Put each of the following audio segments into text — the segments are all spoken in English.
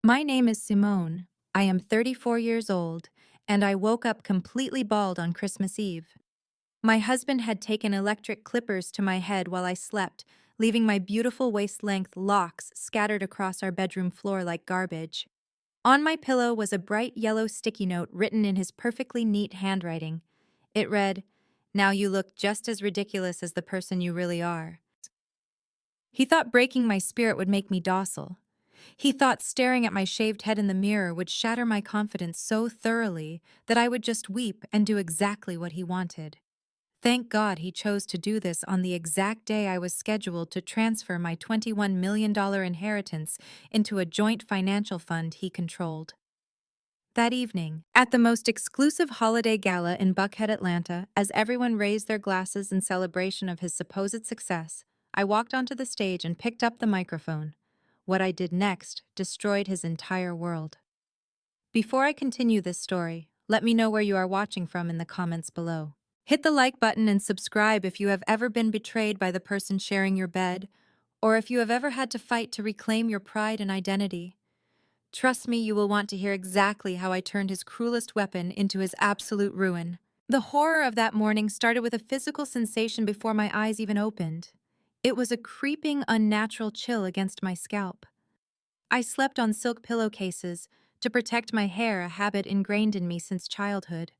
My name is Simone. I am 34 years old, and I woke up completely bald on Christmas Eve. My husband had taken electric clippers to my head while I slept, leaving my beautiful waist-length locks scattered across our bedroom floor like garbage. On my pillow was a bright yellow sticky note written in his perfectly neat handwriting. It read, "Now you look just as ridiculous as the person you really are." He thought breaking my spirit would make me docile. He thought staring at my shaved head in the mirror would shatter my confidence so thoroughly that I would just weep and do exactly what he wanted. Thank God he chose to do this on the exact day I was scheduled to transfer my $21 million inheritance into a joint financial fund he controlled. That evening, at the most exclusive holiday gala in Buckhead, Atlanta, as everyone raised their glasses in celebration of his supposed success, I walked onto the stage and picked up the microphone. What I did next destroyed his entire world. Before I continue this story, let me know where you are watching from in the comments below. Hit the like button and subscribe if you have ever been betrayed by the person sharing your bed, or if you have ever had to fight to reclaim your pride and identity. Trust me, you will want to hear exactly how I turned his cruelest weapon into his absolute ruin. The horror of that morning started with a physical sensation before my eyes even opened. It was a creeping, unnatural chill against my scalp. I slept on silk pillowcases to protect my hair, a habit ingrained in me since childhood.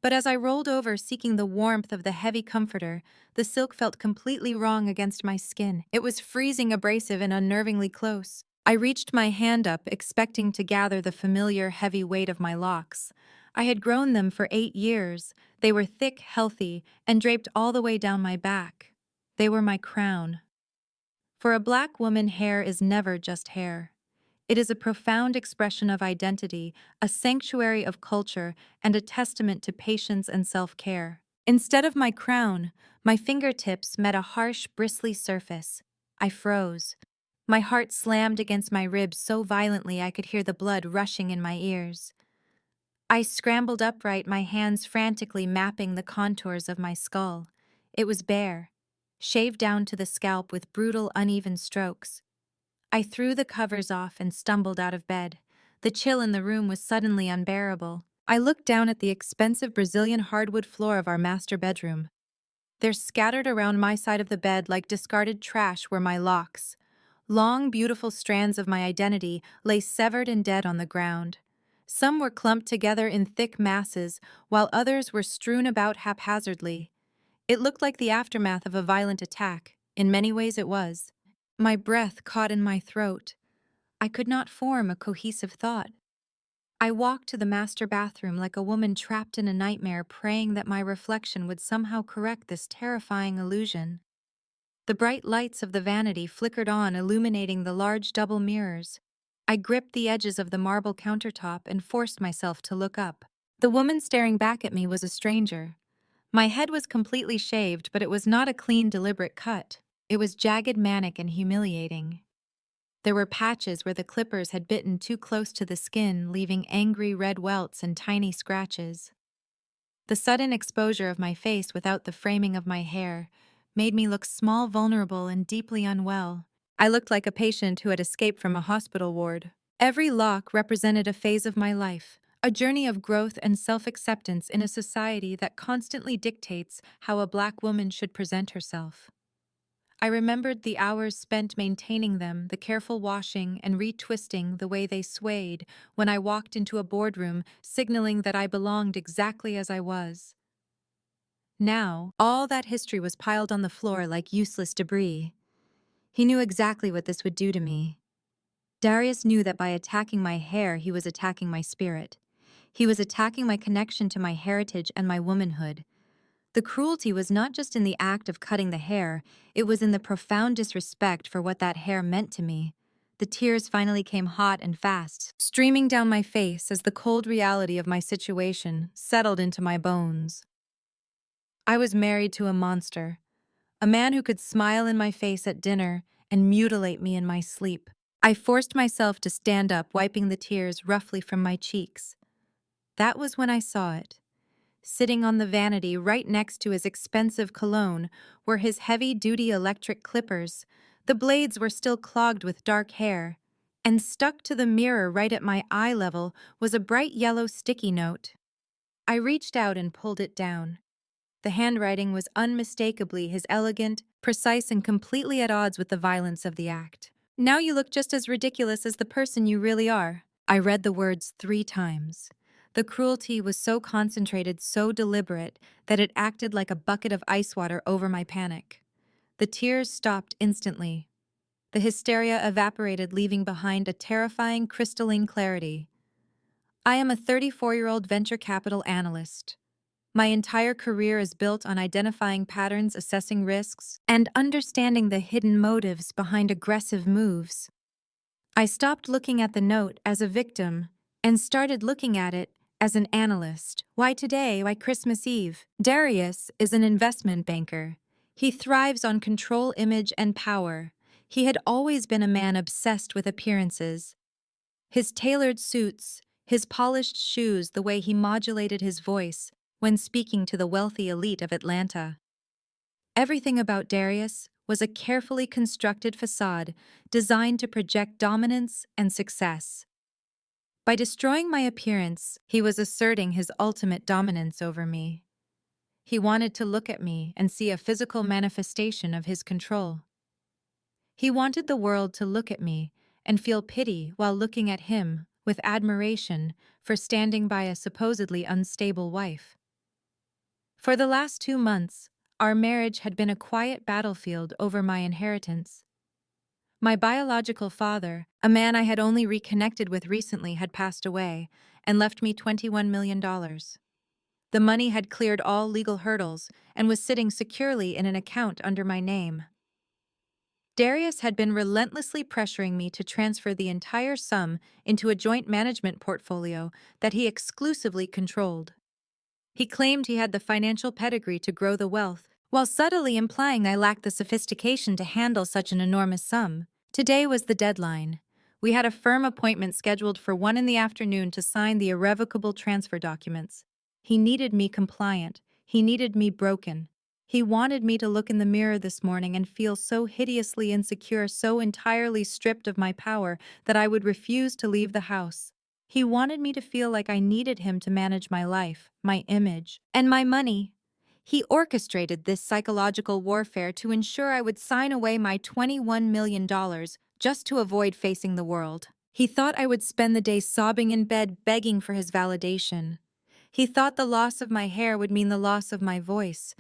But as I rolled over seeking the warmth of the heavy comforter, the silk felt completely wrong against my skin. It was freezing, abrasive, and unnervingly close. I reached my hand up, expecting to gather the familiar heavy weight of my locks. I had grown them for 8 years. They were thick, healthy, and draped all the way down my back. They were my crown. For a Black woman, hair is never just hair. It is a profound expression of identity, a sanctuary of culture, and a testament to patience and self-care. Instead of my crown, my fingertips met a harsh, bristly surface. I froze. My heart slammed against my ribs so violently I could hear the blood rushing in my ears. I scrambled upright, my hands frantically mapping the contours of my skull. It was bare, shaved down to the scalp with brutal, uneven strokes. I threw the covers off and stumbled out of bed. The chill in the room was suddenly unbearable. I looked down at the expensive Brazilian hardwood floor of our master bedroom. There, scattered around my side of the bed like discarded trash, were my locks. Long, beautiful strands of my identity lay severed and dead on the ground. Some were clumped together in thick masses, while others were strewn about haphazardly. It looked like the aftermath of a violent attack. In many ways it was. My breath caught in my throat. I could not form a cohesive thought. I walked to the master bathroom like a woman trapped in a nightmare, praying that my reflection would somehow correct this terrifying illusion. The bright lights of the vanity flickered on, illuminating the large double mirrors. I gripped the edges of the marble countertop and forced myself to look up. The woman staring back at me was a stranger. My head was completely shaved, but it was not a clean, deliberate cut. It was jagged, manic, and humiliating. There were patches where the clippers had bitten too close to the skin, leaving angry red welts and tiny scratches. The sudden exposure of my face without the framing of my hair made me look small, vulnerable, and deeply unwell. I looked like a patient who had escaped from a hospital ward. Every lock represented a phase of my life, a journey of growth and self-acceptance in a society that constantly dictates how a Black woman should present herself. I remembered the hours spent maintaining them, the careful washing and retwisting the way they swayed when I walked into a boardroom, signaling that I belonged exactly as I was. Now, all that history was piled on the floor like useless debris. He knew exactly what this would do to me. Darius knew that by attacking my hair, he was attacking my spirit. He was attacking my connection to my heritage and my womanhood. The cruelty was not just in the act of cutting the hair, it was in the profound disrespect for what that hair meant to me. The tears finally came hot and fast, streaming down my face as the cold reality of my situation settled into my bones. I was married to a monster, a man who could smile in my face at dinner and mutilate me in my sleep. I forced myself to stand up, wiping the tears roughly from my cheeks. That was when I saw it. Sitting on the vanity right next to his expensive cologne were his heavy-duty electric clippers. The blades were still clogged with dark hair, and stuck to the mirror right at my eye level was a bright yellow sticky note. I reached out and pulled it down. The handwriting was unmistakably his elegant, precise, and completely at odds with the violence of the act. "Now you look just as ridiculous as the person you really are." I read the words 3 times. The cruelty was so concentrated, so deliberate, that it acted like a bucket of ice water over my panic. The tears stopped instantly. The hysteria evaporated, leaving behind a terrifying crystalline clarity. I am a 34-year-old venture capital analyst. My entire career is built on identifying patterns, assessing risks, and understanding the hidden motives behind aggressive moves. I stopped looking at the note as a victim and started looking at it as an analyst. Why today? Why Christmas Eve? Darius is an investment banker. He thrives on control, image, and power. He had always been a man obsessed with appearances. His tailored suits, his polished shoes, the way he modulated his voice when speaking to the wealthy elite of Atlanta. Everything about Darius was a carefully constructed facade designed to project dominance and success. By destroying my appearance, he was asserting his ultimate dominance over me. He wanted to look at me and see a physical manifestation of his control. He wanted the world to look at me and feel pity while looking at him with admiration for standing by a supposedly unstable wife. For the last 2 months, our marriage had been a quiet battlefield over my inheritance. My biological father, a man I had only reconnected with recently, had passed away and left me $21 million. The money had cleared all legal hurdles and was sitting securely in an account under my name. Darius had been relentlessly pressuring me to transfer the entire sum into a joint management portfolio that he exclusively controlled. He claimed he had the financial pedigree to grow the wealth, while subtly implying I lacked the sophistication to handle such an enormous sum. Today was the deadline. We had a firm appointment scheduled for 1 in the afternoon to sign the irrevocable transfer documents. He needed me compliant. He needed me broken. He wanted me to look in the mirror this morning and feel so hideously insecure, so entirely stripped of my power, that I would refuse to leave the house. He wanted me to feel like I needed him to manage my life, my image, and my money. He orchestrated this psychological warfare to ensure I would sign away my $21 million just to avoid facing the world. He thought I would spend the day sobbing in bed, begging for his validation. He thought the loss of my hair would mean the loss of my voice.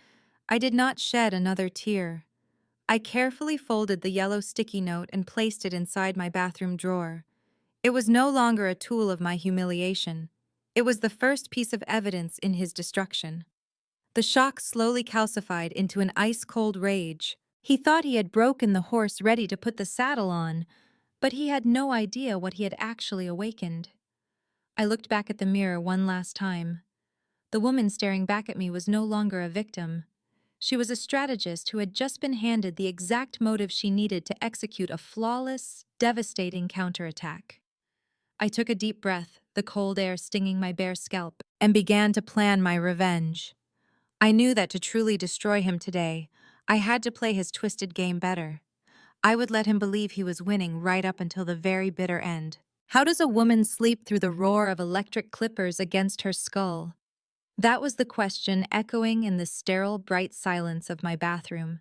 I did not shed another tear. I carefully folded the yellow sticky note and placed it inside my bathroom drawer. It was no longer a tool of my humiliation. It was the first piece of evidence in his destruction. The shock slowly calcified into an ice-cold rage. He thought he had broken the horse ready to put the saddle on, but he had no idea what he had actually awakened. I looked back at the mirror one last time. The woman staring back at me was no longer a victim. She was a strategist who had just been handed the exact motive she needed to execute a flawless, devastating counterattack. I took a deep breath, the cold air stinging my bare scalp, and began to plan my revenge. I knew that to truly destroy him today, I had to play his twisted game better. I would let him believe he was winning right up until the very bitter end. How does a woman sleep through the roar of electric clippers against her skull? That was the question echoing in the sterile, bright silence of my bathroom.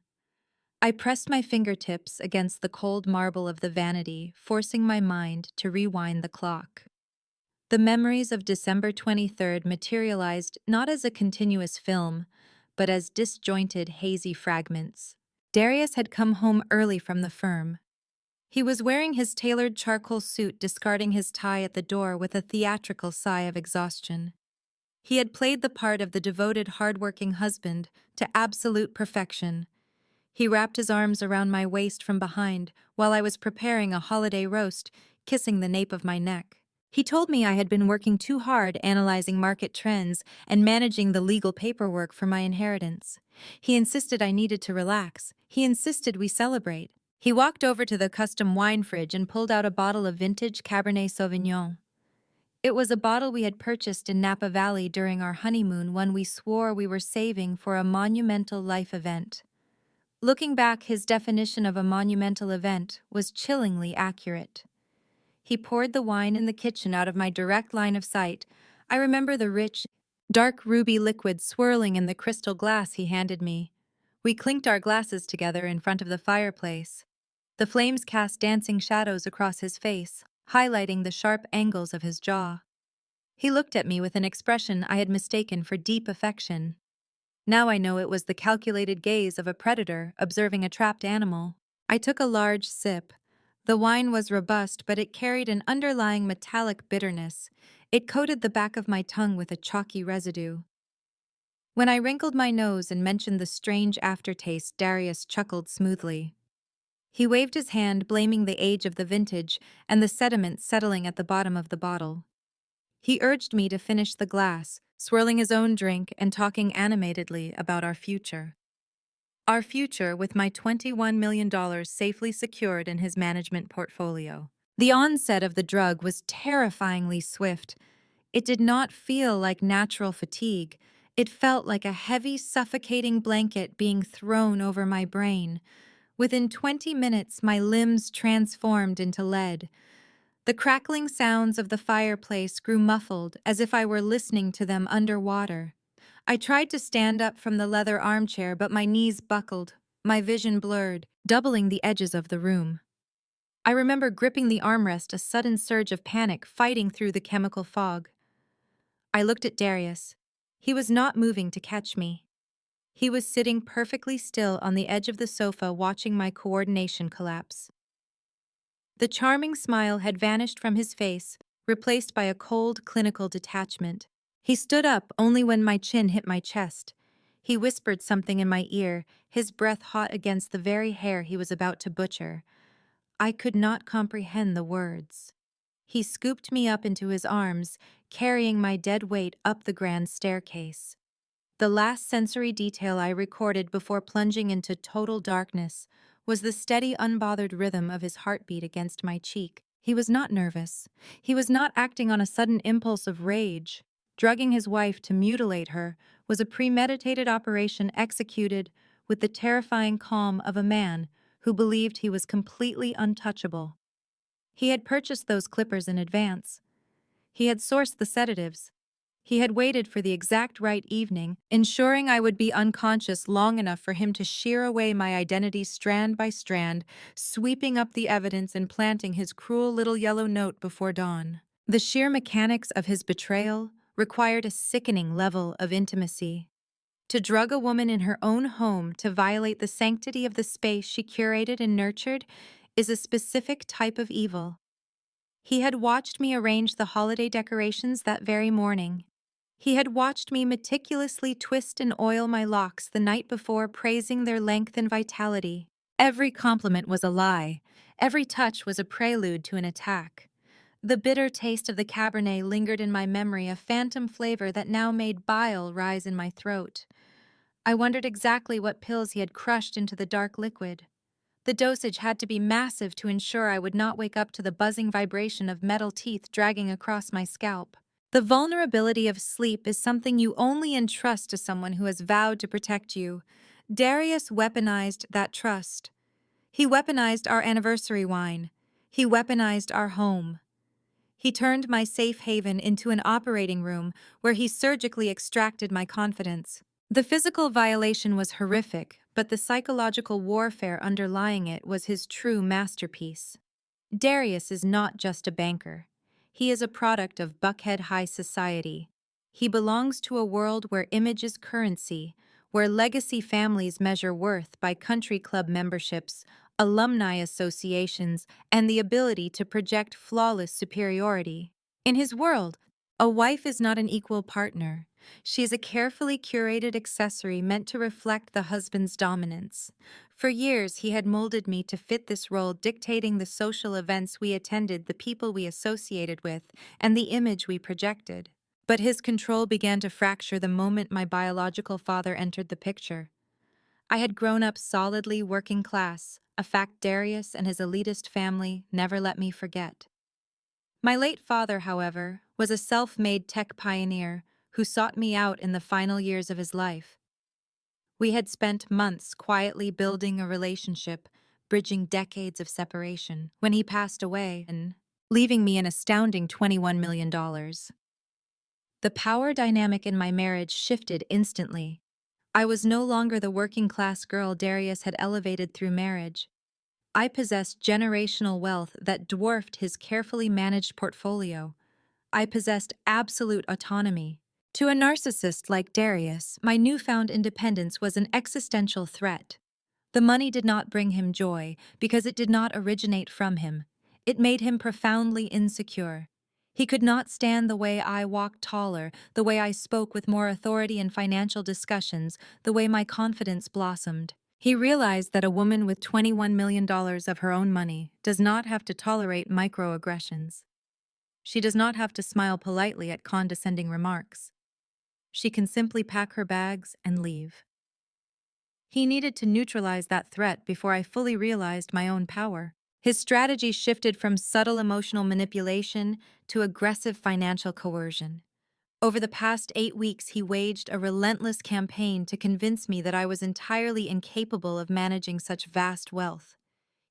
I pressed my fingertips against the cold marble of the vanity, forcing my mind to rewind the clock. The memories of December 23rd materialized not as a continuous film, but as disjointed, hazy fragments. Darius had come home early from the firm. He was wearing his tailored charcoal suit, discarding his tie at the door with a theatrical sigh of exhaustion. He had played the part of the devoted, hard-working husband to absolute perfection. He wrapped his arms around my waist from behind while I was preparing a holiday roast, kissing the nape of my neck. He told me I had been working too hard analyzing market trends and managing the legal paperwork for my inheritance. He insisted I needed to relax. He insisted we celebrate. He walked over to the custom wine fridge and pulled out a bottle of vintage Cabernet Sauvignon. It was a bottle we had purchased in Napa Valley during our honeymoon, one we swore we were saving for a monumental life event. Looking back, his definition of a monumental event was chillingly accurate. He poured the wine in the kitchen out of my direct line of sight. I remember the rich, dark ruby liquid swirling in the crystal glass he handed me. We clinked our glasses together in front of the fireplace. The flames cast dancing shadows across his face, highlighting the sharp angles of his jaw. He looked at me with an expression I had mistaken for deep affection. Now I know it was the calculated gaze of a predator observing a trapped animal. I took a large sip. The wine was robust, but it carried an underlying metallic bitterness. It coated the back of my tongue with a chalky residue. When I wrinkled my nose and mentioned the strange aftertaste, Darius chuckled smoothly. He waved his hand, blaming the age of the vintage and the sediment settling at the bottom of the bottle. He urged me to finish the glass, swirling his own drink and talking animatedly about our future. Our future with my $21 million safely secured in his management portfolio. The onset of the drug was terrifyingly swift. It did not feel like natural fatigue. It felt like a heavy, suffocating blanket being thrown over my brain. Within 20 minutes, my limbs transformed into lead. The crackling sounds of the fireplace grew muffled, as if I were listening to them underwater. I tried to stand up from the leather armchair, but my knees buckled, my vision blurred, doubling the edges of the room. I remember gripping the armrest, a sudden surge of panic fighting through the chemical fog. I looked at Darius. He was not moving to catch me. He was sitting perfectly still on the edge of the sofa, watching my coordination collapse. The charming smile had vanished from his face, replaced by a cold, clinical detachment. He stood up only when my chin hit my chest. He whispered something in my ear, his breath hot against the very hair he was about to butcher. I could not comprehend the words. He scooped me up into his arms, carrying my dead weight up the grand staircase. The last sensory detail I recorded before plunging into total darkness was the steady, unbothered rhythm of his heartbeat against my cheek. He was not nervous. He was not acting on a sudden impulse of rage. Drugging his wife to mutilate her was a premeditated operation executed with the terrifying calm of a man who believed he was completely untouchable. He had purchased those clippers in advance. He had sourced the sedatives. He had waited for the exact right evening, ensuring I would be unconscious long enough for him to shear away my identity strand by strand, sweeping up the evidence and planting his cruel little yellow note before dawn. The sheer mechanics of his betrayal required a sickening level of intimacy. To drug a woman in her own home to violate the sanctity of the space she curated and nurtured is a specific type of evil. He had watched me arrange the holiday decorations that very morning. He had watched me meticulously twist and oil my locks the night before, praising their length and vitality. Every compliment was a lie. Every touch was a prelude to an attack. The bitter taste of the Cabernet lingered in my memory, a phantom flavor that now made bile rise in my throat. I wondered exactly what pills he had crushed into the dark liquid. The dosage had to be massive to ensure I would not wake up to the buzzing vibration of metal teeth dragging across my scalp. The vulnerability of sleep is something you only entrust to someone who has vowed to protect you. Darius weaponized that trust. He weaponized our anniversary wine. He weaponized our home. He turned my safe haven into an operating room where he surgically extracted my confidence. The physical violation was horrific, but the psychological warfare underlying it was his true masterpiece. Darius is not just a banker. He is a product of Buckhead High society. He belongs to a world where image is currency, where legacy families measure worth by country club memberships, alumni associations, and the ability to project flawless superiority. In his world, a wife is not an equal partner. She is a carefully curated accessory meant to reflect the husband's dominance. For years, he had molded me to fit this role, dictating the social events we attended, the people we associated with, and the image we projected. But his control began to fracture the moment my biological father entered the picture. I had grown up solidly working class, a fact Darius and his elitist family never let me forget. My late father, however, was a self-made tech pioneer who sought me out in the final years of his life. We had spent months quietly building a relationship, bridging decades of separation. When he passed away, leaving me an astounding $21 million. The power dynamic in my marriage shifted instantly. I was no longer the working-class girl Darius had elevated through marriage. I possessed generational wealth that dwarfed his carefully managed portfolio. I possessed absolute autonomy. To a narcissist like Darius, my newfound independence was an existential threat. The money did not bring him joy because it did not originate from him. It made him profoundly insecure. He could not stand the way I walked taller, the way I spoke with more authority in financial discussions, the way my confidence blossomed. He realized that a woman with $21 million of her own money does not have to tolerate microaggressions. She does not have to smile politely at condescending remarks. She can simply pack her bags and leave. He needed to neutralize that threat before I fully realized my own power. His strategy shifted from subtle emotional manipulation to aggressive financial coercion. Over the past 8 weeks, he waged a relentless campaign to convince me that I was entirely incapable of managing such vast wealth.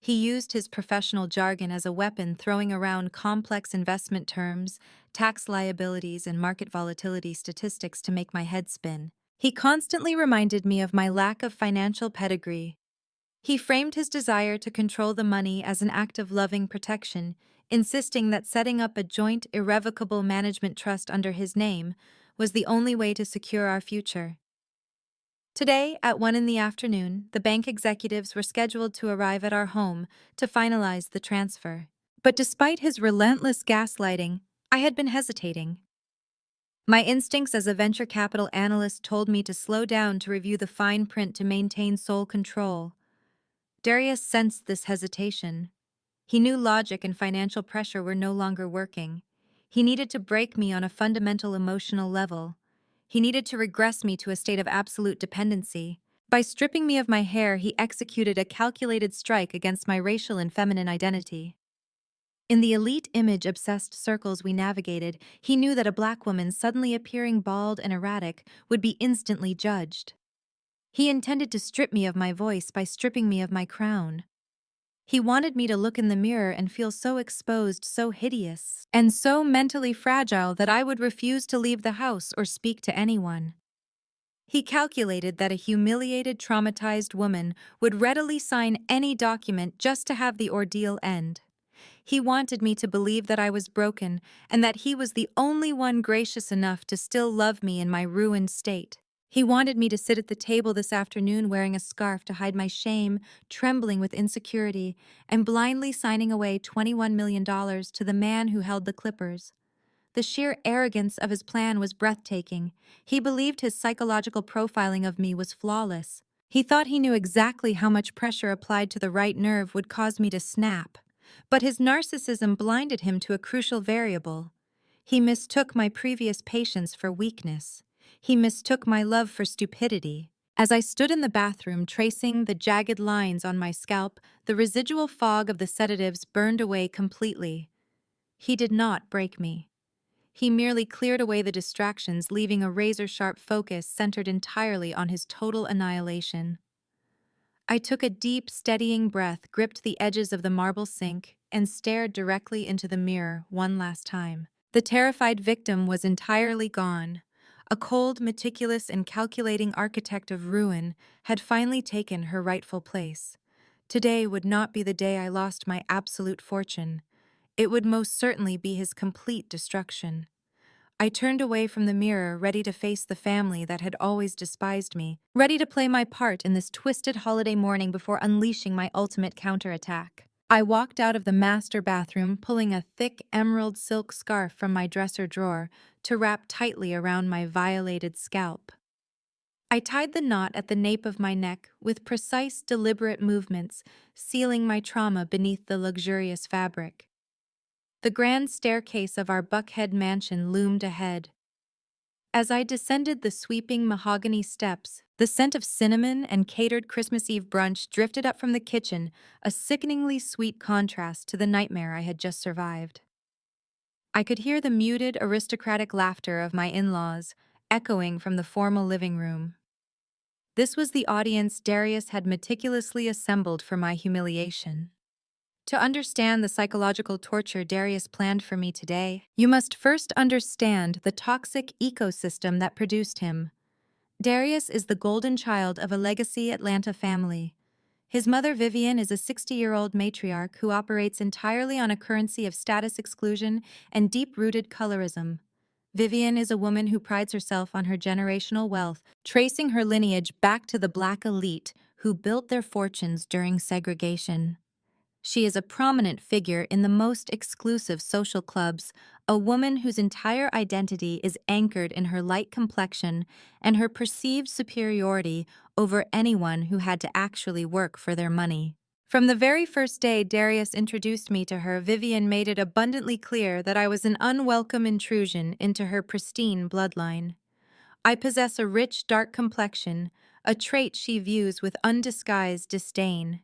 He used his professional jargon as a weapon, throwing around complex investment terms, tax liabilities, and market volatility statistics to make my head spin. He constantly reminded me of my lack of financial pedigree. He framed his desire to control the money as an act of loving protection, insisting that setting up a joint, irrevocable management trust under his name was the only way to secure our future. Today, at 1 in the afternoon, the bank executives were scheduled to arrive at our home to finalize the transfer. But despite his relentless gaslighting, I had been hesitating. My instincts as a venture capital analyst told me to slow down to review the fine print to maintain sole control. Darius sensed this hesitation. He knew logic and financial pressure were no longer working. He needed to break me on a fundamental emotional level. He needed to regress me to a state of absolute dependency. By stripping me of my hair, he executed a calculated strike against my racial and feminine identity. In the elite image-obsessed circles we navigated, he knew that a black woman suddenly appearing bald and erratic would be instantly judged. He intended to strip me of my voice by stripping me of my crown. He wanted me to look in the mirror and feel so exposed, so hideous, and so mentally fragile that I would refuse to leave the house or speak to anyone. He calculated that a humiliated, traumatized woman would readily sign any document just to have the ordeal end. He wanted me to believe that I was broken and that he was the only one gracious enough to still love me in my ruined state. He wanted me to sit at the table this afternoon wearing a scarf to hide my shame, trembling with insecurity, and blindly signing away $21 million to the man who held the clippers. The sheer arrogance of his plan was breathtaking. He believed his psychological profiling of me was flawless. He thought he knew exactly how much pressure applied to the right nerve would cause me to snap. But his narcissism blinded him to a crucial variable. He mistook my previous patience for weakness. He mistook my love for stupidity. As I stood in the bathroom tracing the jagged lines on my scalp, the residual fog of the sedatives burned away completely. He did not break me. He merely cleared away the distractions, leaving a razor-sharp focus centered entirely on his total annihilation. I took a deep, steadying breath, gripped the edges of the marble sink, and stared directly into the mirror one last time. The terrified victim was entirely gone. A cold, meticulous, and calculating architect of ruin had finally taken her rightful place. Today would not be the day I lost my absolute fortune. It would most certainly be his complete destruction. I turned away from the mirror, ready to face the family that had always despised me, ready to play my part in this twisted holiday morning before unleashing my ultimate counterattack. I walked out of the master bathroom, pulling a thick emerald silk scarf from my dresser drawer to wrap tightly around my violated scalp. I tied the knot at the nape of my neck with precise, deliberate movements, sealing my trauma beneath the luxurious fabric. The grand staircase of our Buckhead mansion loomed ahead. As I descended the sweeping mahogany steps, the scent of cinnamon and catered Christmas Eve brunch drifted up from the kitchen, a sickeningly sweet contrast to the nightmare I had just survived. I could hear the muted, aristocratic laughter of my in-laws echoing from the formal living room. This was the audience Darius had meticulously assembled for my humiliation. To understand the psychological torture Darius planned for me today, you must first understand the toxic ecosystem that produced him. Darius is the golden child of a legacy Atlanta family. His mother, Vivian, is a 60-year-old matriarch who operates entirely on a currency of status exclusion and deep-rooted colorism. Vivian is a woman who prides herself on her generational wealth, tracing her lineage back to the Black elite who built their fortunes during segregation. She is a prominent figure in the most exclusive social clubs, a woman whose entire identity is anchored in her light complexion and her perceived superiority over anyone who had to actually work for their money. From the very first day Darius introduced me to her, Vivian made it abundantly clear that I was an unwelcome intrusion into her pristine bloodline. I possess a rich, dark complexion, a trait she views with undisguised disdain.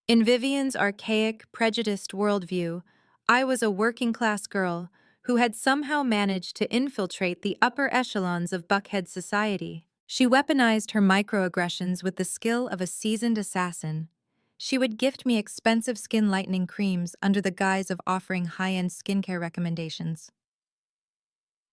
In Vivian's archaic, prejudiced worldview, I was a working-class girl who had somehow managed to infiltrate the upper echelons of Buckhead society. She weaponized her microaggressions with the skill of a seasoned assassin. She would gift me expensive skin-lightening creams under the guise of offering high-end skincare recommendations.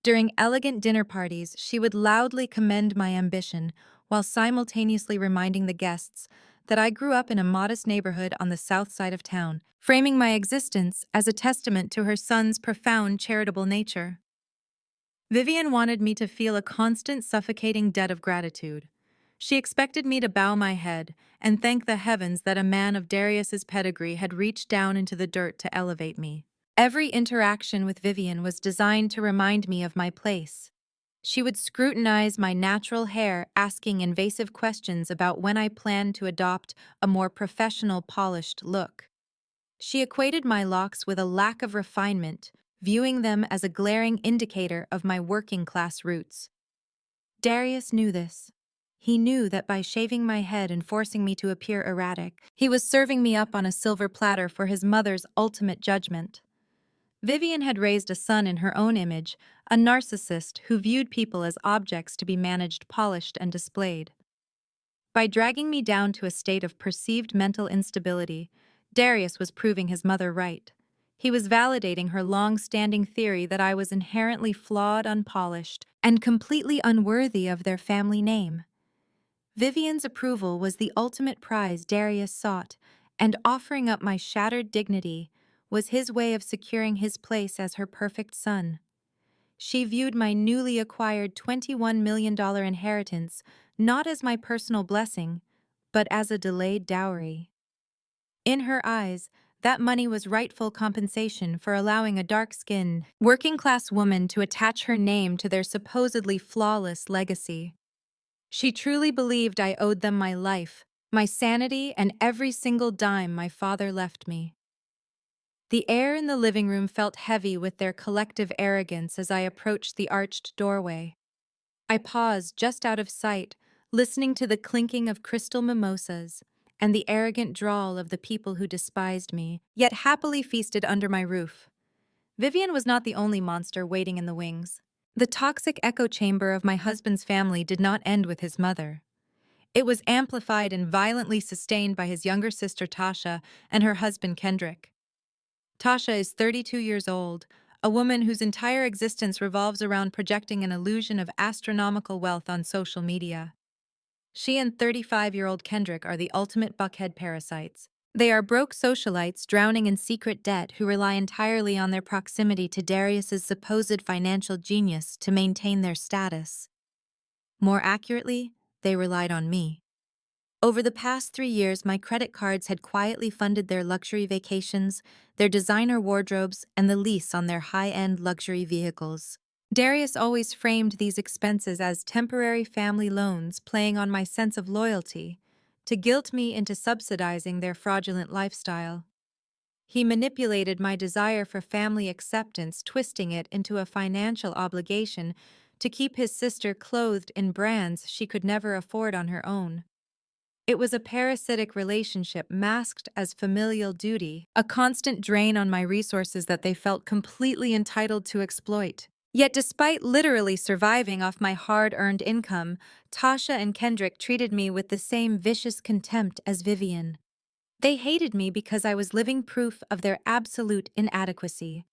During elegant dinner parties, she would loudly commend my ambition while simultaneously reminding the guests that I grew up in a modest neighborhood on the south side of town, framing my existence as a testament to her son's profound charitable nature. Vivian wanted me to feel a constant suffocating debt of gratitude. She expected me to bow my head and thank the heavens that a man of Darius's pedigree had reached down into the dirt to elevate me. Every interaction with Vivian was designed to remind me of my place. She would scrutinize my natural hair, asking invasive questions about when I planned to adopt a more professional, polished look. She equated my locks with a lack of refinement, viewing them as a glaring indicator of my working-class roots. Darius knew this. He knew that by shaving my head and forcing me to appear erratic, he was serving me up on a silver platter for his mother's ultimate judgment. Vivian had raised a son in her own image, a narcissist who viewed people as objects to be managed, polished, and displayed. By dragging me down to a state of perceived mental instability, Darius was proving his mother right. He was validating her long-standing theory that I was inherently flawed, unpolished, and completely unworthy of their family name. Vivian's approval was the ultimate prize Darius sought, and offering up my shattered dignity was his way of securing his place as her perfect son. She viewed my newly acquired $21 million inheritance not as my personal blessing, but as a delayed dowry. In her eyes, that money was rightful compensation for allowing a dark-skinned, working-class woman to attach her name to their supposedly flawless legacy. She truly believed I owed them my life, my sanity, and every single dime my father left me. The air in the living room felt heavy with their collective arrogance as I approached the arched doorway. I paused just out of sight, listening to the clinking of crystal mimosas and the arrogant drawl of the people who despised me, yet happily feasted under my roof. Vivian was not the only monster waiting in the wings. The toxic echo chamber of my husband's family did not end with his mother. It was amplified and violently sustained by his younger sister Tasha and her husband Kendrick. Tasha is 32 years old, a woman whose entire existence revolves around projecting an illusion of astronomical wealth on social media. She and 35-year-old Kendrick are the ultimate Buckhead parasites. They are broke socialites drowning in secret debt who rely entirely on their proximity to Darius's supposed financial genius to maintain their status. More accurately, they relied on me. Over the past 3 years, my credit cards had quietly funded their luxury vacations, their designer wardrobes, and the lease on their high-end luxury vehicles. Darius always framed these expenses as temporary family loans, playing on my sense of loyalty, to guilt me into subsidizing their fraudulent lifestyle. He manipulated my desire for family acceptance, twisting it into a financial obligation to keep his sister clothed in brands she could never afford on her own. It was a parasitic relationship masked as familial duty, a constant drain on my resources that they felt completely entitled to exploit. Yet despite literally surviving off my hard-earned income, Tasha and Kendrick treated me with the same vicious contempt as Vivian. They hated me because I was living proof of their absolute inadequacy.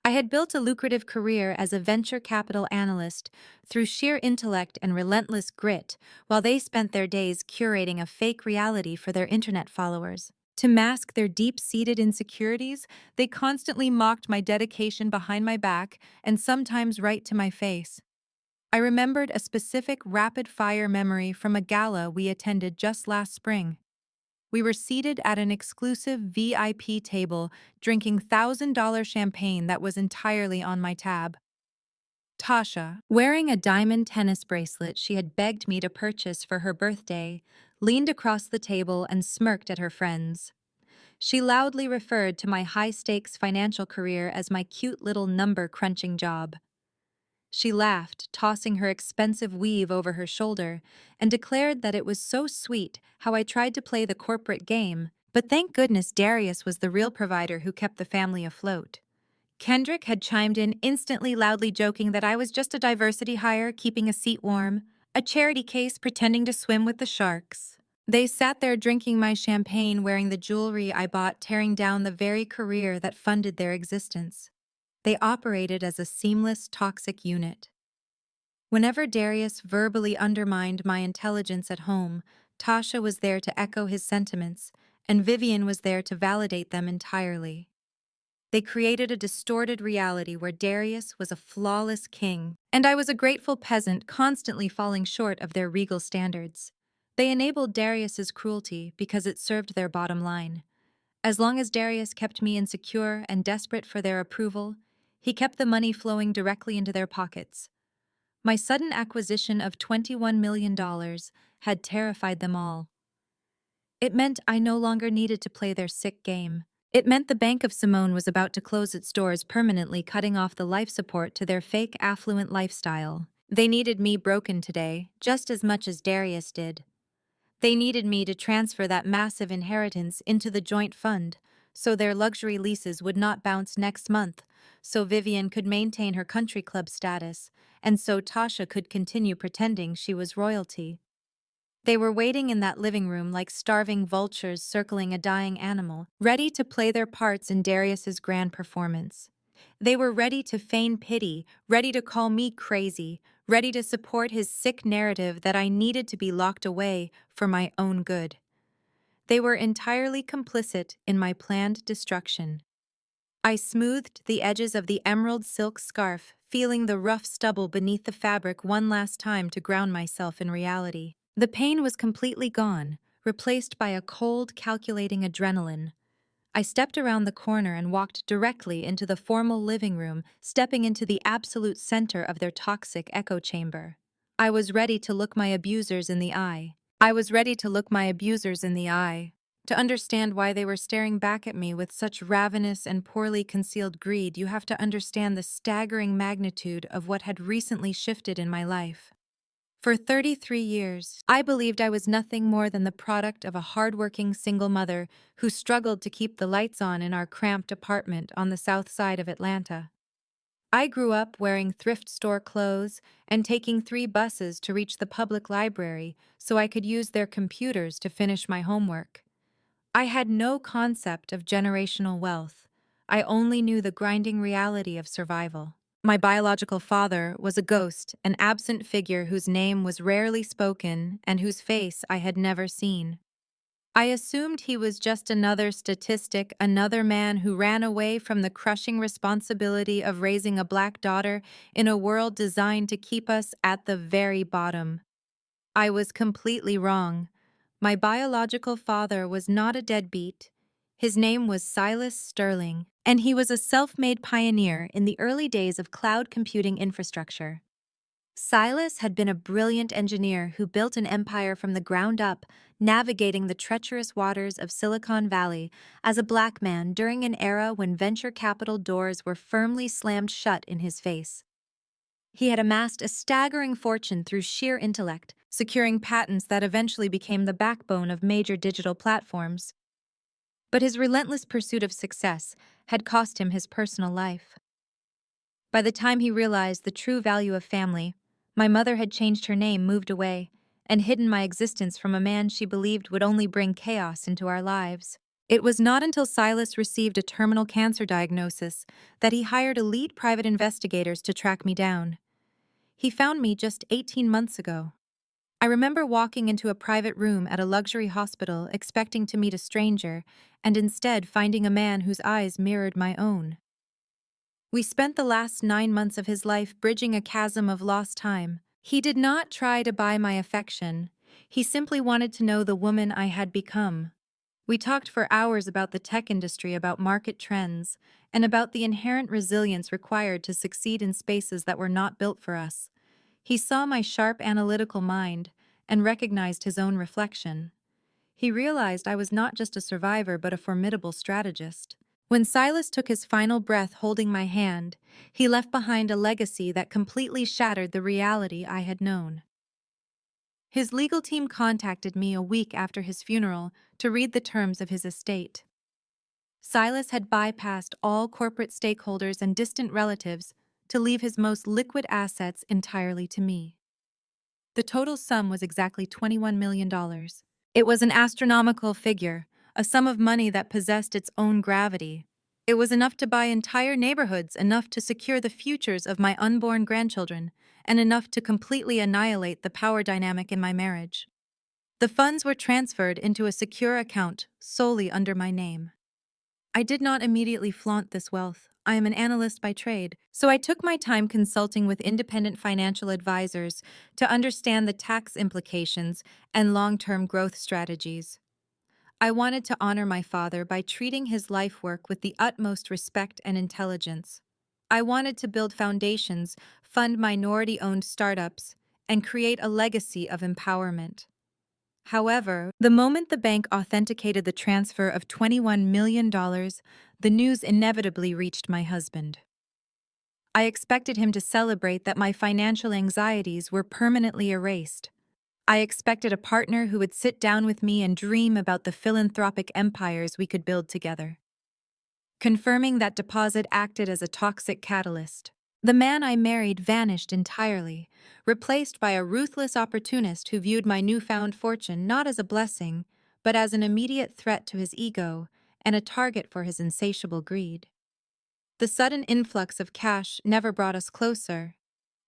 I had built a lucrative career as a venture capital analyst through sheer intellect and relentless grit, while they spent their days curating a fake reality for their internet followers. To mask their deep-seated insecurities, they constantly mocked my dedication behind my back and sometimes right to my face. I remembered a specific rapid-fire memory from a gala we attended just last spring. We were seated at an exclusive VIP table, drinking $1,000 champagne that was entirely on my tab. Tasha, wearing a diamond tennis bracelet she had begged me to purchase for her birthday, leaned across the table and smirked at her friends. She loudly referred to my high-stakes financial career as my cute little number-crunching job. She laughed, tossing her expensive weave over her shoulder, and declared that it was so sweet how I tried to play the corporate game, but thank goodness Darius was the real provider who kept the family afloat. Kendrick had chimed in instantly loudly joking that I was just a diversity hire keeping a seat warm, a charity case pretending to swim with the sharks. They sat there drinking my champagne wearing the jewelry I bought, tearing down the very career that funded their existence. They operated as a seamless, toxic unit. Whenever Darius verbally undermined my intelligence at home, Tasha was there to echo his sentiments, and Vivian was there to validate them entirely. They created a distorted reality where Darius was a flawless king, and I was a grateful peasant constantly falling short of their regal standards. They enabled Darius's cruelty because it served their bottom line. As long as Darius kept me insecure and desperate for their approval, he kept the money flowing directly into their pockets. My sudden acquisition of $21 million had terrified them all. It meant I no longer needed to play their sick game. It meant the Bank of Simone was about to close its doors permanently, cutting off the life support to their fake affluent lifestyle. They needed me broken today, just as much as Darius did. They needed me to transfer that massive inheritance into the joint fund, so their luxury leases would not bounce next month, so Vivian could maintain her country club status, and so Tasha could continue pretending she was royalty. They were waiting in that living room like starving vultures circling a dying animal, ready to play their parts in Darius's grand performance. They were ready to feign pity, ready to call me crazy, ready to support his sick narrative that I needed to be locked away for my own good. They were entirely complicit in my planned destruction. I smoothed the edges of the emerald silk scarf, feeling the rough stubble beneath the fabric one last time to ground myself in reality. The pain was completely gone, replaced by a cold, calculating adrenaline. I stepped around the corner and walked directly into the formal living room, stepping into the absolute center of their toxic echo chamber. I was ready to look my abusers in the eye. I was ready to look my abusers in the eye, to understand why they were staring back at me with such ravenous and poorly concealed greed. You have to understand the staggering magnitude of what had recently shifted in my life. For 33 years, I believed I was nothing more than the product of a hardworking single mother who struggled to keep the lights on in our cramped apartment on the south side of Atlanta. I grew up wearing thrift store clothes and taking 3 buses to reach the public library so I could use their computers to finish my homework. I had no concept of generational wealth. I only knew the grinding reality of survival. My biological father was a ghost, an absent figure whose name was rarely spoken and whose face I had never seen. I assumed he was just another statistic, another man who ran away from the crushing responsibility of raising a black daughter in a world designed to keep us at the very bottom. I was completely wrong. My biological father was not a deadbeat. His name was Silas Sterling, and he was a self-made pioneer in the early days of cloud computing infrastructure. Silas had been a brilliant engineer who built an empire from the ground up, navigating the treacherous waters of Silicon Valley as a black man during an era when venture capital doors were firmly slammed shut in his face. He had amassed a staggering fortune through sheer intellect, securing patents that eventually became the backbone of major digital platforms. But his relentless pursuit of success had cost him his personal life. By the time he realized the true value of family, my mother had changed her name, moved away, and hidden my existence from a man she believed would only bring chaos into our lives. It was not until Silas received a terminal cancer diagnosis that he hired elite private investigators to track me down. He found me just 18 months ago. I remember walking into a private room at a luxury hospital expecting to meet a stranger, and instead finding a man whose eyes mirrored my own. We spent the last 9 months of his life bridging a chasm of lost time. He did not try to buy my affection. He simply wanted to know the woman I had become. We talked for hours about the tech industry, about market trends, and about the inherent resilience required to succeed in spaces that were not built for us. He saw my sharp analytical mind and recognized his own reflection. He realized I was not just a survivor but a formidable strategist. When Silas took his final breath holding my hand, he left behind a legacy that completely shattered the reality I had known. His legal team contacted me a week after his funeral to read the terms of his estate. Silas had bypassed all corporate stakeholders and distant relatives to leave his most liquid assets entirely to me. The total sum was exactly $21 million. It was an astronomical figure, a sum of money that possessed its own gravity. It was enough to buy entire neighborhoods, enough to secure the futures of my unborn grandchildren, and enough to completely annihilate the power dynamic in my marriage. The funds were transferred into a secure account solely under my name. I did not immediately flaunt this wealth. I am an analyst by trade, so I took my time consulting with independent financial advisors to understand the tax implications and long-term growth strategies. I wanted to honor my father by treating his life work with the utmost respect and intelligence. I wanted to build foundations, fund minority-owned startups, and create a legacy of empowerment. However, the moment the bank authenticated the transfer of $21 million, the news inevitably reached my husband. I expected him to celebrate that my financial anxieties were permanently erased. I expected a partner who would sit down with me and dream about the philanthropic empires we could build together. Confirming that deposit acted as a toxic catalyst. The man I married vanished entirely, replaced by a ruthless opportunist who viewed my newfound fortune not as a blessing, but as an immediate threat to his ego and a target for his insatiable greed. The sudden influx of cash never brought us closer.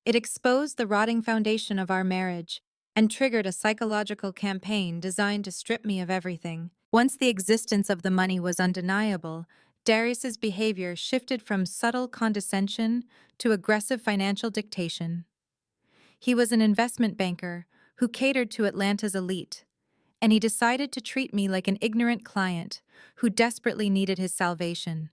It exposed the rotting foundation of our marriage and triggered a psychological campaign designed to strip me of everything. Once the existence of the money was undeniable, Darius's behavior shifted from subtle condescension to aggressive financial dictation. He was an investment banker who catered to Atlanta's elite, and he decided to treat me like an ignorant client who desperately needed his salvation.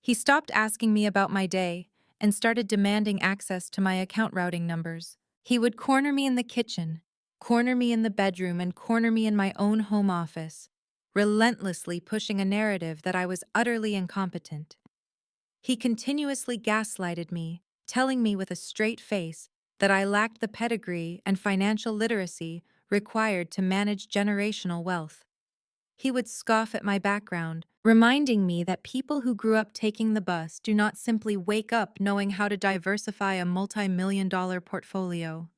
He stopped asking me about my day and started demanding access to my account routing numbers. He would corner me in the kitchen, corner me in the bedroom, and corner me in my own home office, relentlessly pushing a narrative that I was utterly incompetent. He continuously gaslighted me, telling me with a straight face that I lacked the pedigree and financial literacy required to manage generational wealth. He would scoff at my background, reminding me that people who grew up taking the bus do not simply wake up knowing how to diversify a multi-million-dollar portfolio.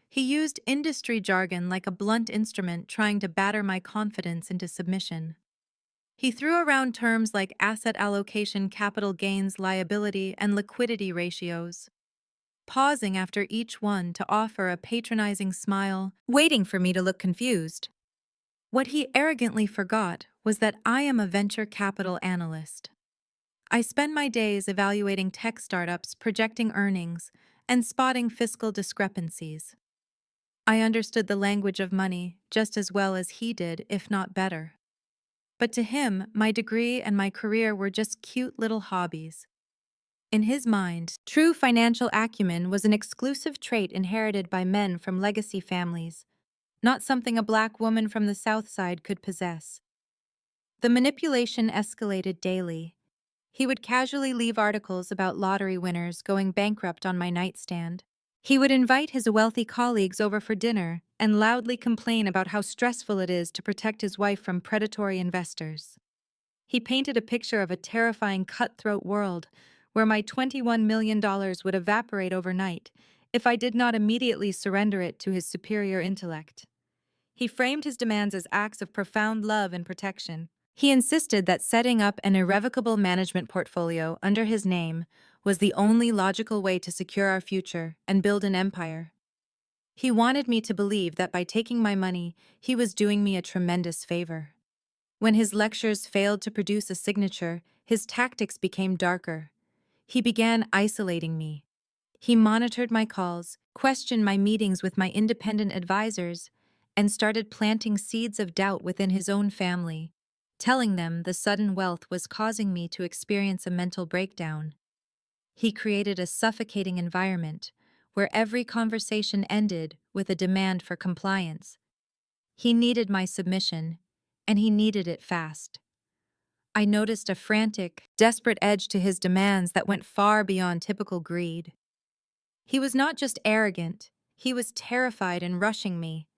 He used industry jargon like a blunt instrument trying to batter my confidence into submission. He threw around terms like asset allocation, capital gains, liability, and liquidity ratios, pausing after each one to offer a patronizing smile, waiting for me to look confused. What he arrogantly forgot was that I am a venture capital analyst. I spend my days evaluating tech startups, projecting earnings, and spotting fiscal discrepancies. I understood the language of money just as well as he did, if not better. But to him, my degree and my career were just cute little hobbies. In his mind, true financial acumen was an exclusive trait inherited by men from legacy families, not something a black woman from the South Side could possess. The manipulation escalated daily. He would casually leave articles about lottery winners going bankrupt on my nightstand. He would invite his wealthy colleagues over for dinner and loudly complain about how stressful it is to protect his wife from predatory investors. He painted a picture of a terrifying cutthroat world where my $21 million would evaporate overnight if I did not immediately surrender it to his superior intellect. He framed his demands as acts of profound love and protection, He insisted that setting up an irrevocable management portfolio under his name was the only logical way to secure our future and build an empire. He wanted me to believe that by taking my money, he was doing me a tremendous favor. When his lectures failed to produce a signature, his tactics became darker. He began isolating me. He monitored my calls, questioned my meetings with my independent advisors, and started planting seeds of doubt within his own family, telling them the sudden wealth was causing me to experience a mental breakdown. He created a suffocating environment where every conversation ended with a demand for compliance. He needed my submission, and he needed it fast. I noticed a frantic, desperate edge to his demands that went far beyond typical greed. He was not just arrogant, he was terrified and rushing me.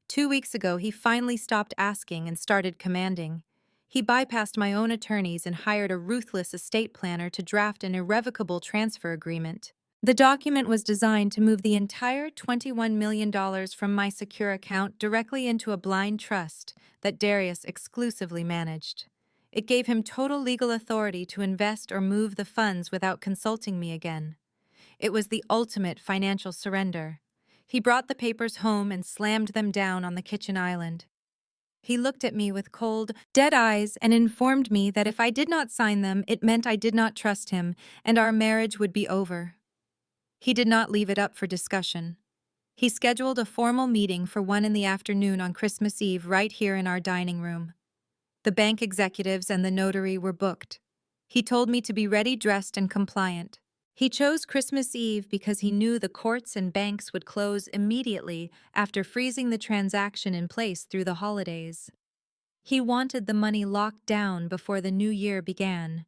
2 weeks ago, he finally stopped asking and started commanding. He bypassed my own attorneys and hired a ruthless estate planner to draft an irrevocable transfer agreement. The document was designed to move the entire $21 million from my secure account directly into a blind trust that Darius exclusively managed. It gave him total legal authority to invest or move the funds without consulting me again. It was the ultimate financial surrender. He brought the papers home and slammed them down on the kitchen island. He looked at me with cold, dead eyes and informed me that if I did not sign them, it meant I did not trust him and our marriage would be over. He did not leave it up for discussion. He scheduled a formal meeting for 1 in the afternoon on Christmas Eve right here in our dining room. The bank executives and the notary were booked. He told me to be ready, dressed, and compliant. He chose Christmas Eve because he knew the courts and banks would close immediately after freezing the transaction in place through the holidays. He wanted the money locked down before the new year began.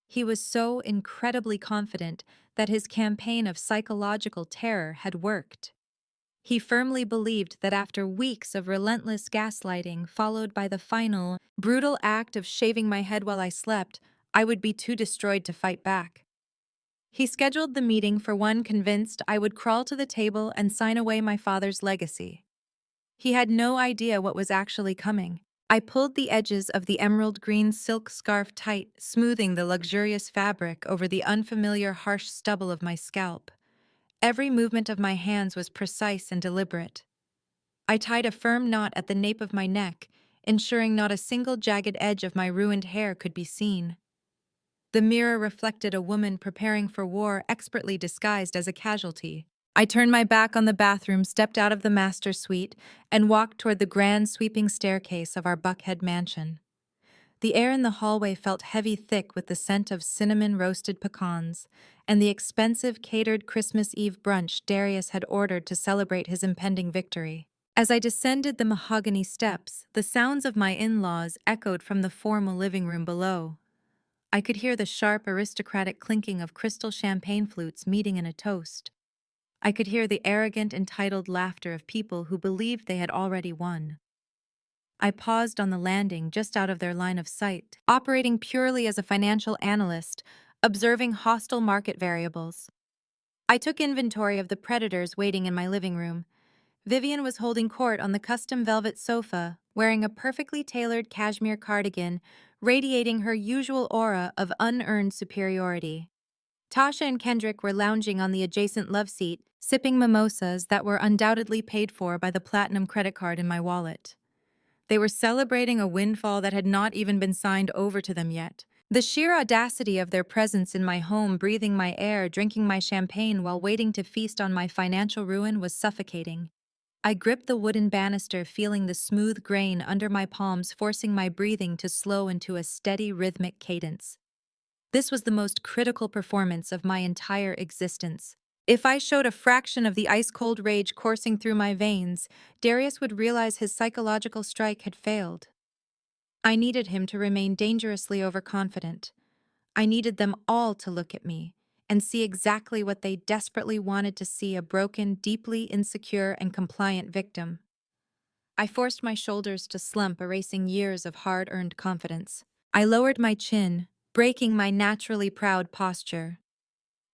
He was so incredibly confident that his campaign of psychological terror had worked. He firmly believed that after weeks of relentless gaslighting, followed by the final, brutal act of shaving my head while I slept, I would be too destroyed to fight back. He scheduled the meeting for 1, convinced I would crawl to the table and sign away my father's legacy. He had no idea what was actually coming. I pulled the edges of the emerald green silk scarf tight, smoothing the luxurious fabric over the unfamiliar harsh stubble of my scalp. Every movement of my hands was precise and deliberate. I tied a firm knot at the nape of my neck, ensuring not a single jagged edge of my ruined hair could be seen. The mirror reflected a woman preparing for war, expertly disguised as a casualty. I turned my back on the bathroom, stepped out of the master suite, and walked toward the grand sweeping staircase of our Buckhead mansion. The air in the hallway felt heavy, thick with the scent of cinnamon roasted pecans and the expensive catered Christmas Eve brunch Darius had ordered to celebrate his impending victory. As I descended the mahogany steps, the sounds of my in-laws echoed from the formal living room below. I could hear the sharp, aristocratic clinking of crystal champagne flutes meeting in a toast. I could hear the arrogant, entitled laughter of people who believed they had already won. I paused on the landing just out of their line of sight, operating purely as a financial analyst, observing hostile market variables. I took inventory of the predators waiting in my living room. Vivian was holding court on the custom velvet sofa, wearing a perfectly tailored cashmere cardigan, radiating her usual aura of unearned superiority. Tasha and Kendrick were lounging on the adjacent love seat, sipping mimosas that were undoubtedly paid for by the platinum credit card in my wallet. They were celebrating a windfall that had not even been signed over to them yet. The sheer audacity of their presence in my home, breathing my air, drinking my champagne while waiting to feast on my financial ruin was suffocating. I gripped the wooden banister, feeling the smooth grain under my palms, forcing my breathing to slow into a steady, rhythmic cadence. This was the most critical performance of my entire existence. If I showed a fraction of the ice-cold rage coursing through my veins, Darius would realize his psychological strike had failed. I needed him to remain dangerously overconfident. I needed them all to look at me and see exactly what they desperately wanted to see: a broken, deeply insecure, and compliant victim. I forced my shoulders to slump, erasing years of hard-earned confidence. I lowered my chin, breaking my naturally proud posture.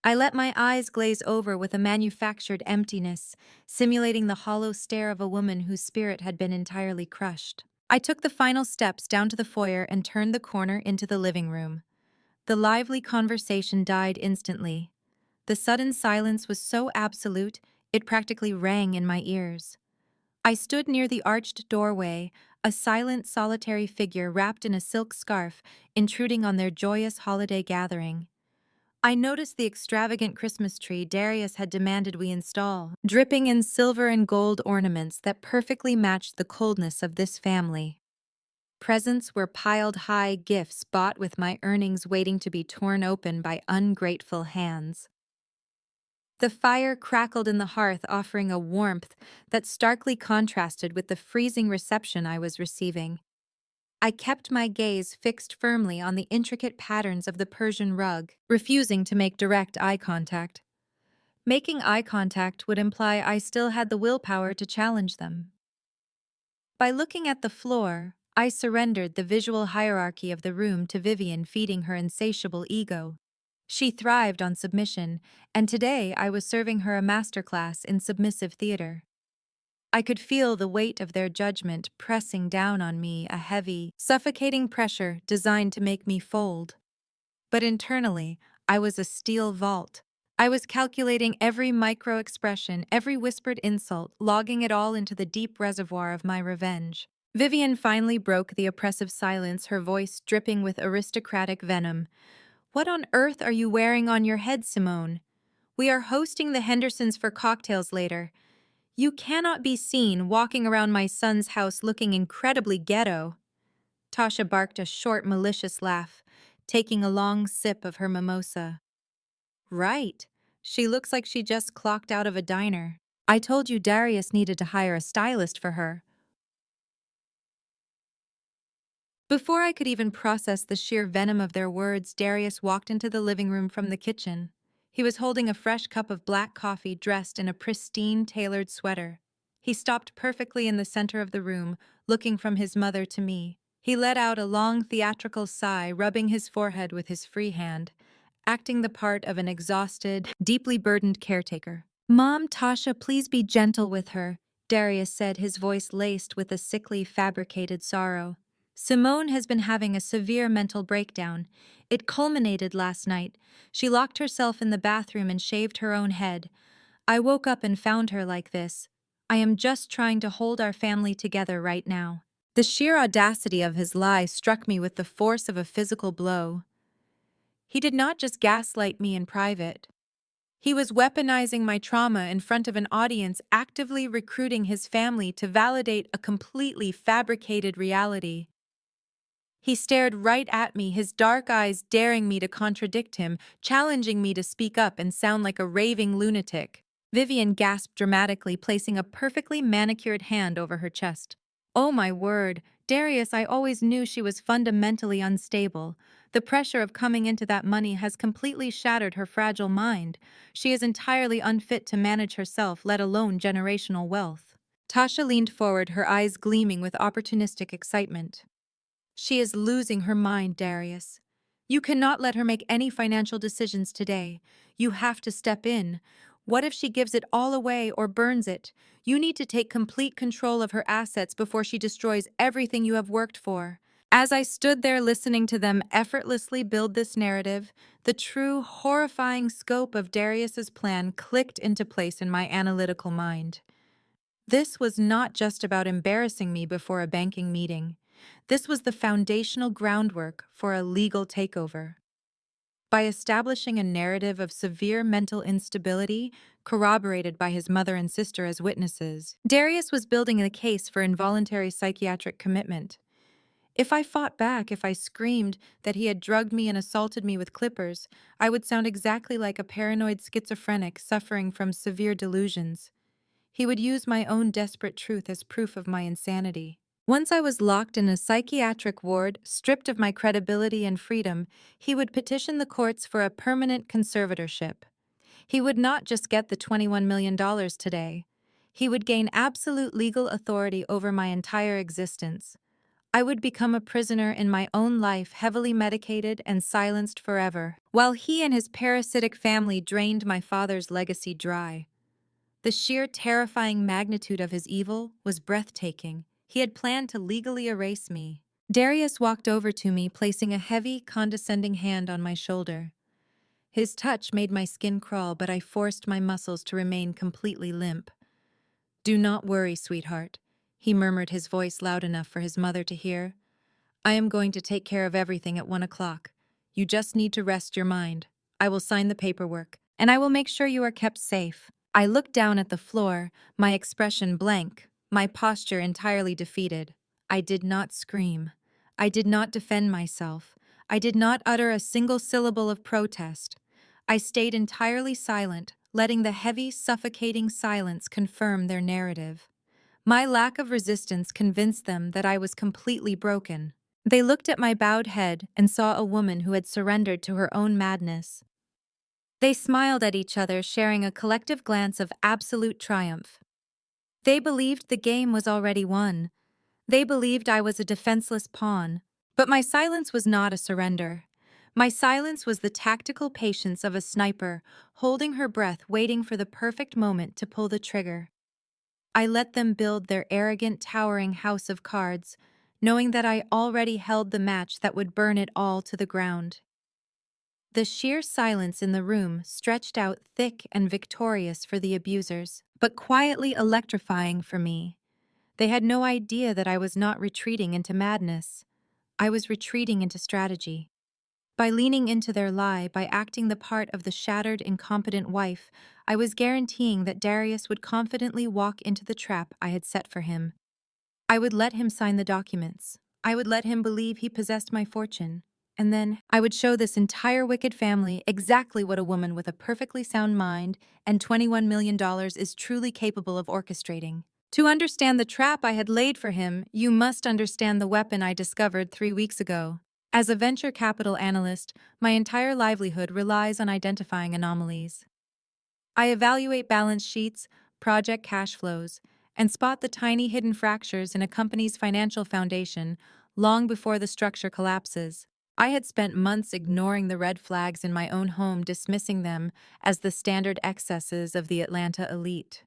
I let my eyes glaze over with a manufactured emptiness, simulating the hollow stare of a woman whose spirit had been entirely crushed. I took the final steps down to the foyer and turned the corner into the living room. The lively conversation died instantly. The sudden silence was so absolute, it practically rang in my ears. I stood near the arched doorway, a silent, solitary figure wrapped in a silk scarf, intruding on their joyous holiday gathering. I noticed the extravagant Christmas tree Darius had demanded we install, dripping in silver and gold ornaments that perfectly matched the coldness of this family. Presents were piled high, gifts bought with my earnings waiting to be torn open by ungrateful hands. The fire crackled in the hearth, offering a warmth that starkly contrasted with the freezing reception I was receiving. I kept my gaze fixed firmly on the intricate patterns of the Persian rug, refusing to make direct eye contact. Making eye contact would imply I still had the willpower to challenge them. By looking at the floor, I surrendered the visual hierarchy of the room to Vivian, feeding her insatiable ego. She thrived on submission, and today I was serving her a masterclass in submissive theater. I could feel the weight of their judgment pressing down on me, a heavy, suffocating pressure designed to make me fold. But internally, I was a steel vault. I was calculating every micro-expression, every whispered insult, logging it all into the deep reservoir of my revenge. Vivian finally broke the oppressive silence, her voice dripping with aristocratic venom. "What on earth are you wearing on your head, Simone? We are hosting the Hendersons for cocktails later. You cannot be seen walking around my son's house looking incredibly ghetto." Tasha barked a short, malicious laugh, taking a long sip of her mimosa. "Right. She looks like she just clocked out of a diner. I told you Darius needed to hire a stylist for her." Before I could even process the sheer venom of their words, Darius walked into the living room from the kitchen. He was holding a fresh cup of black coffee dressed in a pristine, tailored sweater. He stopped perfectly in the center of the room, looking from his mother to me. He let out a long theatrical sigh, rubbing his forehead with his free hand, acting the part of an exhausted, deeply burdened caretaker. "Mom, Tasha, please be gentle with her," Darius said, his voice laced with a sickly, fabricated sorrow. "Simone has been having a severe mental breakdown. It culminated last night. She locked herself in the bathroom and shaved her own head. I woke up and found her like this. I am just trying to hold our family together right now." The sheer audacity of his lie struck me with the force of a physical blow. He did not just gaslight me in private. He was weaponizing my trauma in front of an audience, actively recruiting his family to validate a completely fabricated reality. He stared right at me, his dark eyes daring me to contradict him, challenging me to speak up and sound like a raving lunatic. Vivian gasped dramatically, placing a perfectly manicured hand over her chest. "Oh my word, Darius, I always knew she was fundamentally unstable. The pressure of coming into that money has completely shattered her fragile mind. She is entirely unfit to manage herself, let alone generational wealth." Tasha leaned forward, her eyes gleaming with opportunistic excitement. "She is losing her mind, Darius. You cannot let her make any financial decisions today. You have to step in. What if she gives it all away or burns it? You need to take complete control of her assets before she destroys everything you have worked for." As I stood there listening to them effortlessly build this narrative, the true, horrifying scope of Darius's plan clicked into place in my analytical mind. This was not just about embarrassing me before a banking meeting. This was the foundational groundwork for a legal takeover. By establishing a narrative of severe mental instability, corroborated by his mother and sister as witnesses, Darius was building a case for involuntary psychiatric commitment. If I fought back, if I screamed that he had drugged me and assaulted me with clippers, I would sound exactly like a paranoid schizophrenic suffering from severe delusions. He would use my own desperate truth as proof of my insanity. Once I was locked in a psychiatric ward, stripped of my credibility and freedom, he would petition the courts for a permanent conservatorship. He would not just get the $21 million today. He would gain absolute legal authority over my entire existence. I would become a prisoner in my own life, heavily medicated and silenced forever, while he and his parasitic family drained my father's legacy dry. The sheer terrifying magnitude of his evil was breathtaking. He had planned to legally erase me. Darius walked over to me, placing a heavy, condescending hand on my shoulder. His touch made my skin crawl, but I forced my muscles to remain completely limp. "Do not worry, sweetheart," he murmured, his voice loud enough for his mother to hear. "I am going to take care of everything at 1 o'clock. You just need to rest your mind. I will sign the paperwork, and I will make sure you are kept safe." I looked down at the floor, my expression blank, my posture entirely defeated. I did not scream. I did not defend myself. I did not utter a single syllable of protest. I stayed entirely silent, letting the heavy, suffocating silence confirm their narrative. My lack of resistance convinced them that I was completely broken. They looked at my bowed head and saw a woman who had surrendered to her own madness. They smiled at each other, sharing a collective glance of absolute triumph. They believed the game was already won. They believed I was a defenseless pawn. But my silence was not a surrender. My silence was the tactical patience of a sniper, holding her breath, waiting for the perfect moment to pull the trigger. I let them build their arrogant, towering house of cards, knowing that I already held the match that would burn it all to the ground. The sheer silence in the room stretched out thick and victorious for the abusers, but quietly electrifying for me. They had no idea that I was not retreating into madness. I was retreating into strategy. By leaning into their lie, by acting the part of the shattered, incompetent wife, I was guaranteeing that Darius would confidently walk into the trap I had set for him. I would let him sign the documents. I would let him believe he possessed my fortune. And then I would show this entire wicked family exactly what a woman with a perfectly sound mind and $21 million is truly capable of orchestrating. To understand the trap I had laid for him, you must understand the weapon I discovered 3 weeks ago. As a venture capital analyst, my entire livelihood relies on identifying anomalies. I evaluate balance sheets, project cash flows, and spot the tiny hidden fractures in a company's financial foundation long before the structure collapses. I had spent months ignoring the red flags in my own home, dismissing them as the standard excesses of the Atlanta elite.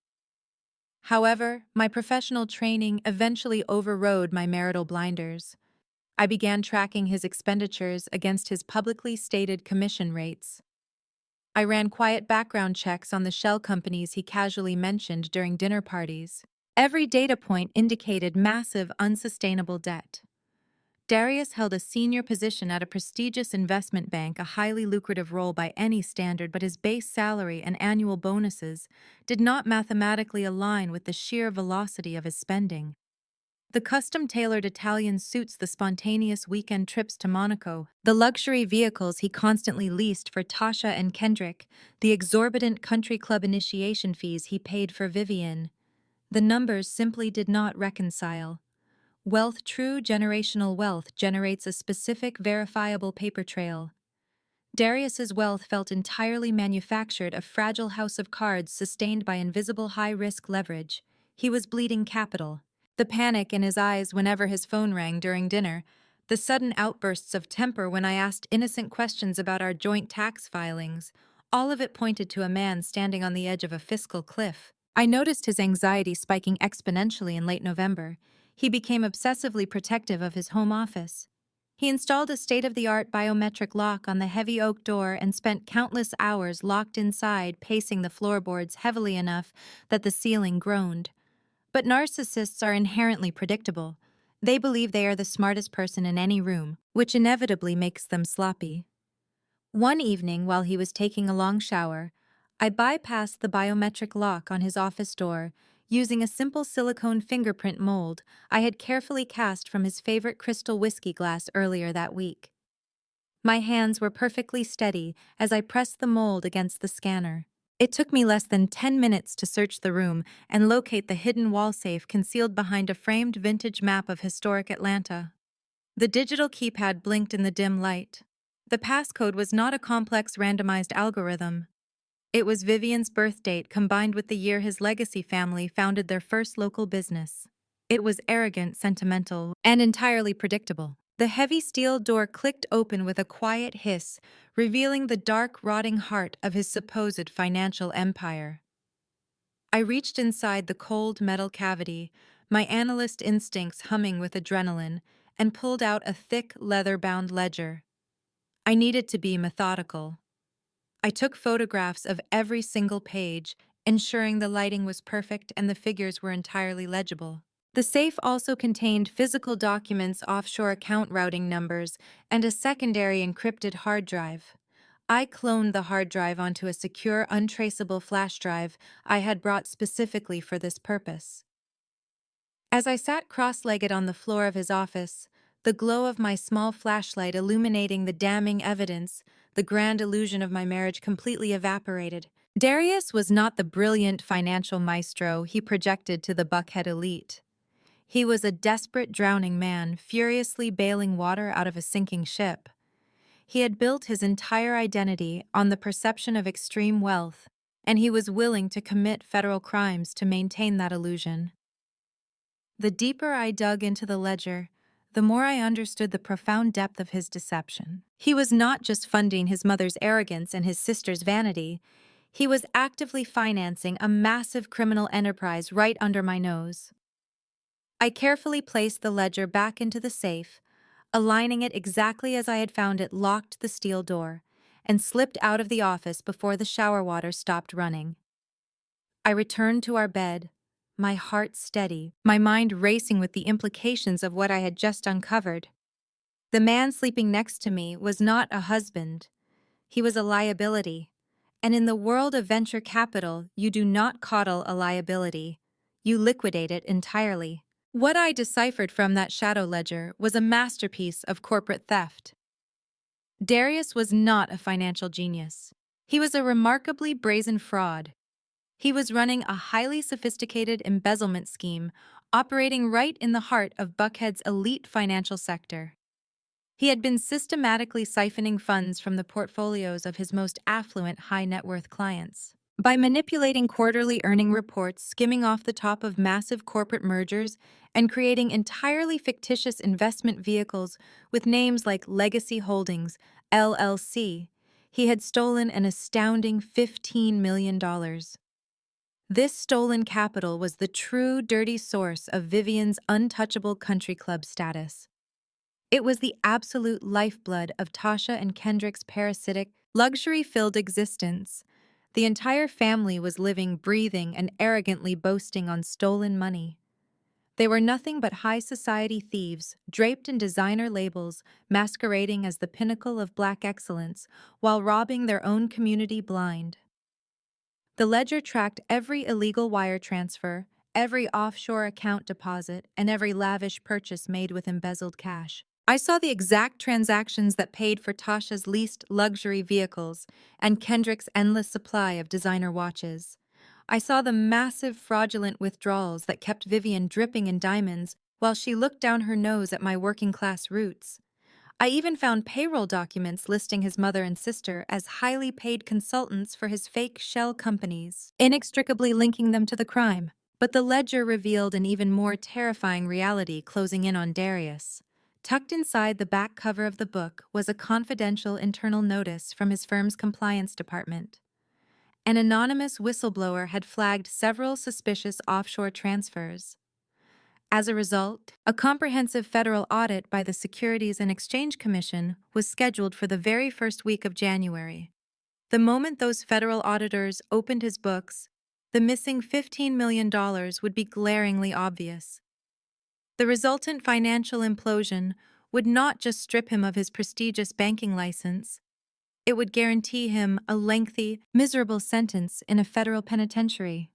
However, my professional training eventually overrode my marital blinders. I began tracking his expenditures against his publicly stated commission rates. I ran quiet background checks on the shell companies he casually mentioned during dinner parties. Every data point indicated massive, unsustainable debt. Darius held a senior position at a prestigious investment bank, a highly lucrative role by any standard, but his base salary and annual bonuses did not mathematically align with the sheer velocity of his spending. The custom-tailored Italian suits, the spontaneous weekend trips to Monaco, the luxury vehicles he constantly leased for Tasha and Kendrick, the exorbitant country club initiation fees he paid for Vivian. The numbers simply did not reconcile. Wealth, true generational wealth, generates a specific, verifiable paper trail. Darius's wealth felt entirely manufactured, a fragile house of cards sustained by invisible high-risk leverage. He was bleeding capital. The panic in his eyes whenever his phone rang during dinner, the sudden outbursts of temper when I asked innocent questions about our joint tax filings, all of it pointed to a man standing on the edge of a fiscal cliff. I noticed his anxiety spiking exponentially in late November. He became obsessively protective of his home office. He installed a state-of-the-art biometric lock on the heavy oak door and spent countless hours locked inside, pacing the floorboards heavily enough that the ceiling groaned. But narcissists are inherently predictable. They believe they are the smartest person in any room, which inevitably makes them sloppy. One evening, while he was taking a long shower, I bypassed the biometric lock on his office door, using a simple silicone fingerprint mold I had carefully cast from his favorite crystal whiskey glass earlier that week. My hands were perfectly steady as I pressed the mold against the scanner. It took me less than 10 minutes to search the room and locate the hidden wall safe concealed behind a framed vintage map of historic Atlanta. The digital keypad blinked in the dim light. The passcode was not a complex randomized algorithm. It was Vivian's birth date combined with the year his legacy family founded their first local business. It was arrogant, sentimental, and entirely predictable. The heavy steel door clicked open with a quiet hiss, revealing the dark, rotting heart of his supposed financial empire. I reached inside the cold metal cavity, my analyst instincts humming with adrenaline, and pulled out a thick, leather-bound ledger. I needed to be methodical. I took photographs of every single page, ensuring the lighting was perfect and the figures were entirely legible. The safe also contained physical documents, offshore account routing numbers, and a secondary encrypted hard drive. I cloned the hard drive onto a secure, untraceable flash drive I had brought specifically for this purpose. As I sat cross-legged on the floor of his office, the glow of my small flashlight illuminating the damning evidence, the grand illusion of my marriage completely evaporated. Darius was not the brilliant financial maestro he projected to the Buckhead elite. He was a desperate drowning man, furiously bailing water out of a sinking ship. He had built his entire identity on the perception of extreme wealth, and he was willing to commit federal crimes to maintain that illusion. The deeper I dug into the ledger, the more I understood the profound depth of his deception. He was not just funding his mother's arrogance and his sister's vanity. He was actively financing a massive criminal enterprise right under my nose. I carefully placed the ledger back into the safe, aligning it exactly as I had found it, locked the steel door, and slipped out of the office before the shower water stopped running. I returned to our bed, my heart steady, my mind racing with the implications of what I had just uncovered. The man sleeping next to me was not a husband. He was a liability. And in the world of venture capital, you do not coddle a liability. You liquidate it entirely. What I deciphered from that shadow ledger was a masterpiece of corporate theft. Darius was not a financial genius. He was a remarkably brazen fraud. He was running a highly sophisticated embezzlement scheme, operating right in the heart of Buckhead's elite financial sector. He had been systematically siphoning funds from the portfolios of his most affluent high-net-worth clients. By manipulating quarterly earning reports, skimming off the top of massive corporate mergers, and creating entirely fictitious investment vehicles with names like Legacy Holdings, LLC, he had stolen an astounding $15 million. This stolen capital was the true dirty source of Vivian's untouchable country club status. It was the absolute lifeblood of Tasha and Kendrick's parasitic, luxury-filled existence. The entire family was living, breathing, and arrogantly boasting on stolen money. They were nothing but high society thieves, draped in designer labels, masquerading as the pinnacle of black excellence, while robbing their own community blind. The ledger tracked every illegal wire transfer, every offshore account deposit, and every lavish purchase made with embezzled cash. I saw the exact transactions that paid for Tasha's leased luxury vehicles and Kendrick's endless supply of designer watches. I saw the massive fraudulent withdrawals that kept Vivian dripping in diamonds while she looked down her nose at my working-class roots. I even found payroll documents listing his mother and sister as highly paid consultants for his fake shell companies, inextricably linking them to the crime. But the ledger revealed an even more terrifying reality closing in on Darius. Tucked inside the back cover of the book was a confidential internal notice from his firm's compliance department. An anonymous whistleblower had flagged several suspicious offshore transfers. As a result, a comprehensive federal audit by the Securities and Exchange Commission was scheduled for the very first week of January. The moment those federal auditors opened his books, the missing $15 million would be glaringly obvious. The resultant financial implosion would not just strip him of his prestigious banking license, it would guarantee him a lengthy, miserable sentence in a federal penitentiary.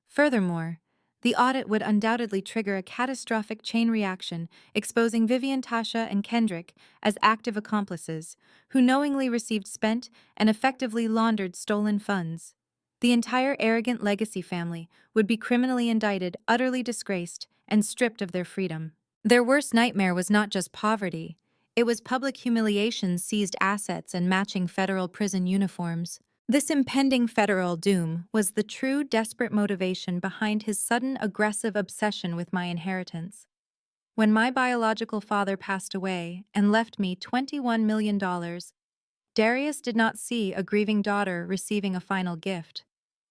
Furthermore, the audit would undoubtedly trigger a catastrophic chain reaction, exposing Vivian, Tasha, and Kendrick as active accomplices who knowingly received spent and effectively laundered stolen funds. The entire arrogant Legacy family would be criminally indicted, utterly disgraced, and stripped of their freedom. Their worst nightmare was not just poverty. It was public humiliation, seized assets, and matching federal prison uniforms. This impending federal doom was the true desperate motivation behind his sudden aggressive obsession with my inheritance. When my biological father passed away and left me $21 million, Darius did not see a grieving daughter receiving a final gift.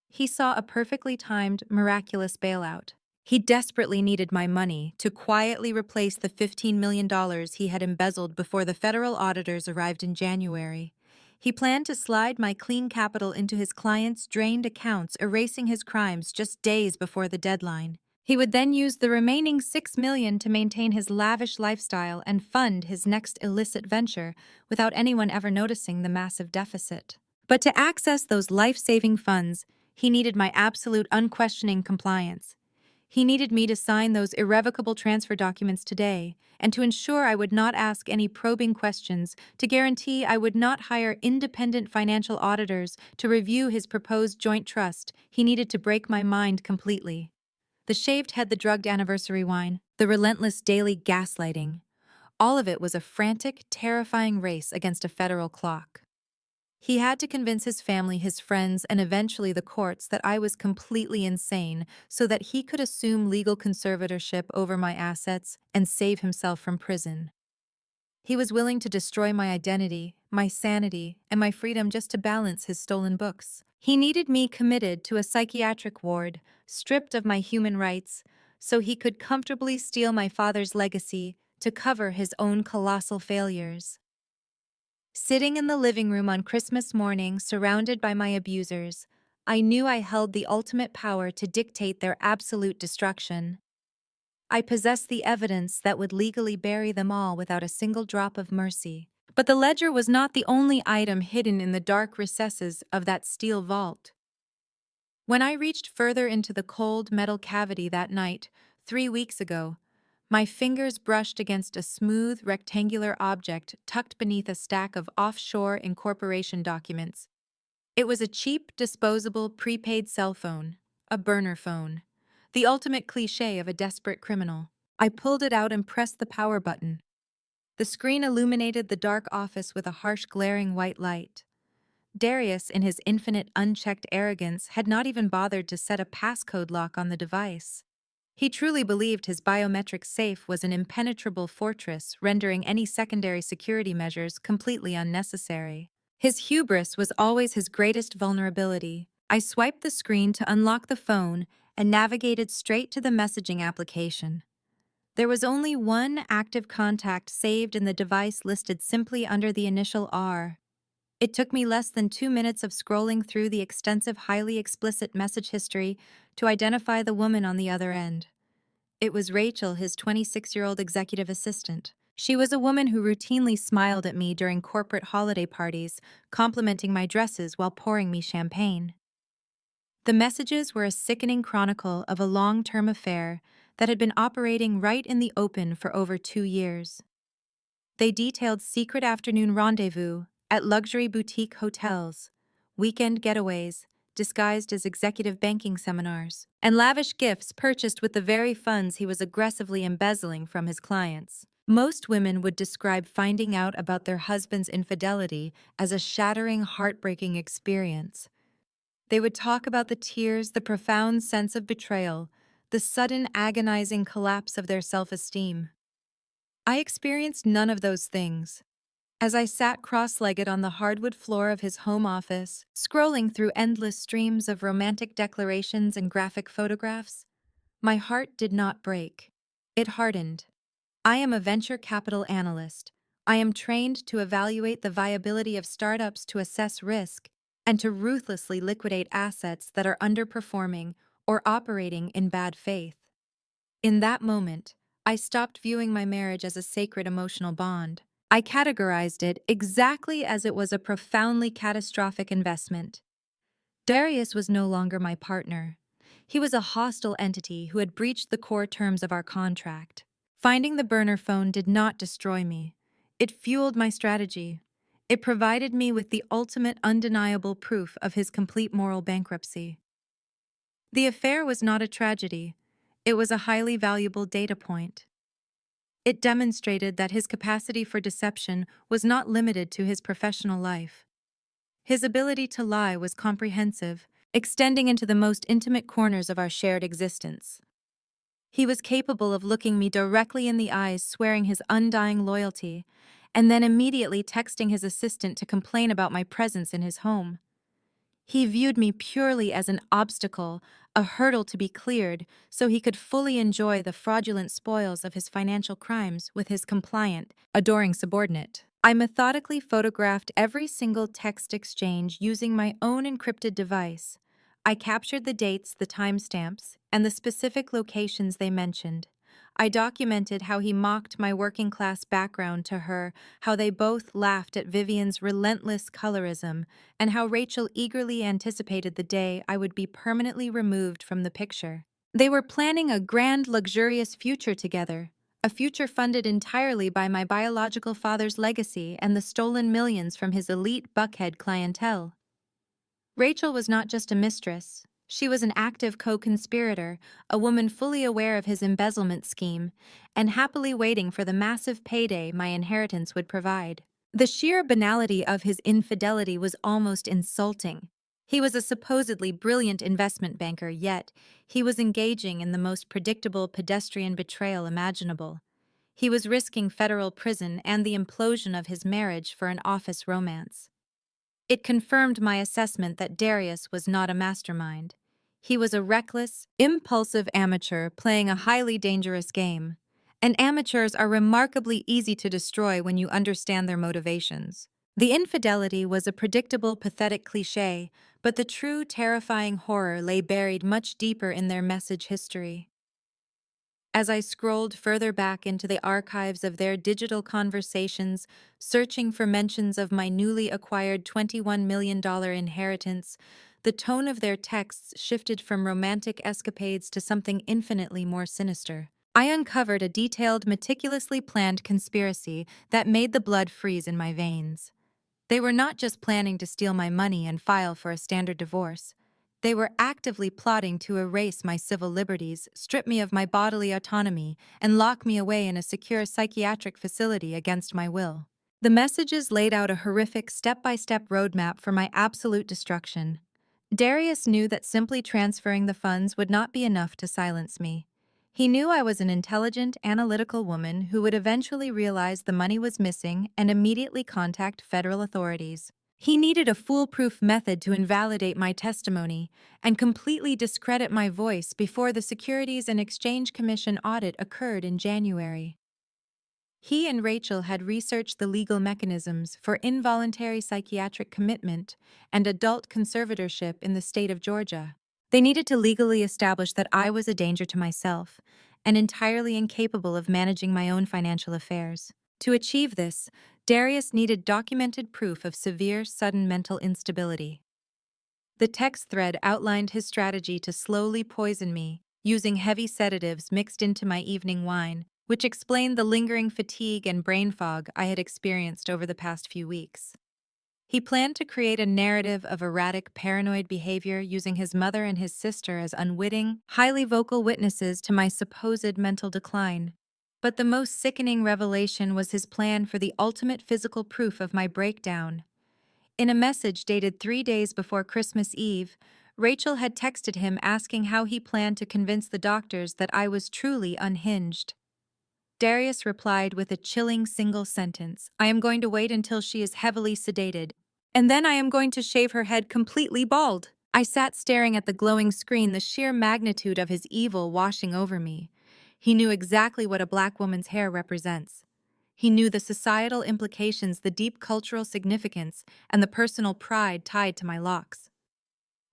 He saw a perfectly timed, miraculous bailout. He desperately needed my money to quietly replace the $15 million he had embezzled before the federal auditors arrived in January. He planned to slide my clean capital into his client's drained accounts, erasing his crimes just days before the deadline. He would then use the remaining $6 million to maintain his lavish lifestyle and fund his next illicit venture without anyone ever noticing the massive deficit. But to access those life-saving funds, he needed my absolute unquestioning compliance. He needed me to sign those irrevocable transfer documents today, and to ensure I would not ask any probing questions, to guarantee I would not hire independent financial auditors to review his proposed joint trust. He needed to break my mind completely. The shaved head, the drugged anniversary wine, the relentless daily gaslighting. All of it was a frantic, terrifying race against a federal clock. He had to convince his family, his friends, and eventually the courts that I was completely insane so that he could assume legal conservatorship over my assets and save himself from prison. He was willing to destroy my identity, my sanity, and my freedom just to balance his stolen books. He needed me committed to a psychiatric ward, stripped of my human rights, so he could comfortably steal my father's legacy to cover his own colossal failures. Sitting in the living room on Christmas morning, surrounded by my abusers, I knew I held the ultimate power to dictate their absolute destruction. I possessed the evidence that would legally bury them all without a single drop of mercy. But the ledger was not the only item hidden in the dark recesses of that steel vault. When I reached further into the cold metal cavity that night, 3 weeks ago, my fingers brushed against a smooth, rectangular object tucked beneath a stack of offshore incorporation documents. It was a cheap, disposable, prepaid cell phone, a burner phone, the ultimate cliché of a desperate criminal. I pulled it out and pressed the power button. The screen illuminated the dark office with a harsh, glaring white light. Darius, in his infinite, unchecked arrogance, had not even bothered to set a passcode lock on the device. He truly believed his biometric safe was an impenetrable fortress, rendering any secondary security measures completely unnecessary. His hubris was always his greatest vulnerability. I swiped the screen to unlock the phone and navigated straight to the messaging application. There was only one active contact saved in the device, listed simply under the initial R. It took me less than 2 minutes of scrolling through the extensive, highly explicit message history to identify the woman on the other end. It was Rachel, his 26-year-old executive assistant. She was a woman who routinely smiled at me during corporate holiday parties, complimenting my dresses while pouring me champagne. The messages were a sickening chronicle of a long-term affair that had been operating right in the open for over 2 years. They detailed secret afternoon rendezvous at luxury boutique hotels, weekend getaways disguised as executive banking seminars, and lavish gifts purchased with the very funds he was aggressively embezzling from his clients. Most women would describe finding out about their husband's infidelity as a shattering, heartbreaking experience. They would talk about the tears, the profound sense of betrayal, the sudden agonizing collapse of their self-esteem. I experienced none of those things. As I sat cross-legged on the hardwood floor of his home office, scrolling through endless streams of romantic declarations and graphic photographs, my heart did not break. It hardened. I am a venture capital analyst. I am trained to evaluate the viability of startups, to assess risk, and to ruthlessly liquidate assets that are underperforming or operating in bad faith. In that moment, I stopped viewing my marriage as a sacred emotional bond. I categorized it exactly as it was, a profoundly catastrophic investment. Darius was no longer my partner. He was a hostile entity who had breached the core terms of our contract. Finding the burner phone did not destroy me. It fueled my strategy. It provided me with the ultimate undeniable proof of his complete moral bankruptcy. The affair was not a tragedy. It was a highly valuable data point. It demonstrated that his capacity for deception was not limited to his professional life. His ability to lie was comprehensive, extending into the most intimate corners of our shared existence. He was capable of looking me directly in the eyes, swearing his undying loyalty, and then immediately texting his assistant to complain about my presence in his home. He viewed me purely as an obstacle, a hurdle to be cleared, so he could fully enjoy the fraudulent spoils of his financial crimes with his compliant, adoring subordinate. I methodically photographed every single text exchange using my own encrypted device. I captured the dates, the timestamps, and the specific locations they mentioned. I documented how he mocked my working class background to her, how they both laughed at Vivian's relentless colorism, and how Rachel eagerly anticipated the day I would be permanently removed from the picture. They were planning a grand, luxurious future together, a future funded entirely by my biological father's legacy and the stolen millions from his elite Buckhead clientele. Rachel was not just a mistress. She was an active co-conspirator, a woman fully aware of his embezzlement scheme, and happily waiting for the massive payday my inheritance would provide. The sheer banality of his infidelity was almost insulting. He was a supposedly brilliant investment banker, yet he was engaging in the most predictable pedestrian betrayal imaginable. He was risking federal prison and the implosion of his marriage for an office romance. It confirmed my assessment that Darius was not a mastermind. He was a reckless, impulsive amateur playing a highly dangerous game. And amateurs are remarkably easy to destroy when you understand their motivations. The infidelity was a predictable, pathetic cliché, but the true, terrifying horror lay buried much deeper in their message history. As I scrolled further back into the archives of their digital conversations, searching for mentions of my newly acquired $21 million inheritance, the tone of their texts shifted from romantic escapades to something infinitely more sinister. I uncovered a detailed, meticulously planned conspiracy that made the blood freeze in my veins. They were not just planning to steal my money and file for a standard divorce. They were actively plotting to erase my civil liberties, strip me of my bodily autonomy, and lock me away in a secure psychiatric facility against my will. The messages laid out a horrific step-by-step roadmap for my absolute destruction. Darius knew that simply transferring the funds would not be enough to silence me. He knew I was an intelligent, analytical woman who would eventually realize the money was missing and immediately contact federal authorities. He needed a foolproof method to invalidate my testimony and completely discredit my voice before the Securities and Exchange Commission audit occurred in January. He and Rachel had researched the legal mechanisms for involuntary psychiatric commitment and adult conservatorship in the state of Georgia. They needed to legally establish that I was a danger to myself and entirely incapable of managing my own financial affairs. To achieve this, Darius needed documented proof of severe, sudden mental instability. The text thread outlined his strategy to slowly poison me, using heavy sedatives mixed into my evening wine, which explained the lingering fatigue and brain fog I had experienced over the past few weeks. He planned to create a narrative of erratic, paranoid behavior using his mother and his sister as unwitting, highly vocal witnesses to my supposed mental decline. But the most sickening revelation was his plan for the ultimate physical proof of my breakdown. In a message dated 3 days before Christmas Eve, Rachel had texted him asking how he planned to convince the doctors that I was truly unhinged. Darius replied with a chilling single sentence: "I am going to wait until she is heavily sedated, and then I am going to shave her head completely bald." I sat staring at the glowing screen, the sheer magnitude of his evil washing over me. He knew exactly what a black woman's hair represents. He knew the societal implications, the deep cultural significance, and the personal pride tied to my locks.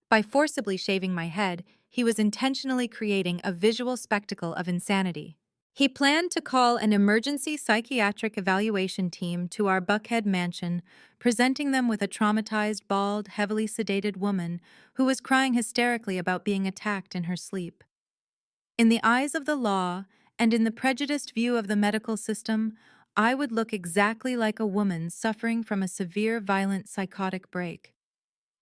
By forcibly shaving my head, he was intentionally creating a visual spectacle of insanity. He planned to call an emergency psychiatric evaluation team to our Buckhead mansion, presenting them with a traumatized, bald, heavily sedated woman who was crying hysterically about being attacked in her sleep. In the eyes of the law, and in the prejudiced view of the medical system, I would look exactly like a woman suffering from a severe, violent psychotic break.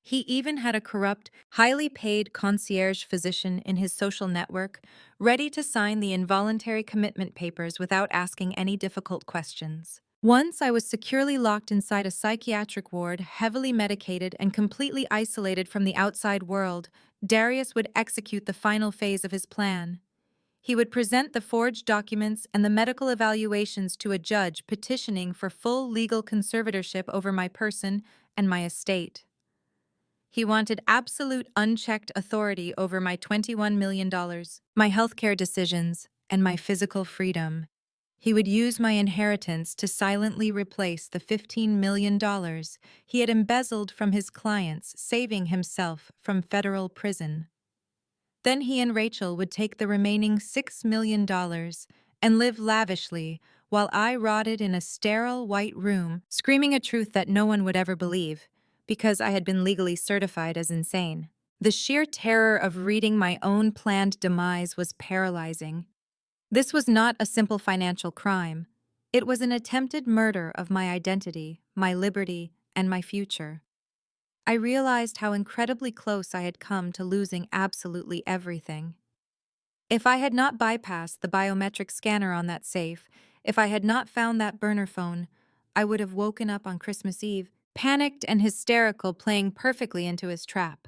He even had a corrupt, highly paid concierge physician in his social network, ready to sign the involuntary commitment papers without asking any difficult questions. Once I was securely locked inside a psychiatric ward, heavily medicated and completely isolated from the outside world, Darius would execute the final phase of his plan. He would present the forged documents and the medical evaluations to a judge petitioning for full legal conservatorship over my person and my estate. He wanted absolute unchecked authority over my $21 million, my healthcare decisions, and my physical freedom. He would use my inheritance to silently replace the $15 million he had embezzled from his clients, saving himself from federal prison. Then he and Rachel would take the remaining $6 million and live lavishly while I rotted in a sterile white room, screaming a truth that no one would ever believe, because I had been legally certified as insane. The sheer terror of reading my own planned demise was paralyzing. This was not a simple financial crime. It was an attempted murder of my identity, my liberty, and my future. I realized how incredibly close I had come to losing absolutely everything. If I had not bypassed the biometric scanner on that safe, if I had not found that burner phone, I would have woken up on Christmas Eve, panicked and hysterical, playing perfectly into his trap.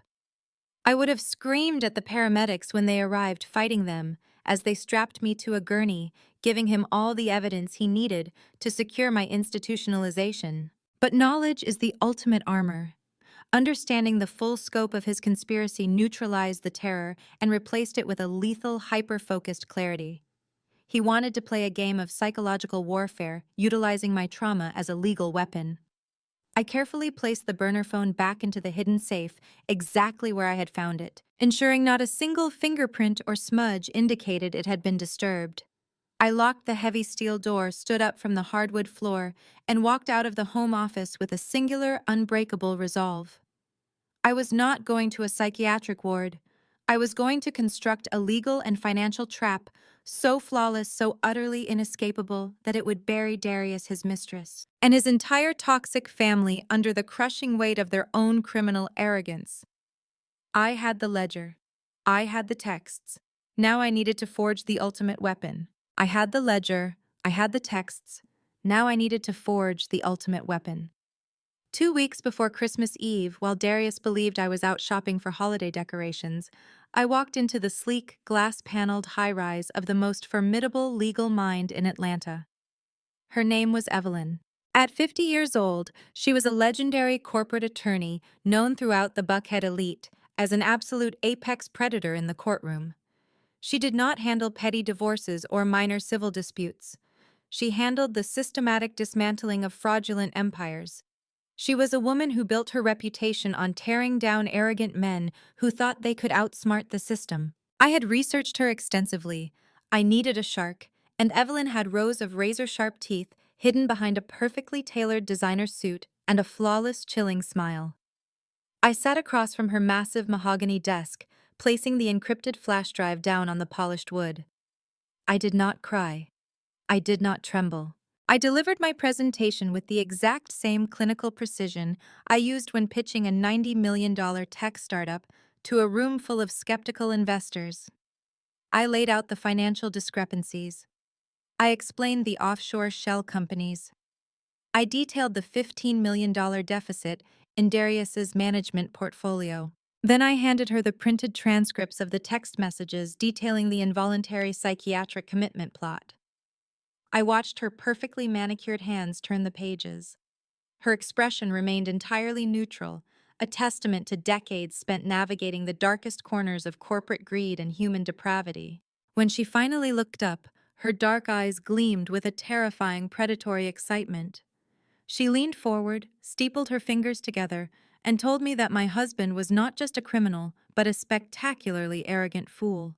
I would have screamed at the paramedics when they arrived, fighting them as they strapped me to a gurney, giving him all the evidence he needed to secure my institutionalization. But knowledge is the ultimate armor. Understanding the full scope of his conspiracy neutralized the terror and replaced it with a lethal, hyper-focused clarity. He wanted to play a game of psychological warfare, utilizing my trauma as a legal weapon. I carefully placed the burner phone back into the hidden safe, exactly where I had found it, ensuring not a single fingerprint or smudge indicated it had been disturbed. I locked the heavy steel door, stood up from the hardwood floor, and walked out of the home office with a singular, unbreakable resolve. I was not going to a psychiatric ward. I was going to construct a legal and financial trap so flawless, so utterly inescapable that it would bury Darius, his mistress, and his entire toxic family under the crushing weight of their own criminal arrogance. I had the ledger. I had the texts. Now I needed to forge the ultimate weapon. I had the ledger. I had the texts. Now I needed to forge the ultimate weapon. 2 weeks before Christmas Eve, while Darius believed I was out shopping for holiday decorations, I walked into the sleek, glass-paneled high-rise of the most formidable legal mind in Atlanta. Her name was Evelyn. At 50 years old, she was a legendary corporate attorney known throughout the Buckhead elite as an absolute apex predator in the courtroom. She did not handle petty divorces or minor civil disputes. She handled the systematic dismantling of fraudulent empires. She was a woman who built her reputation on tearing down arrogant men who thought they could outsmart the system. I had researched her extensively. I needed a shark, and Evelyn had rows of razor-sharp teeth hidden behind a perfectly tailored designer suit and a flawless, chilling smile. I sat across from her massive mahogany desk, placing the encrypted flash drive down on the polished wood. I did not cry. I did not tremble. I delivered my presentation with the exact same clinical precision I used when pitching a $90 million tech startup to a room full of skeptical investors. I laid out the financial discrepancies. I explained the offshore shell companies. I detailed the $15 million deficit in Darius's management portfolio. Then I handed her the printed transcripts of the text messages detailing the involuntary psychiatric commitment plot. I watched her perfectly manicured hands turn the pages. Her expression remained entirely neutral, a testament to decades spent navigating the darkest corners of corporate greed and human depravity. When she finally looked up, her dark eyes gleamed with a terrifying predatory excitement. She leaned forward, steepled her fingers together, and told me that my husband was not just a criminal, but a spectacularly arrogant fool.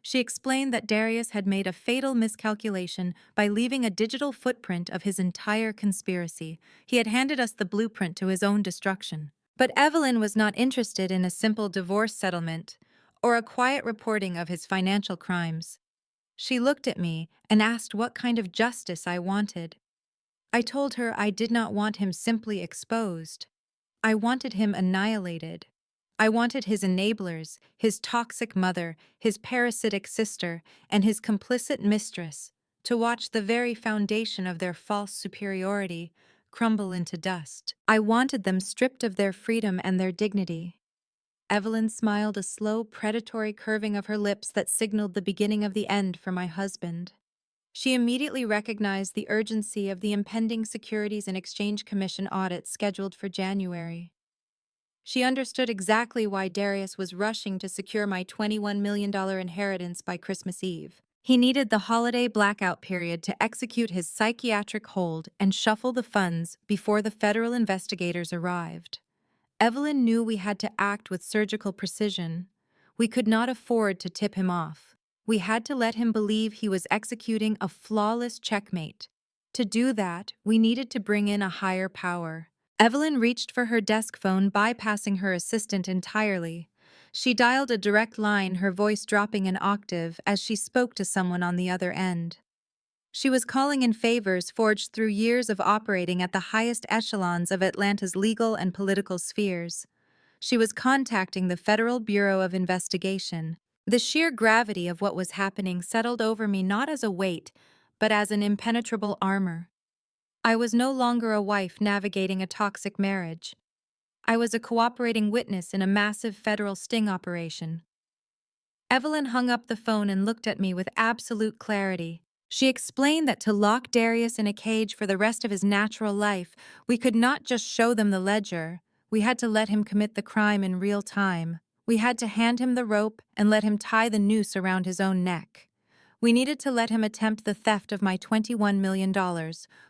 She explained that Darius had made a fatal miscalculation by leaving a digital footprint of his entire conspiracy. He had handed us the blueprint to his own destruction. But Evelyn was not interested in a simple divorce settlement or a quiet reporting of his financial crimes. She looked at me and asked what kind of justice I wanted. I told her I did not want him simply exposed. I wanted him annihilated. I wanted his enablers, his toxic mother, his parasitic sister, and his complicit mistress to watch the very foundation of their false superiority crumble into dust. I wanted them stripped of their freedom and their dignity. Evelyn smiled, a slow, predatory curving of her lips that signaled the beginning of the end for my husband. She immediately recognized the urgency of the impending Securities and Exchange Commission audit scheduled for January. She understood exactly why Darius was rushing to secure my $21 million inheritance by Christmas Eve. He needed the holiday blackout period to execute his psychiatric hold and shuffle the funds before the federal investigators arrived. Evelyn knew we had to act with surgical precision. We could not afford to tip him off. We had to let him believe he was executing a flawless checkmate. To do that, we needed to bring in a higher power. Evelyn reached for her desk phone, bypassing her assistant entirely. She dialed a direct line, her voice dropping an octave as she spoke to someone on the other end. She was calling in favors forged through years of operating at the highest echelons of Atlanta's legal and political spheres. She was contacting the Federal Bureau of Investigation. The sheer gravity of what was happening settled over me not as a weight, but as an impenetrable armor. I was no longer a wife navigating a toxic marriage. I was a cooperating witness in a massive federal sting operation. Evelyn hung up the phone and looked at me with absolute clarity. She explained that to lock Darius in a cage for the rest of his natural life, we could not just show them the ledger. We had to let him commit the crime in real time. We had to hand him the rope and let him tie the noose around his own neck. We needed to let him attempt the theft of my $21 million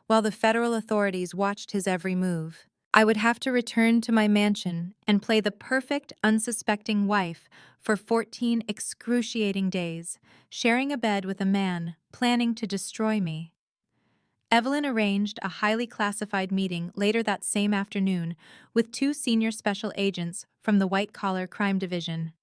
while the federal authorities watched his every move. I would have to return to my mansion and play the perfect, unsuspecting wife for 14 excruciating days, sharing a bed with a man planning to destroy me. Evelyn arranged a highly classified meeting later that same afternoon with two senior special agents from the white-collar crime division.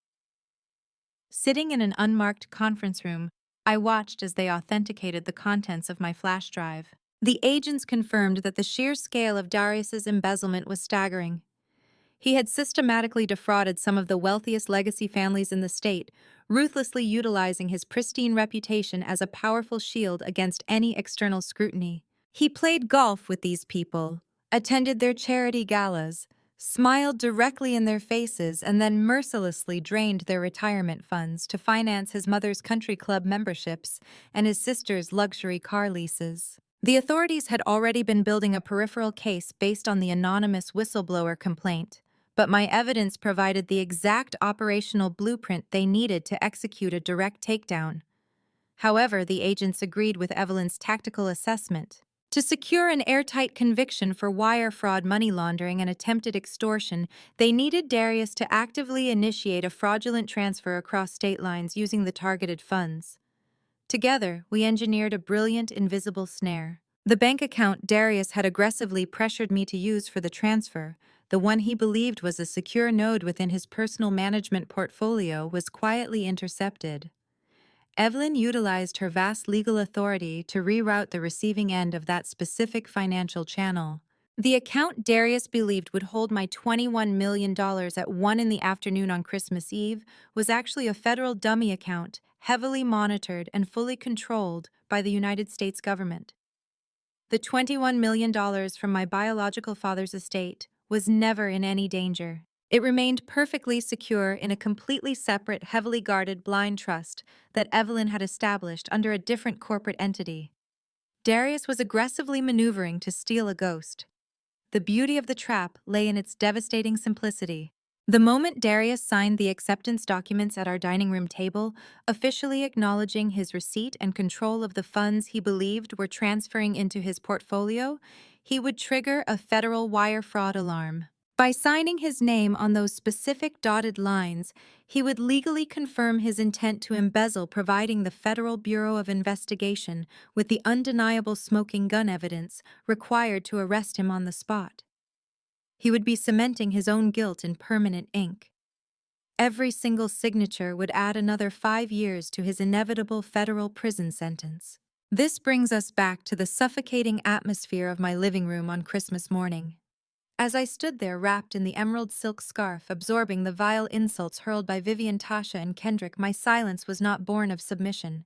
Sitting in an unmarked conference room, I watched as they authenticated the contents of my flash drive. The agents confirmed that the sheer scale of Darius's embezzlement was staggering. He had systematically defrauded some of the wealthiest legacy families in the state, ruthlessly utilizing his pristine reputation as a powerful shield against any external scrutiny. He played golf with these people, attended their charity galas, smiled directly in their faces, and then mercilessly drained their retirement funds to finance his mother's country club memberships and his sister's luxury car leases. The authorities had already been building a peripheral case based on the anonymous whistleblower complaint, but my evidence provided the exact operational blueprint they needed to execute a direct takedown. However, the agents agreed with Evelyn's tactical assessment. To secure an airtight conviction for wire fraud, money laundering, and attempted extortion, they needed Darius to actively initiate a fraudulent transfer across state lines using the targeted funds. Together, we engineered a brilliant invisible snare. The bank account Darius had aggressively pressured me to use for the transfer, the one he believed was a secure node within his personal management portfolio, was quietly intercepted. Evelyn utilized her vast legal authority to reroute the receiving end of that specific financial channel. The account Darius believed would hold my $21 million at 1 in the afternoon on Christmas Eve was actually a federal dummy account, heavily monitored and fully controlled by the United States government. The $21 million from my biological father's estate was never in any danger. It remained perfectly secure in a completely separate, heavily guarded blind trust that Evelyn had established under a different corporate entity. Darius was aggressively maneuvering to steal a ghost. The beauty of the trap lay in its devastating simplicity. The moment Darius signed the acceptance documents at our dining room table, officially acknowledging his receipt and control of the funds he believed were transferring into his portfolio, he would trigger a federal wire fraud alarm. By signing his name on those specific dotted lines, he would legally confirm his intent to embezzle, providing the Federal Bureau of Investigation with the undeniable smoking gun evidence required to arrest him on the spot. He would be cementing his own guilt in permanent ink. Every single signature would add another 5 years to his inevitable federal prison sentence. This brings us back to the suffocating atmosphere of my living room on Christmas morning. As I stood there wrapped in the emerald silk scarf, absorbing the vile insults hurled by Vivian, Tasha, and Kendrick, my silence was not born of submission.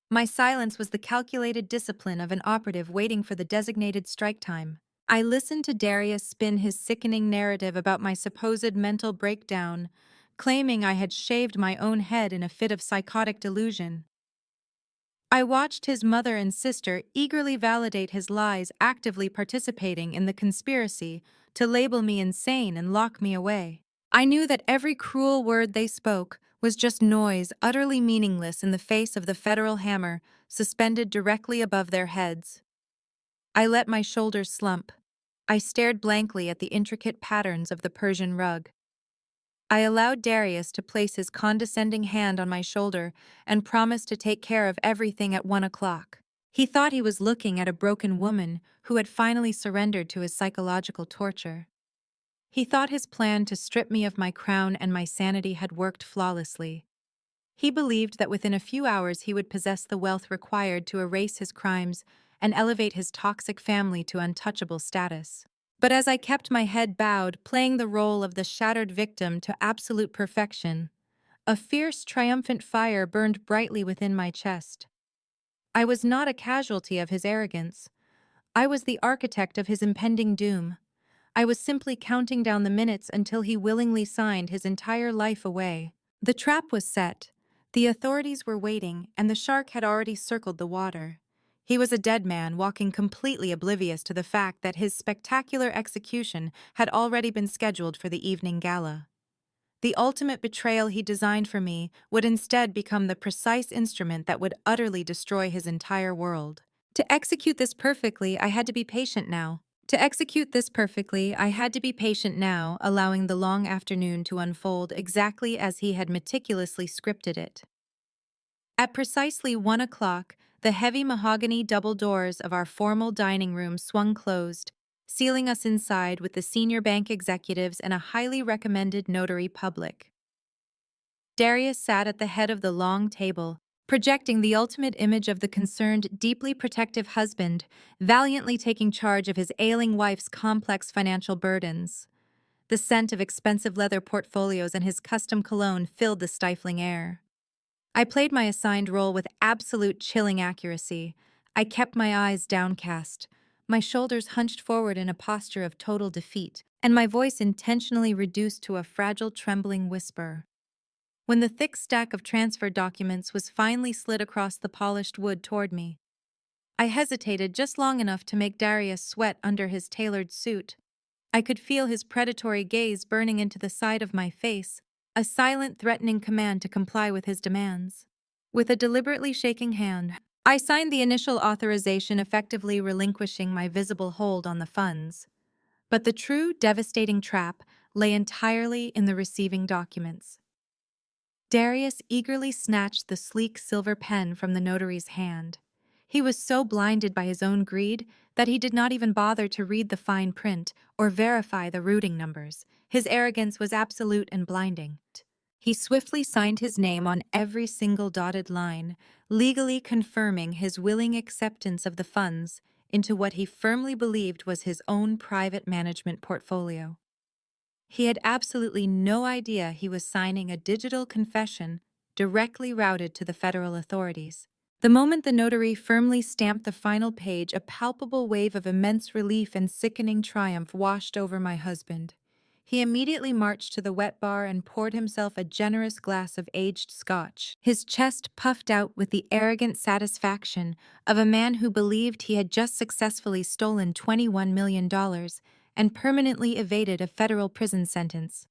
My silence was the calculated discipline of an operative waiting for the designated strike time. I listened to Darius spin his sickening narrative about my supposed mental breakdown, claiming I had shaved my own head in a fit of psychotic delusion. I watched his mother and sister eagerly validate his lies, actively participating in the conspiracy to label me insane and lock me away. I knew that every cruel word they spoke was just noise, utterly meaningless in the face of the federal hammer suspended directly above their heads. I let my shoulders slump. I stared blankly at the intricate patterns of the Persian rug. I allowed Darius to place his condescending hand on my shoulder and promised to take care of everything at 1 o'clock. He thought he was looking at a broken woman who had finally surrendered to his psychological torture. He thought his plan to strip me of my crown and my sanity had worked flawlessly. He believed that within a few hours he would possess the wealth required to erase his crimes and elevate his toxic family to untouchable status. But as I kept my head bowed, playing the role of the shattered victim to absolute perfection, a fierce, triumphant fire burned brightly within my chest. I was not a casualty of his arrogance. I was the architect of his impending doom. I was simply counting down the minutes until he willingly signed his entire life away. The trap was set. The authorities were waiting, and the shark had already circled the water. He was a dead man, walking completely oblivious to the fact that his spectacular execution had already been scheduled for the evening gala. The ultimate betrayal he designed for me would instead become the precise instrument that would utterly destroy his entire world. To execute this perfectly, I had to be patient now. Allowing the long afternoon to unfold exactly as he had meticulously scripted it. At precisely 1 o'clock, the heavy mahogany double doors of our formal dining room swung closed, sealing us inside with the senior bank executives and a highly recommended notary public. Darius sat at the head of the long table, projecting the ultimate image of the concerned, deeply protective husband, valiantly taking charge of his ailing wife's complex financial burdens. The scent of expensive leather portfolios and his custom cologne filled the stifling air. I played my assigned role with absolute chilling accuracy. I kept my eyes downcast, my shoulders hunched forward in a posture of total defeat, and my voice intentionally reduced to a fragile, trembling whisper. When the thick stack of transfer documents was finally slid across the polished wood toward me, I hesitated just long enough to make Darius sweat under his tailored suit. I could feel his predatory gaze burning into the side of my face, a silent, threatening command to comply with his demands. With a deliberately shaking hand, I signed the initial authorization, effectively relinquishing my visible hold on the funds. But the true, devastating trap lay entirely in the receiving documents. Darius eagerly snatched the sleek silver pen from the notary's hand. He was so blinded by his own greed that he did not even bother to read the fine print or verify the routing numbers. His arrogance was absolute and blinding. He swiftly signed his name on every single dotted line, legally confirming his willing acceptance of the funds into what he firmly believed was his own private management portfolio. He had absolutely no idea he was signing a digital confession directly routed to the federal authorities. The moment the notary firmly stamped the final page, a palpable wave of immense relief and sickening triumph washed over my husband. He immediately marched to the wet bar and poured himself a generous glass of aged scotch, his chest puffed out with the arrogant satisfaction of a man who believed he had just successfully stolen $21 million and permanently evaded a federal prison sentence.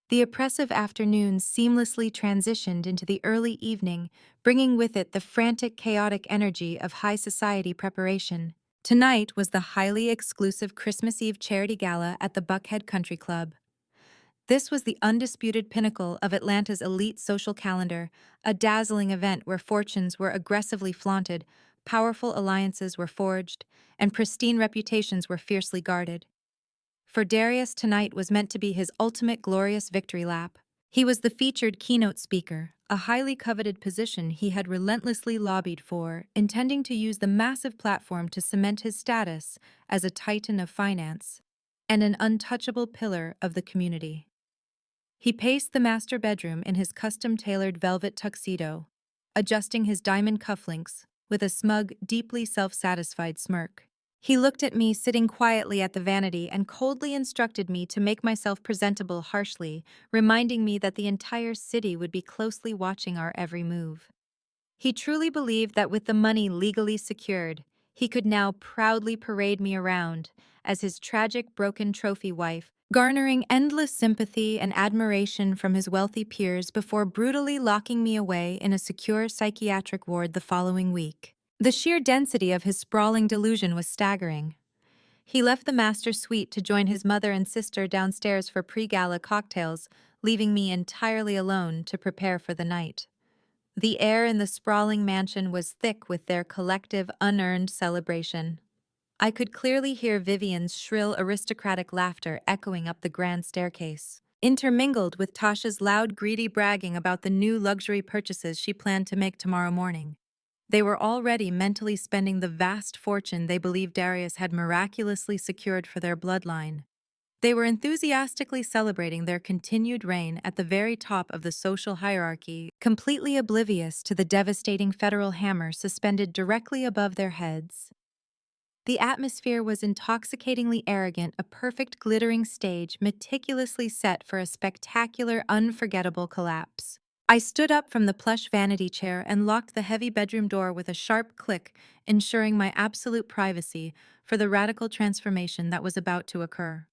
The oppressive afternoon seamlessly transitioned into the early evening, bringing with it the frantic, chaotic energy of high society preparation. Tonight was the highly exclusive Christmas Eve charity gala at the Buckhead Country Club. This was the undisputed pinnacle of Atlanta's elite social calendar, a dazzling event where fortunes were aggressively flaunted, powerful alliances were forged, and pristine reputations were fiercely guarded. For Darius, tonight was meant to be his ultimate glorious victory lap. He was the featured keynote speaker, a highly coveted position he had relentlessly lobbied for, intending to use the massive platform to cement his status as a titan of finance and an untouchable pillar of the community. He paced the master bedroom in his custom-tailored velvet tuxedo, adjusting his diamond cufflinks with a smug, deeply self-satisfied smirk. He looked at me sitting quietly at the vanity and coldly instructed me to make myself presentable harshly, reminding me that the entire city would be closely watching our every move. He truly believed that with the money legally secured, he could now proudly parade me around as his tragic broken trophy wife, garnering endless sympathy and admiration from his wealthy peers before brutally locking me away in a secure psychiatric ward the following week. The sheer density of his sprawling delusion was staggering. He left the master suite to join his mother and sister downstairs for pre-gala cocktails, leaving me entirely alone to prepare for the night. The air in the sprawling mansion was thick with their collective, unearned celebration. I could clearly hear Vivian's shrill, aristocratic laughter echoing up the grand staircase, intermingled with Tasha's loud, greedy bragging about the new luxury purchases she planned to make tomorrow morning. They were already mentally spending the vast fortune they believed Darius had miraculously secured for their bloodline. They were enthusiastically celebrating their continued reign at the very top of the social hierarchy, completely oblivious to the devastating federal hammer suspended directly above their heads. The atmosphere was intoxicatingly arrogant, a perfect glittering stage meticulously set for a spectacular, unforgettable collapse. I stood up from the plush vanity chair and locked the heavy bedroom door with a sharp click, ensuring my absolute privacy for the radical transformation that was about to occur.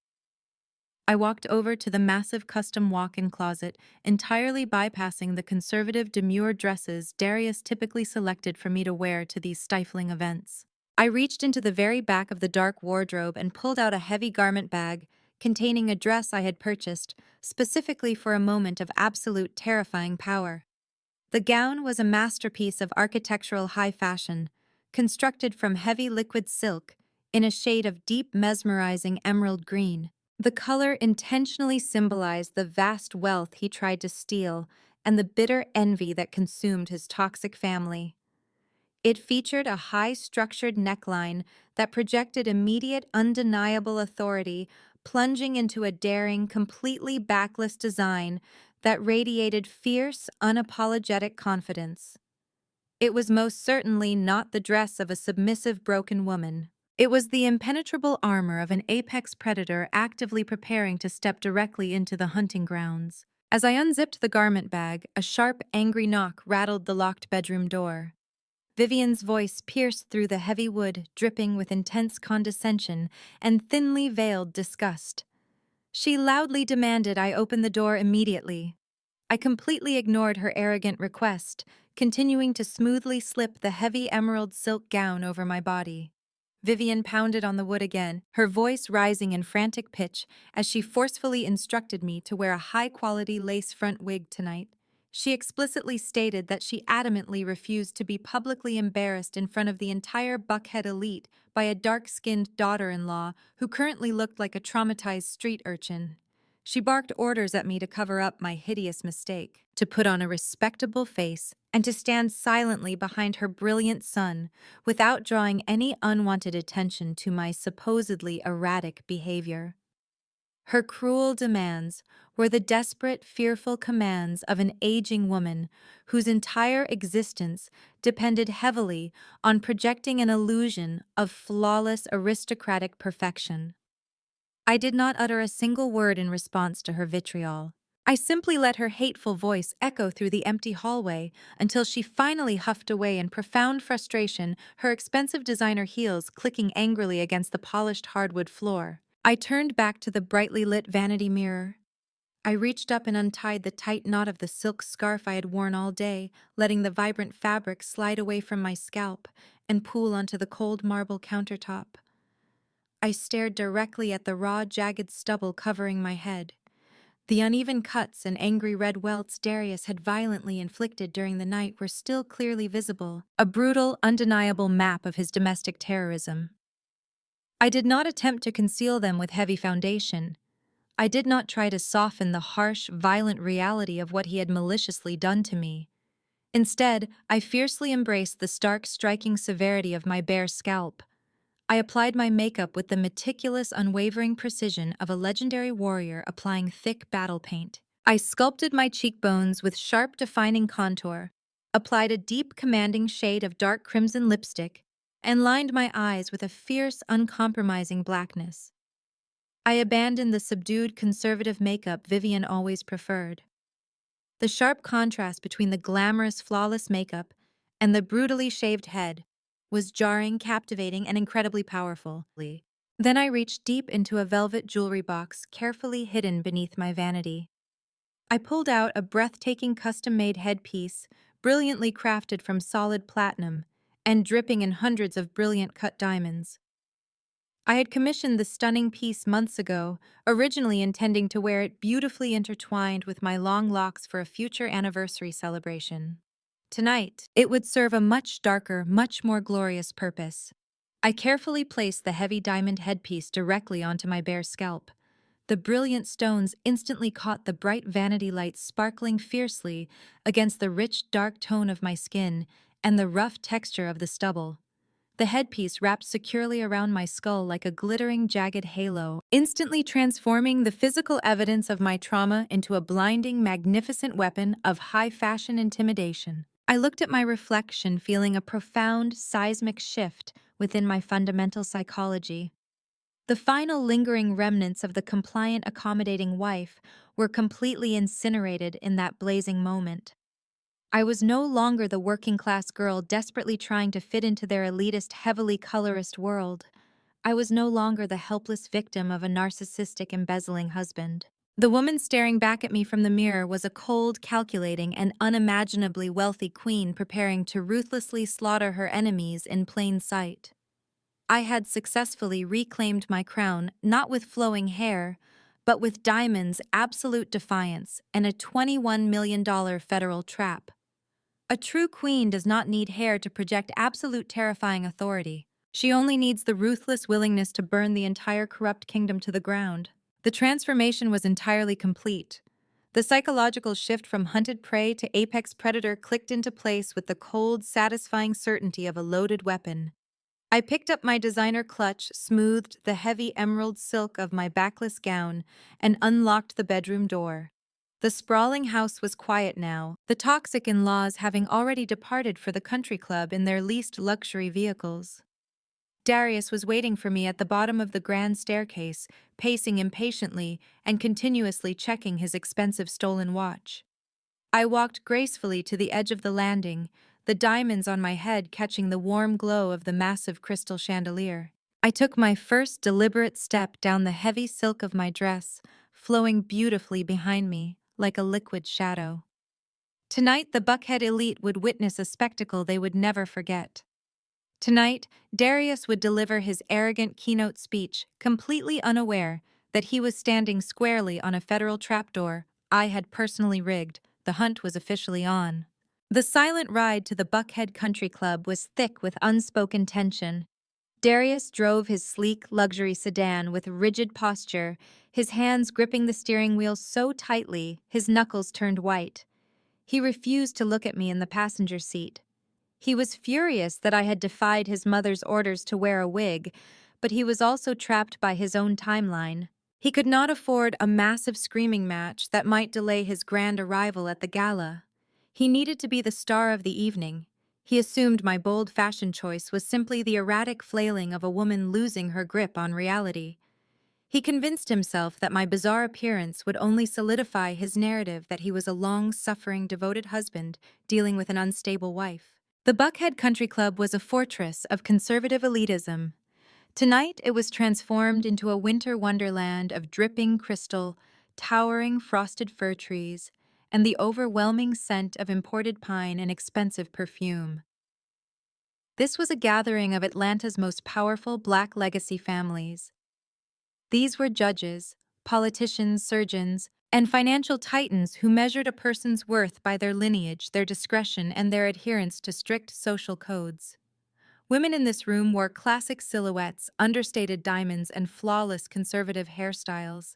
I walked over to the massive custom walk-in closet, entirely bypassing the conservative demure dresses Darius typically selected for me to wear to these stifling events. I reached into the very back of the dark wardrobe and pulled out a heavy garment bag containing a dress I had purchased specifically for a moment of absolute terrifying power. The gown was a masterpiece of architectural high fashion, constructed from heavy liquid silk in a shade of deep mesmerizing emerald green. The color intentionally symbolized the vast wealth he tried to steal and the bitter envy that consumed his toxic family. It featured a high-structured neckline that projected immediate, undeniable authority, plunging into a daring, completely backless design that radiated fierce, unapologetic confidence. It was most certainly not the dress of a submissive, broken woman. It was the impenetrable armor of an apex predator actively preparing to step directly into the hunting grounds. As I unzipped the garment bag, a sharp, angry knock rattled the locked bedroom door. Vivian's voice pierced through the heavy wood, dripping with intense condescension and thinly veiled disgust. She loudly demanded I open the door immediately. I completely ignored her arrogant request, continuing to smoothly slip the heavy emerald silk gown over my body. Vivian pounded on the wood again, her voice rising in frantic pitch as she forcefully instructed me to wear a high-quality lace front wig tonight. She explicitly stated that she adamantly refused to be publicly embarrassed in front of the entire Buckhead elite by a dark-skinned daughter-in-law who currently looked like a traumatized street urchin. She barked orders at me to cover up my hideous mistake, to put on a respectable face, and to stand silently behind her brilliant son without drawing any unwanted attention to my supposedly erratic behavior. Her cruel demands were the desperate, fearful commands of an aging woman whose entire existence depended heavily on projecting an illusion of flawless aristocratic perfection. I did not utter a single word in response to her vitriol. I simply let her hateful voice echo through the empty hallway until she finally huffed away in profound frustration, her expensive designer heels clicking angrily against the polished hardwood floor. I turned back to the brightly lit vanity mirror. I reached up and untied the tight knot of the silk scarf I had worn all day, letting the vibrant fabric slide away from my scalp and pool onto the cold marble countertop. I stared directly at the raw, jagged stubble covering my head. The uneven cuts and angry red welts Darius had violently inflicted during the night were still clearly visible, a brutal, undeniable map of his domestic terrorism. I did not attempt to conceal them with heavy foundation. I did not try to soften the harsh, violent reality of what he had maliciously done to me. Instead, I fiercely embraced the stark, striking severity of my bare scalp. I applied my makeup with the meticulous, unwavering precision of a legendary warrior applying thick battle paint. I sculpted my cheekbones with sharp, defining contour, applied a deep, commanding shade of dark crimson lipstick, and lined my eyes with a fierce, uncompromising blackness. I abandoned the subdued, conservative makeup Vivian always preferred. The sharp contrast between the glamorous, flawless makeup and the brutally shaved head was jarring, captivating, and incredibly powerful. Then I reached deep into a velvet jewelry box carefully hidden beneath my vanity. I pulled out a breathtaking custom-made headpiece, brilliantly crafted from solid platinum and dripping in hundreds of brilliant cut diamonds. I had commissioned the stunning piece months ago, originally intending to wear it beautifully intertwined with my long locks for a future anniversary celebration. Tonight, it would serve a much darker, much more glorious purpose. I carefully placed the heavy diamond headpiece directly onto my bare scalp. The brilliant stones instantly caught the bright vanity light sparkling fiercely against the rich, dark tone of my skin and the rough texture of the stubble. The headpiece wrapped securely around my skull like a glittering, jagged halo, instantly transforming the physical evidence of my trauma into a blinding, magnificent weapon of high-fashion intimidation. I looked at my reflection, feeling a profound, seismic shift within my fundamental psychology. The final lingering remnants of the compliant, accommodating wife were completely incinerated in that blazing moment. I was no longer the working-class girl desperately trying to fit into their elitist, heavily colorist world. I was no longer the helpless victim of a narcissistic, embezzling husband. The woman staring back at me from the mirror was a cold, calculating, and unimaginably wealthy queen preparing to ruthlessly slaughter her enemies in plain sight. I had successfully reclaimed my crown, not with flowing hair, but with diamonds, absolute defiance, and a $21 million federal trap. A true queen does not need hair to project absolute terrifying authority. She only needs the ruthless willingness to burn the entire corrupt kingdom to the ground. The transformation was entirely complete. The psychological shift from hunted prey to apex predator clicked into place with the cold, satisfying certainty of a loaded weapon. I picked up my designer clutch, smoothed the heavy emerald silk of my backless gown, and unlocked the bedroom door. The sprawling house was quiet now, the toxic in-laws having already departed for the country club in their leased luxury vehicles. Darius was waiting for me at the bottom of the grand staircase, pacing impatiently and continuously checking his expensive stolen watch. I walked gracefully to the edge of the landing, the diamonds on my head catching the warm glow of the massive crystal chandelier. I took my first deliberate step down the heavy silk of my dress, flowing beautifully behind me, like a liquid shadow. Tonight, the Buckhead elite would witness a spectacle they would never forget. Tonight, Darius would deliver his arrogant keynote speech, completely unaware that he was standing squarely on a federal trapdoor I had personally rigged. The hunt was officially on. The silent ride to the Buckhead Country Club was thick with unspoken tension. Darius drove his sleek luxury sedan with rigid posture, his hands gripping the steering wheel so tightly his knuckles turned white. He refused to look at me in the passenger seat. He was furious that I had defied his mother's orders to wear a wig, but he was also trapped by his own timeline. He could not afford a massive screaming match that might delay his grand arrival at the gala. He needed to be the star of the evening. He assumed my bold fashion choice was simply the erratic flailing of a woman losing her grip on reality. He convinced himself that my bizarre appearance would only solidify his narrative that he was a long-suffering, devoted husband dealing with an unstable wife. The Buckhead Country Club was a fortress of conservative elitism. Tonight, it was transformed into a winter wonderland of dripping crystal, towering frosted fir trees, and the overwhelming scent of imported pine and expensive perfume. This was a gathering of Atlanta's most powerful Black legacy families. These were judges, politicians, surgeons, and financial titans who measured a person's worth by their lineage, their discretion, and their adherence to strict social codes. Women in this room wore classic silhouettes, understated diamonds, and flawless conservative hairstyles.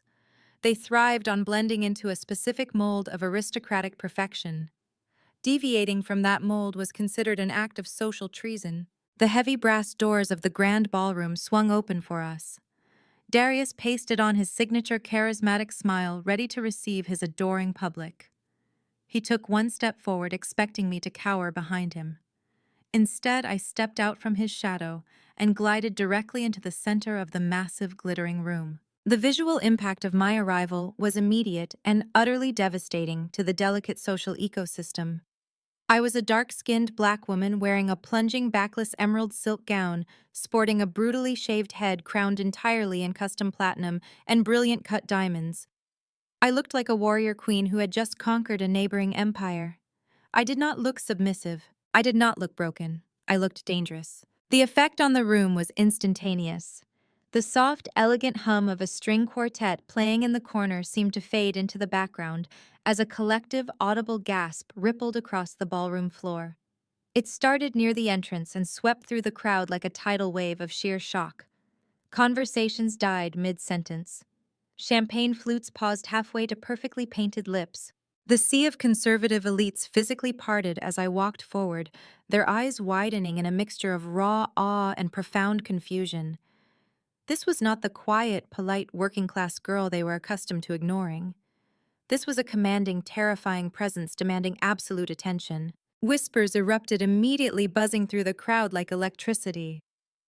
They thrived on blending into a specific mold of aristocratic perfection. Deviating from that mold was considered an act of social treason. The heavy brass doors of the grand ballroom swung open for us. Darius pasted on his signature charismatic smile, ready to receive his adoring public. He took one step forward, expecting me to cower behind him. Instead, I stepped out from his shadow and glided directly into the center of the massive, glittering room. The visual impact of my arrival was immediate and utterly devastating to the delicate social ecosystem. I was a dark-skinned black woman wearing a plunging backless emerald silk gown, sporting a brutally shaved head crowned entirely in custom platinum and brilliant cut diamonds. I looked like a warrior queen who had just conquered a neighboring empire. I did not look submissive. I did not look broken. I looked dangerous. The effect on the room was instantaneous. The soft, elegant hum of a string quartet playing in the corner seemed to fade into the background as a collective, audible gasp rippled across the ballroom floor. It started near the entrance and swept through the crowd like a tidal wave of sheer shock. Conversations died mid-sentence. Champagne flutes paused halfway to perfectly painted lips. The sea of conservative elites physically parted as I walked forward, their eyes widening in a mixture of raw awe and profound confusion. This was not the quiet, polite, working-class girl they were accustomed to ignoring. This was a commanding, terrifying presence demanding absolute attention. Whispers erupted immediately, buzzing through the crowd like electricity.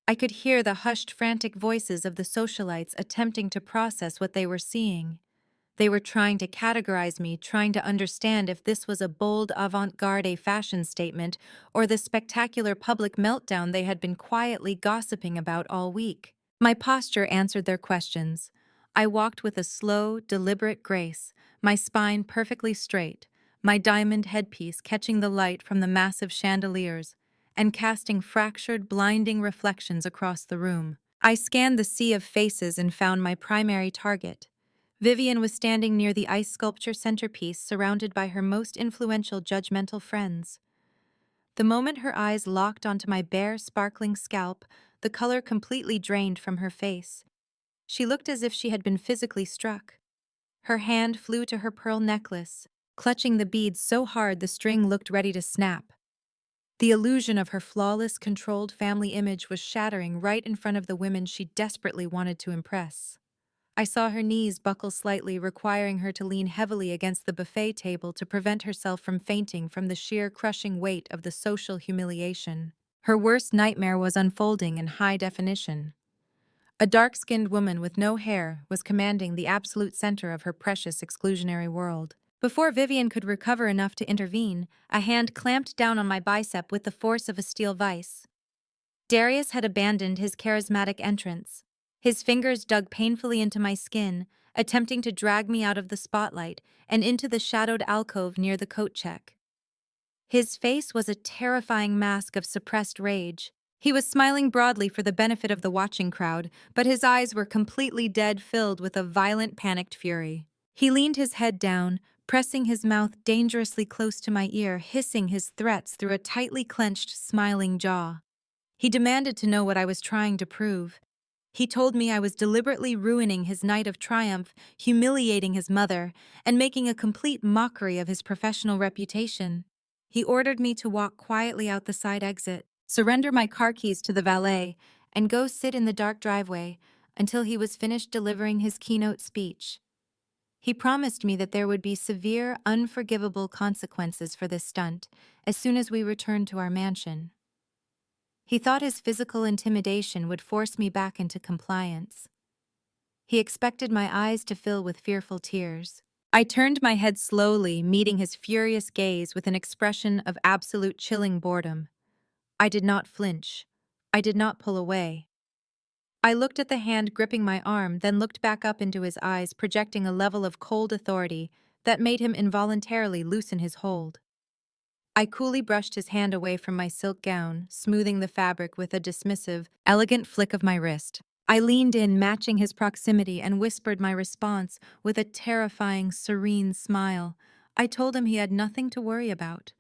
I could hear the hushed, frantic voices of the socialites attempting to process what they were seeing. They were trying to categorize me, trying to understand if this was a bold avant-garde fashion statement or the spectacular public meltdown they had been quietly gossiping about all week. My posture answered their questions. I walked with a slow, deliberate grace, my spine perfectly straight, my diamond headpiece catching the light from the massive chandeliers and casting fractured, blinding reflections across the room. I scanned the sea of faces and found my primary target. Vivian was standing near the ice sculpture centerpiece, surrounded by her most influential judgmental friends. The moment her eyes locked onto my bare, sparkling scalp, the color completely drained from her face. She looked as if she had been physically struck. Her hand flew to her pearl necklace, clutching the beads so hard the string looked ready to snap. The illusion of her flawless, controlled family image was shattering right in front of the women she desperately wanted to impress. I saw her knees buckle slightly, requiring her to lean heavily against the buffet table to prevent herself from fainting from the sheer crushing weight of the social humiliation. Her worst nightmare was unfolding in high definition. A dark-skinned woman with no hair was commanding the absolute center of her precious exclusionary world. Before Vivian could recover enough to intervene, a hand clamped down on my bicep with the force of a steel vice. Darius had abandoned his charismatic entrance. His fingers dug painfully into my skin, attempting to drag me out of the spotlight and into the shadowed alcove near the coat check. His face was a terrifying mask of suppressed rage. He was smiling broadly for the benefit of the watching crowd, but his eyes were completely dead, filled with a violent, panicked fury. He leaned his head down, pressing his mouth dangerously close to my ear, hissing his threats through a tightly clenched, smiling jaw. He demanded to know what I was trying to prove. He told me I was deliberately ruining his night of triumph, humiliating his mother, and making a complete mockery of his professional reputation. He ordered me to walk quietly out the side exit, surrender my car keys to the valet, and go sit in the dark driveway until he was finished delivering his keynote speech. He promised me that there would be severe, unforgivable consequences for this stunt as soon as we returned to our mansion. He thought his physical intimidation would force me back into compliance. He expected my eyes to fill with fearful tears. I turned my head slowly, meeting his furious gaze with an expression of absolute chilling boredom. I did not flinch. I did not pull away. I looked at the hand gripping my arm, then looked back up into his eyes, projecting a level of cold authority that made him involuntarily loosen his hold. I coolly brushed his hand away from my silk gown, smoothing the fabric with a dismissive, elegant flick of my wrist. I leaned in, matching his proximity, and whispered my response with a terrifying, serene smile. I told him he had nothing to worry about.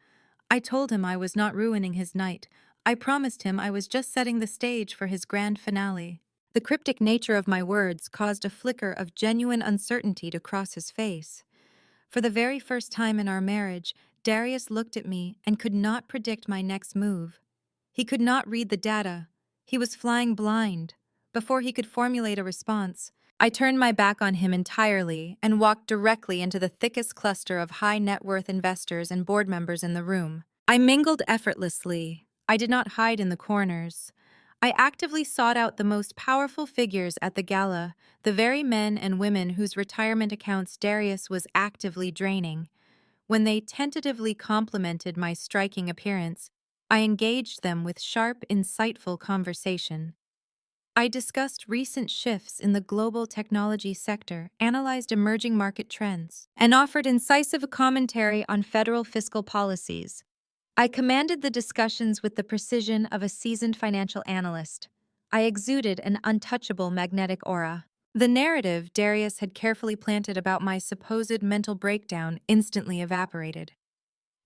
I told him I was not ruining his night. I promised him I was just setting the stage for his grand finale. The cryptic nature of my words caused a flicker of genuine uncertainty to cross his face. For the very first time in our marriage, Darius looked at me and could not predict my next move. He could not read the data. He was flying blind. Before he could formulate a response, I turned my back on him entirely and walked directly into the thickest cluster of high-net-worth investors and board members in the room. I mingled effortlessly. I did not hide in the corners. I actively sought out the most powerful figures at the gala, the very men and women whose retirement accounts Darius was actively draining. When they tentatively complimented my striking appearance, I engaged them with sharp, insightful conversation. I discussed recent shifts in the global technology sector, analyzed emerging market trends, and offered incisive commentary on federal fiscal policies. I commanded the discussions with the precision of a seasoned financial analyst. I exuded an untouchable magnetic aura. The narrative Darius had carefully planted about my supposed mental breakdown instantly evaporated.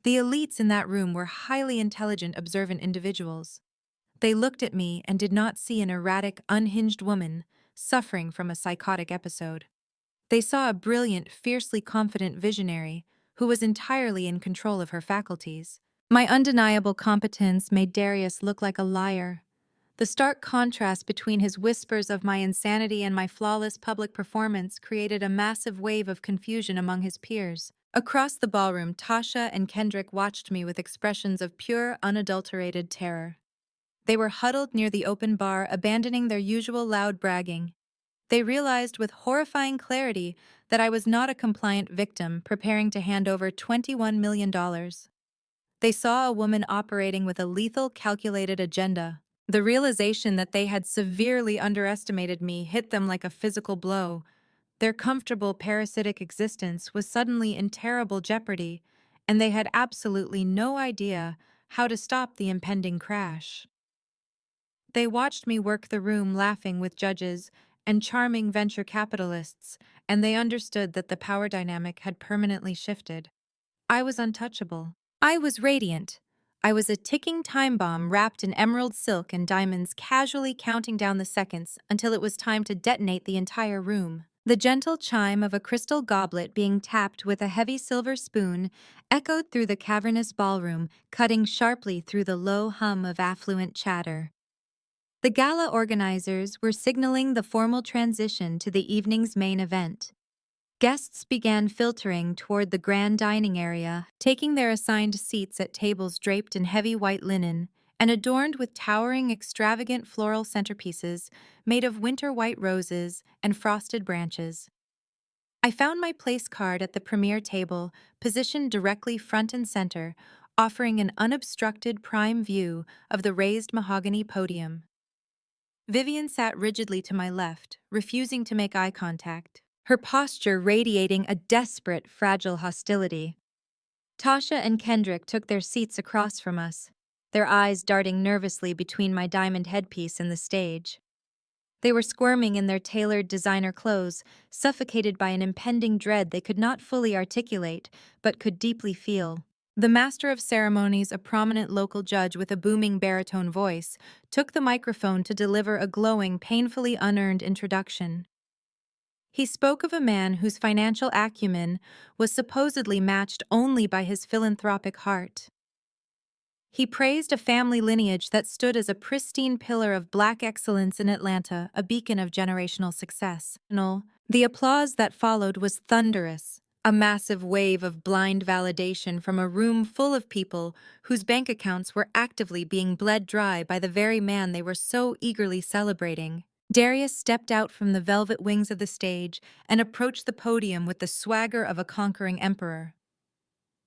The elites in that room were highly intelligent, observant individuals. They looked at me and did not see an erratic, unhinged woman suffering from a psychotic episode. They saw a brilliant, fiercely confident visionary who was entirely in control of her faculties. My undeniable competence made Darius look like a liar. The stark contrast between his whispers of my insanity and my flawless public performance created a massive wave of confusion among his peers. Across the ballroom, Tasha and Kendrick watched me with expressions of pure, unadulterated terror. They were huddled near the open bar, abandoning their usual loud bragging. They realized with horrifying clarity that I was not a compliant victim preparing to hand over $21 million. They saw a woman operating with a lethal, calculated agenda. The realization that they had severely underestimated me hit them like a physical blow. Their comfortable parasitic existence was suddenly in terrible jeopardy, and they had absolutely no idea how to stop the impending crash. They watched me work the room, laughing with judges and charming venture capitalists, and they understood that the power dynamic had permanently shifted. I was untouchable. I was radiant. I was a ticking time bomb wrapped in emerald silk and diamonds, casually counting down the seconds until it was time to detonate the entire room. The gentle chime of a crystal goblet being tapped with a heavy silver spoon echoed through the cavernous ballroom, cutting sharply through the low hum of affluent chatter. The gala organizers were signaling the formal transition to the evening's main event. Guests began filtering toward the grand dining area, taking their assigned seats at tables draped in heavy white linen and adorned with towering, extravagant floral centerpieces made of winter white roses and frosted branches. I found my place card at the premier table, positioned directly front and center, offering an unobstructed prime view of the raised mahogany podium. Vivian sat rigidly to my left, refusing to make eye contact, her posture radiating a desperate, fragile hostility. Tasha and Kendrick took their seats across from us, their eyes darting nervously between my diamond headpiece and the stage. They were squirming in their tailored designer clothes, suffocated by an impending dread they could not fully articulate, but could deeply feel. The master of ceremonies, a prominent local judge with a booming baritone voice, took the microphone to deliver a glowing, painfully unearned introduction. He spoke of a man whose financial acumen was supposedly matched only by his philanthropic heart. He praised a family lineage that stood as a pristine pillar of Black excellence in Atlanta, a beacon of generational success. The applause that followed was thunderous, a massive wave of blind validation from a room full of people whose bank accounts were actively being bled dry by the very man they were so eagerly celebrating. Darius stepped out from the velvet wings of the stage and approached the podium with the swagger of a conquering emperor.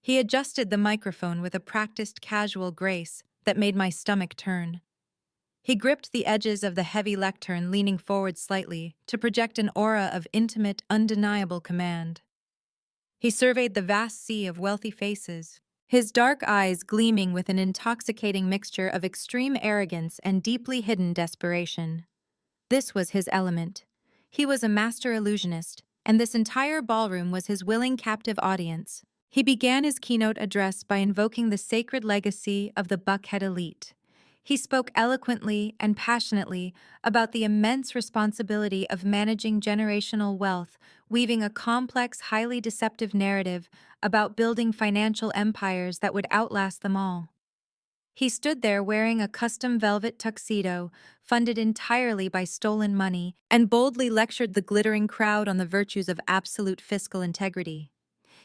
He adjusted the microphone with a practiced, casual grace that made my stomach turn. He gripped the edges of the heavy lectern, leaning forward slightly to project an aura of intimate, undeniable command. He surveyed the vast sea of wealthy faces, his dark eyes gleaming with an intoxicating mixture of extreme arrogance and deeply hidden desperation. This was his element. He was a master illusionist, and this entire ballroom was his willing captive audience. He began his keynote address by invoking the sacred legacy of the Buckhead elite. He spoke eloquently and passionately about the immense responsibility of managing generational wealth, weaving a complex, highly deceptive narrative about building financial empires that would outlast them all. He stood there wearing a custom velvet tuxedo, funded entirely by stolen money, and boldly lectured the glittering crowd on the virtues of absolute fiscal integrity.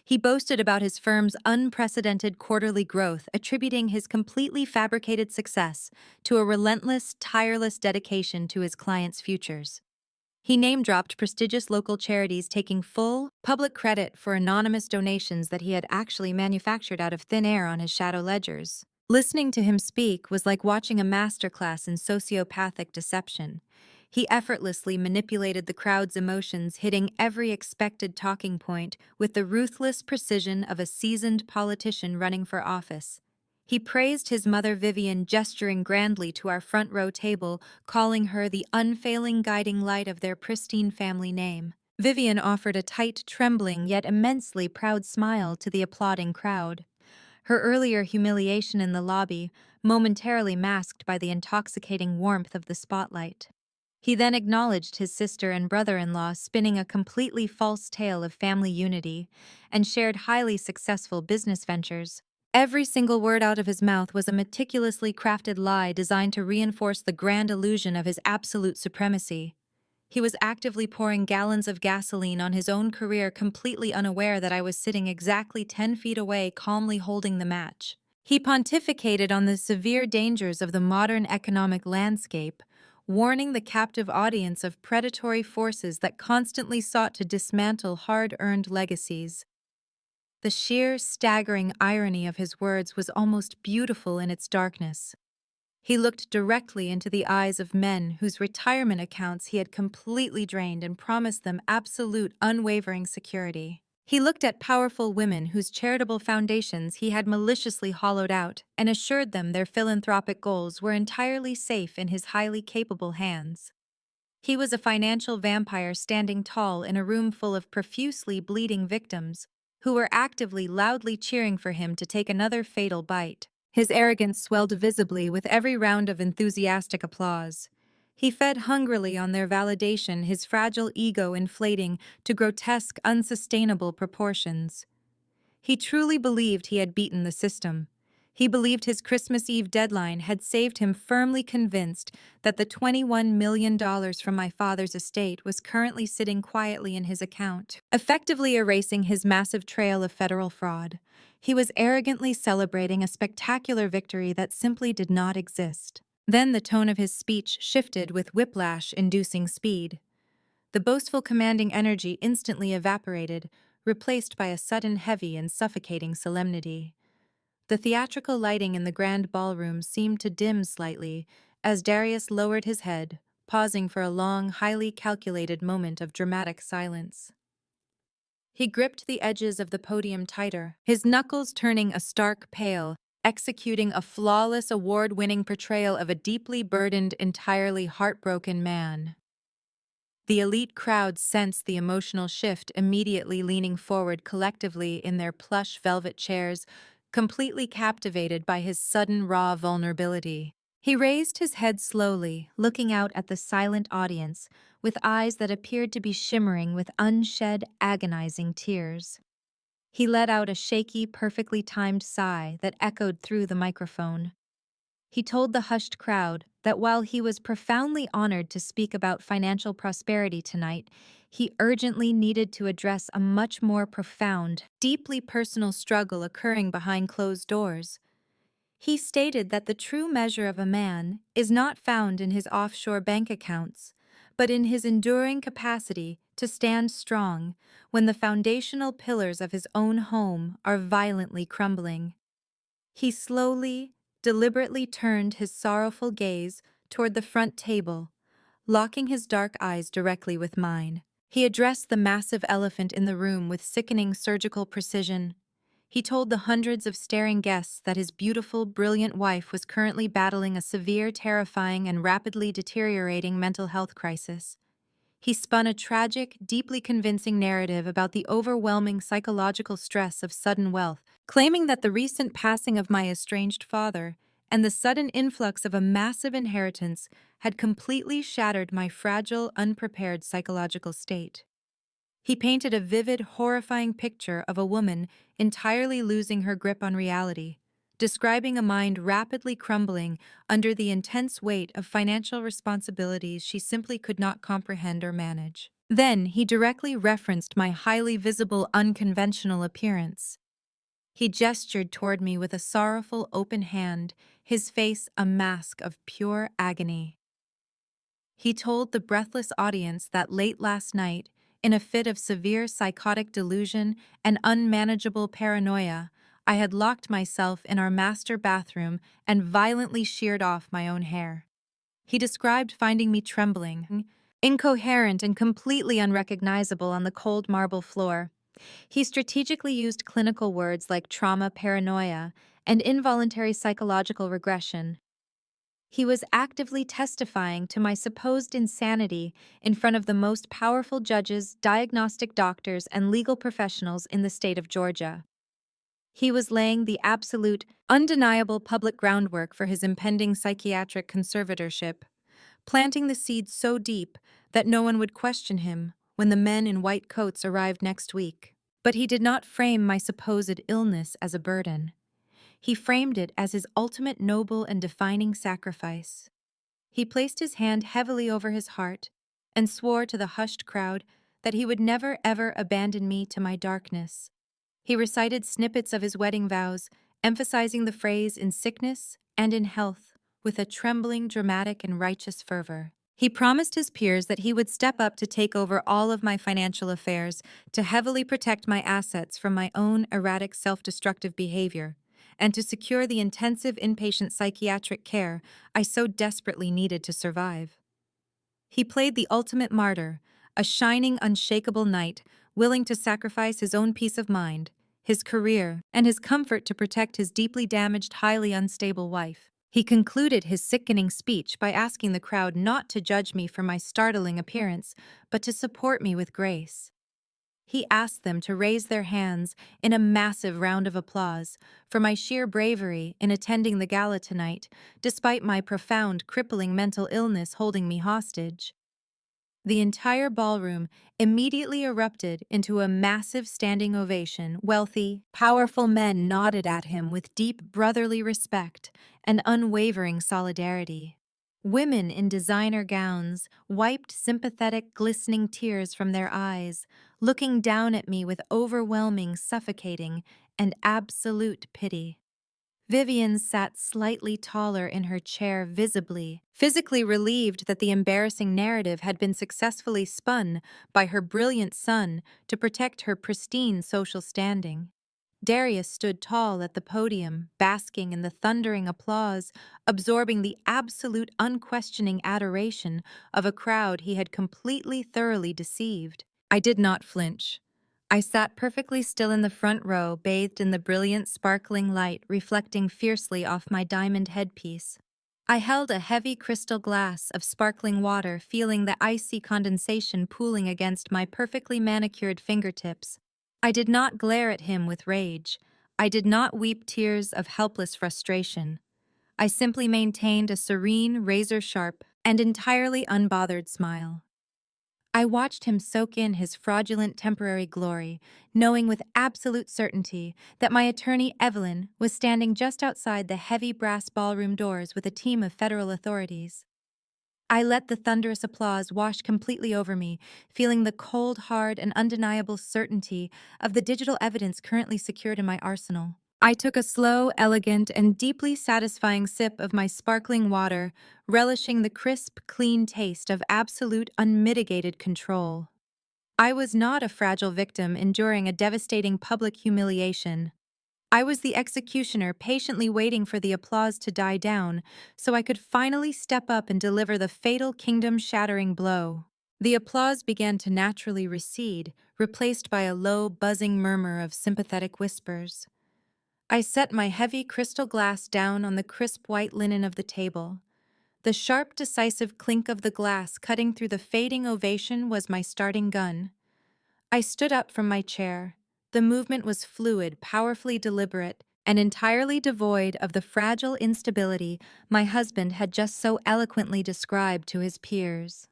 He boasted about his firm's unprecedented quarterly growth, attributing his completely fabricated success to a relentless, tireless dedication to his clients' futures. He name-dropped prestigious local charities, taking full, public credit for anonymous donations that he had actually manufactured out of thin air on his shadow ledgers. Listening to him speak was like watching a masterclass in sociopathic deception. He effortlessly manipulated the crowd's emotions, hitting every expected talking point with the ruthless precision of a seasoned politician running for office. He praised his mother Vivian, gesturing grandly to our front row table, calling her the unfailing guiding light of their pristine family name. Vivian offered a tight, trembling, yet immensely proud smile to the applauding crowd. Her earlier humiliation in the lobby, momentarily masked by the intoxicating warmth of the spotlight. He then acknowledged his sister and brother-in-law, spinning a completely false tale of family unity, and shared highly successful business ventures. Every single word out of his mouth was a meticulously crafted lie designed to reinforce the grand illusion of his absolute supremacy. He was actively pouring gallons of gasoline on his own career, completely unaware that I was sitting exactly 10 feet away, calmly holding the match. He pontificated on the severe dangers of the modern economic landscape, warning the captive audience of predatory forces that constantly sought to dismantle hard-earned legacies. The sheer, staggering irony of his words was almost beautiful in its darkness. He looked directly into the eyes of men whose retirement accounts he had completely drained and promised them absolute, unwavering security. He looked at powerful women whose charitable foundations he had maliciously hollowed out and assured them their philanthropic goals were entirely safe in his highly capable hands. He was a financial vampire standing tall in a room full of profusely bleeding victims who were actively, loudly cheering for him to take another fatal bite. His arrogance swelled visibly with every round of enthusiastic applause. He fed hungrily on their validation, his fragile ego inflating to grotesque, unsustainable proportions. He truly believed he had beaten the system. He believed his Christmas Eve deadline had saved him, firmly convinced that the $21 million from my father's estate was currently sitting quietly in his account, effectively erasing his massive trail of federal fraud. He was arrogantly celebrating a spectacular victory that simply did not exist. Then the tone of his speech shifted with whiplash-inducing speed. The boastful, commanding energy instantly evaporated, replaced by a sudden, heavy, and suffocating solemnity. The theatrical lighting in the grand ballroom seemed to dim slightly as Darius lowered his head, pausing for a long, highly calculated moment of dramatic silence. He gripped the edges of the podium tighter, his knuckles turning a stark pale, executing a flawless, award-winning portrayal of a deeply burdened, entirely heartbroken man. The elite crowd sensed the emotional shift, immediately leaning forward collectively in their plush velvet chairs, completely captivated by his sudden, raw vulnerability. He raised his head slowly, looking out at the silent audience, with eyes that appeared to be shimmering with unshed, agonizing tears. He let out a shaky, perfectly timed sigh that echoed through the microphone. He told the hushed crowd that while he was profoundly honored to speak about financial prosperity tonight, he urgently needed to address a much more profound, deeply personal struggle occurring behind closed doors. He stated that the true measure of a man is not found in his offshore bank accounts, but in his enduring capacity to stand strong when the foundational pillars of his own home are violently crumbling. He slowly, deliberately turned his sorrowful gaze toward the front table, locking his dark eyes directly with mine. He addressed the massive elephant in the room with sickening surgical precision. He told the hundreds of staring guests that his beautiful, brilliant wife was currently battling a severe, terrifying, and rapidly deteriorating mental health crisis. He spun a tragic, deeply convincing narrative about the overwhelming psychological stress of sudden wealth, claiming that the recent passing of my estranged father and the sudden influx of a massive inheritance had completely shattered my fragile, unprepared psychological state. He painted a vivid, horrifying picture of a woman entirely losing her grip on reality, describing a mind rapidly crumbling under the intense weight of financial responsibilities she simply could not comprehend or manage. Then he directly referenced my highly visible, unconventional appearance. He gestured toward me with a sorrowful, open hand, his face a mask of pure agony. He told the breathless audience that late last night, in a fit of severe psychotic delusion and unmanageable paranoia, I had locked myself in our master bathroom and violently sheared off my own hair. He described finding me trembling, incoherent and completely unrecognizable on the cold marble floor. He strategically used clinical words like trauma paranoia and involuntary psychological regression. He was actively testifying to my supposed insanity in front of the most powerful judges, diagnostic doctors, and legal professionals in the state of Georgia. He was laying the absolute, undeniable public groundwork for his impending psychiatric conservatorship, planting the seed so deep that no one would question him when the men in white coats arrived next week. But he did not frame my supposed illness as a burden. He framed it as his ultimate noble and defining sacrifice. He placed his hand heavily over his heart and swore to the hushed crowd that he would never ever abandon me to my darkness. He recited snippets of his wedding vows, emphasizing the phrase in sickness and in health with a trembling, dramatic, and righteous fervor. He promised his peers that he would step up to take over all of my financial affairs, to heavily protect my assets from my own erratic self-destructive behavior, and to secure the intensive inpatient psychiatric care I so desperately needed to survive. He played the ultimate martyr, a shining, unshakable knight, willing to sacrifice his own peace of mind, his career, and his comfort to protect his deeply damaged, highly unstable wife. He concluded his sickening speech by asking the crowd not to judge me for my startling appearance, but to support me with grace. He asked them to raise their hands in a massive round of applause for my sheer bravery in attending the gala tonight, despite my profound, crippling mental illness holding me hostage. The entire ballroom immediately erupted into a massive standing ovation. Wealthy, powerful men nodded at him with deep brotherly respect and unwavering solidarity. Women in designer gowns wiped sympathetic, glistening tears from their eyes, looking down at me with overwhelming, suffocating, and absolute pity. Vivian sat slightly taller in her chair, visibly, physically relieved that the embarrassing narrative had been successfully spun by her brilliant son to protect her pristine social standing. Darius stood tall at the podium, basking in the thundering applause, absorbing the absolute unquestioning adoration of a crowd he had completely thoroughly deceived. I did not flinch. I sat perfectly still in the front row, bathed in the brilliant, sparkling light reflecting fiercely off my diamond headpiece. I held a heavy crystal glass of sparkling water, feeling the icy condensation pooling against my perfectly manicured fingertips. I did not glare at him with rage. I did not weep tears of helpless frustration. I simply maintained a serene, razor-sharp, and entirely unbothered smile. I watched him soak in his fraudulent temporary glory, knowing with absolute certainty that my attorney Evelyn was standing just outside the heavy brass ballroom doors with a team of federal authorities. I let the thunderous applause wash completely over me, feeling the cold, hard, and undeniable certainty of the digital evidence currently secured in my arsenal. I took a slow, elegant, and deeply satisfying sip of my sparkling water, relishing the crisp, clean taste of absolute, unmitigated control. I was not a fragile victim enduring a devastating public humiliation. I was the executioner patiently waiting for the applause to die down so I could finally step up and deliver the fatal kingdom-shattering blow. The applause began to naturally recede, replaced by a low, buzzing murmur of sympathetic whispers. I set my heavy crystal glass down on the crisp white linen of the table. The sharp, decisive clink of the glass cutting through the fading ovation was my starting gun. I stood up from my chair. The movement was fluid, powerfully deliberate, and entirely devoid of the fragile instability my husband had just so eloquently described to his peers.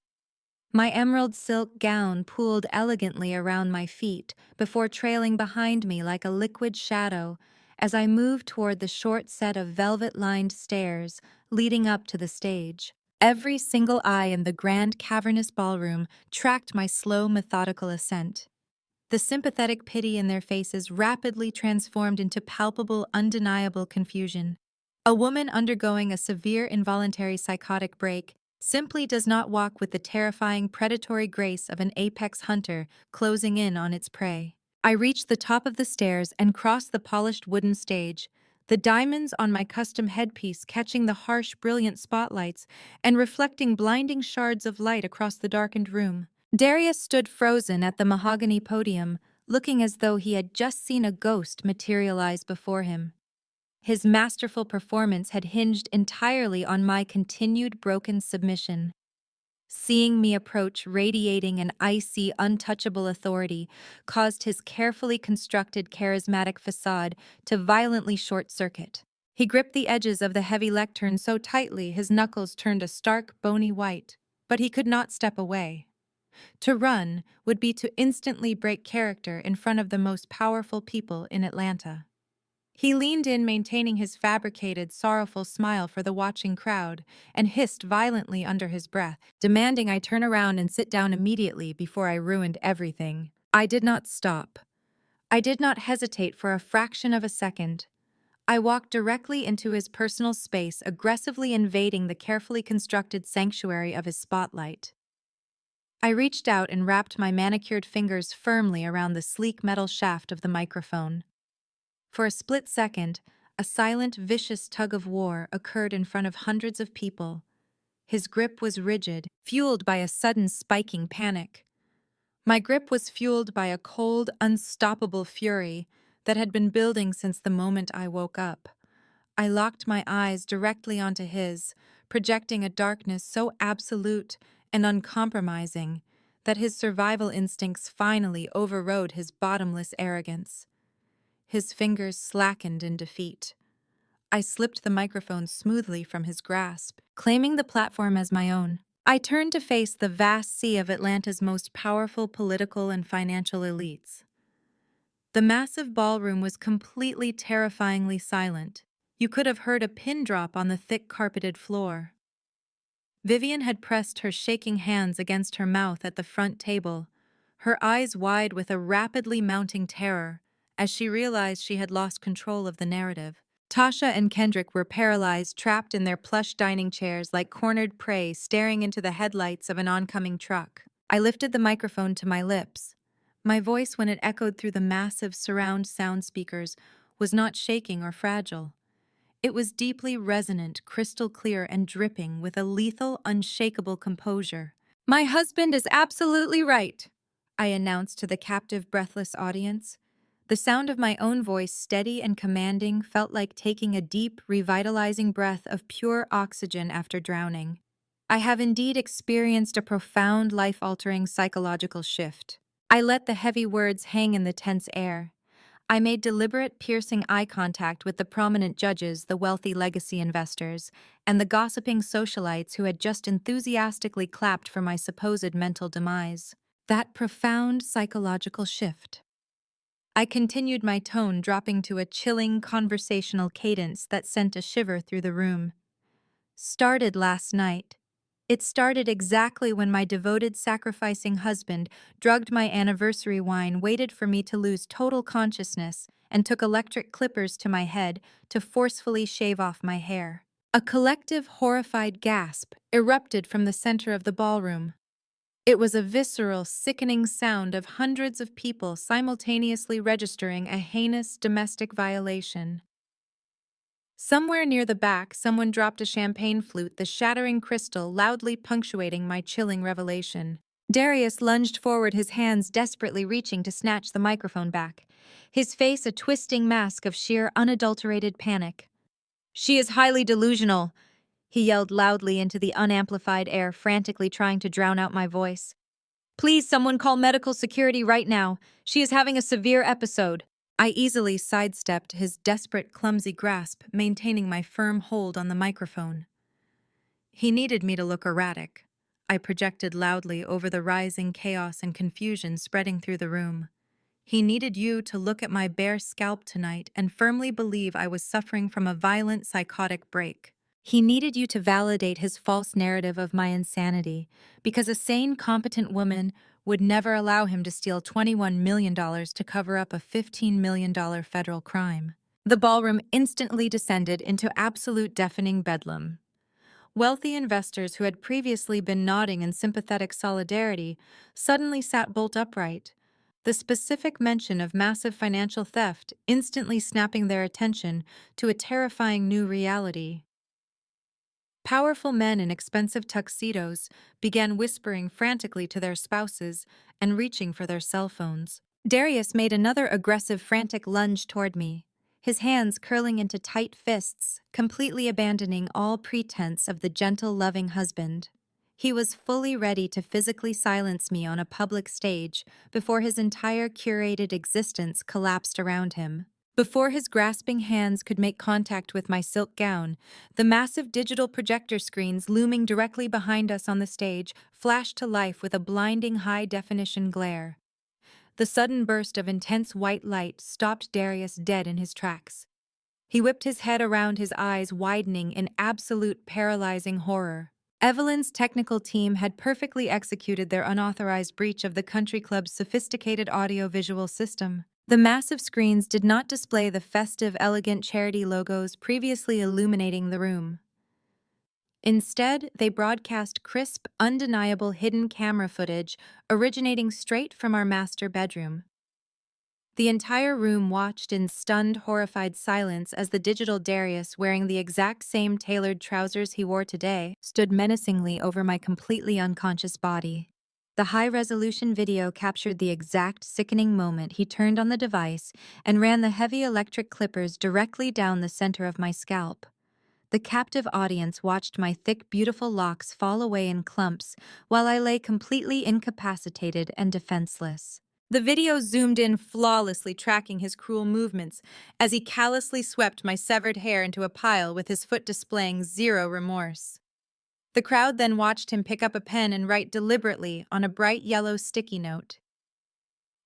My emerald silk gown pooled elegantly around my feet before trailing behind me like a liquid shadow as I moved toward the short set of velvet-lined stairs leading up to the stage. Every single eye in the grand cavernous ballroom tracked my slow, methodical ascent. The sympathetic pity in their faces rapidly transformed into palpable, undeniable confusion. A woman undergoing a severe involuntary psychotic break simply does not walk with the terrifying predatory grace of an apex hunter closing in on its prey. I reached the top of the stairs and crossed the polished wooden stage, the diamonds on my custom headpiece catching the harsh, brilliant spotlights and reflecting blinding shards of light across the darkened room. Darius stood frozen at the mahogany podium, looking as though he had just seen a ghost materialize before him. His masterful performance had hinged entirely on my continued broken submission. Seeing me approach radiating an icy, untouchable authority caused his carefully constructed charismatic facade to violently short-circuit. He gripped the edges of the heavy lectern so tightly his knuckles turned a stark, bony white, but he could not step away. To run would be to instantly break character in front of the most powerful people in Atlanta. He leaned in, maintaining his fabricated, sorrowful smile for the watching crowd, and hissed violently under his breath, demanding I turn around and sit down immediately before I ruined everything. I did not stop. I did not hesitate for a fraction of a second. I walked directly into his personal space, aggressively invading the carefully constructed sanctuary of his spotlight. I reached out and wrapped my manicured fingers firmly around the sleek metal shaft of the microphone. For a split second, a silent, vicious tug of war occurred in front of hundreds of people. His grip was rigid, fueled by a sudden spiking panic. My grip was fueled by a cold, unstoppable fury that had been building since the moment I woke up. I locked my eyes directly onto his, projecting a darkness so absolute and uncompromising that his survival instincts finally overrode his bottomless arrogance. His fingers slackened in defeat. I slipped the microphone smoothly from his grasp, claiming the platform as my own. I turned to face the vast sea of Atlanta's most powerful political and financial elites. The massive ballroom was completely terrifyingly silent. You could have heard a pin drop on the thick carpeted floor. Vivian had pressed her shaking hands against her mouth at the front table, her eyes wide with a rapidly mounting terror, as she realized she had lost control of the narrative. Tasha and Kendrick were paralyzed, trapped in their plush dining chairs like cornered prey staring into the headlights of an oncoming truck. I lifted the microphone to my lips. My voice, when it echoed through the massive surround sound speakers, was not shaking or fragile. It was deeply resonant, crystal clear, and dripping with a lethal, unshakable composure. "My husband is absolutely right," I announced to the captive, breathless audience. The sound of my own voice, steady and commanding, felt like taking a deep, revitalizing breath of pure oxygen after drowning. I have indeed experienced a profound, life-altering psychological shift. I let the heavy words hang in the tense air. I made deliberate, piercing eye contact with the prominent judges, the wealthy legacy investors, and the gossiping socialites who had just enthusiastically clapped for my supposed mental demise. That profound psychological shift. I continued my tone, dropping to a chilling conversational cadence that sent a shiver through the room. Started last night. It started exactly when my devoted, sacrificing husband drugged my anniversary wine, waited for me to lose total consciousness, and took electric clippers to my head to forcefully shave off my hair. A collective, horrified gasp erupted from the center of the ballroom. It was a visceral, sickening sound of hundreds of people simultaneously registering a heinous domestic violation. Somewhere near the back, someone dropped a champagne flute, the shattering crystal loudly punctuating my chilling revelation. Darius lunged forward, his hands desperately reaching to snatch the microphone back, his face a twisting mask of sheer, unadulterated panic. "She is highly delusional," he yelled loudly into the unamplified air, frantically trying to drown out my voice. "Please, someone call medical security right now. She is having a severe episode." I easily sidestepped his desperate, clumsy grasp, maintaining my firm hold on the microphone. He needed me to look erratic. I projected loudly over the rising chaos and confusion spreading through the room. He needed you to look at my bare scalp tonight and firmly believe I was suffering from a violent psychotic break. He needed you to validate his false narrative of my insanity, because a sane, competent woman would never allow him to steal $21 million to cover up a $15 million federal crime. The ballroom instantly descended into absolute deafening bedlam. Wealthy investors who had previously been nodding in sympathetic solidarity suddenly sat bolt upright, the specific mention of massive financial theft instantly snapping their attention to a terrifying new reality. Powerful men in expensive tuxedos began whispering frantically to their spouses and reaching for their cell phones. Darius made another aggressive, frantic lunge toward me, his hands curling into tight fists, completely abandoning all pretense of the gentle, loving husband. He was fully ready to physically silence me on a public stage before his entire curated existence collapsed around him. Before his grasping hands could make contact with my silk gown, the massive digital projector screens looming directly behind us on the stage flashed to life with a blinding high-definition glare. The sudden burst of intense white light stopped Darius dead in his tracks. He whipped his head around, his eyes widening in absolute paralyzing horror. Evelyn's technical team had perfectly executed their unauthorized breach of the country club's sophisticated audio-visual system. The massive screens did not display the festive, elegant charity logos previously illuminating the room. Instead, they broadcast crisp, undeniable hidden camera footage originating straight from our master bedroom. The entire room watched in stunned, horrified silence as the digital Darius, wearing the exact same tailored trousers he wore today, stood menacingly over my completely unconscious body. The high-resolution video captured the exact sickening moment he turned on the device and ran the heavy electric clippers directly down the center of my scalp. The captive audience watched my thick, beautiful locks fall away in clumps while I lay completely incapacitated and defenseless. The video zoomed in flawlessly, tracking his cruel movements as he callously swept my severed hair into a pile with his foot displaying zero remorse. The crowd then watched him pick up a pen and write deliberately on a bright yellow sticky note.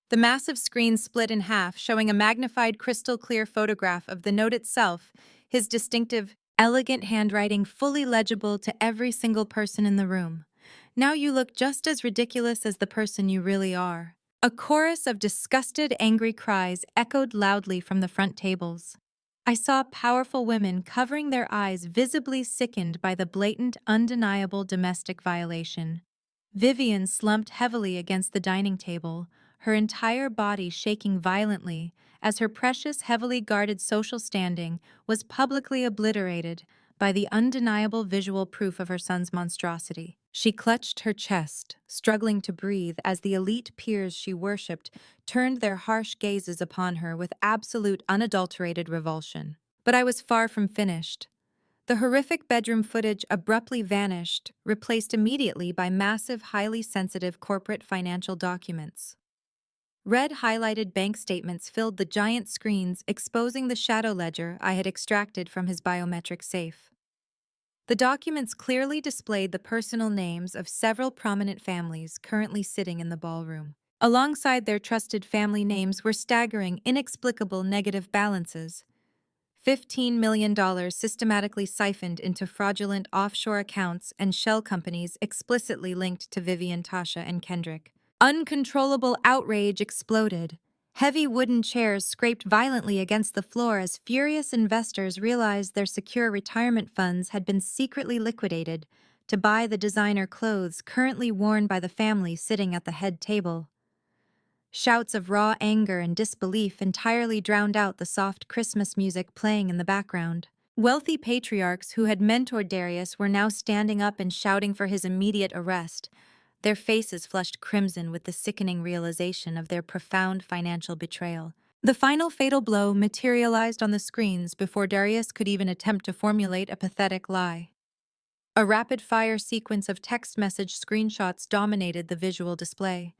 The massive screen split in half, showing a magnified crystal-clear photograph of the note itself, his distinctive, elegant handwriting fully legible to every single person in the room. "Now you look just as ridiculous as the person you really are." A chorus of disgusted, angry cries echoed loudly from the front tables. I saw powerful women covering their eyes, visibly sickened by the blatant, undeniable domestic violation. Vivian slumped heavily against the dining table, her entire body shaking violently as her precious, heavily guarded social standing was publicly obliterated by the undeniable visual proof of her son's monstrosity. She clutched her chest, struggling to breathe as the elite peers she worshipped turned their harsh gazes upon her with absolute, unadulterated revulsion. But I was far from finished. The horrific bedroom footage abruptly vanished, replaced immediately by massive, highly sensitive corporate financial documents. Red highlighted bank statements filled the giant screens, exposing the shadow ledger I had extracted from his biometric safe. The documents clearly displayed the personal names of several prominent families currently sitting in the ballroom. Alongside their trusted family names were staggering, inexplicable negative balances. $15 million systematically siphoned into fraudulent offshore accounts and shell companies explicitly linked to Vivian, Tasha, and Kendrick. Uncontrollable outrage exploded. Heavy wooden chairs scraped violently against the floor as furious investors realized their secure retirement funds had been secretly liquidated to buy the designer clothes currently worn by the family sitting at the head table. Shouts of raw anger and disbelief entirely drowned out the soft Christmas music playing in the background. Wealthy patriarchs who had mentored Darius were now standing up and shouting for his immediate arrest, their faces flushed crimson with the sickening realization of their profound financial betrayal. The final fatal blow materialized on the screens before Darius could even attempt to formulate a pathetic lie. A rapid-fire sequence of text message screenshots dominated the visual display.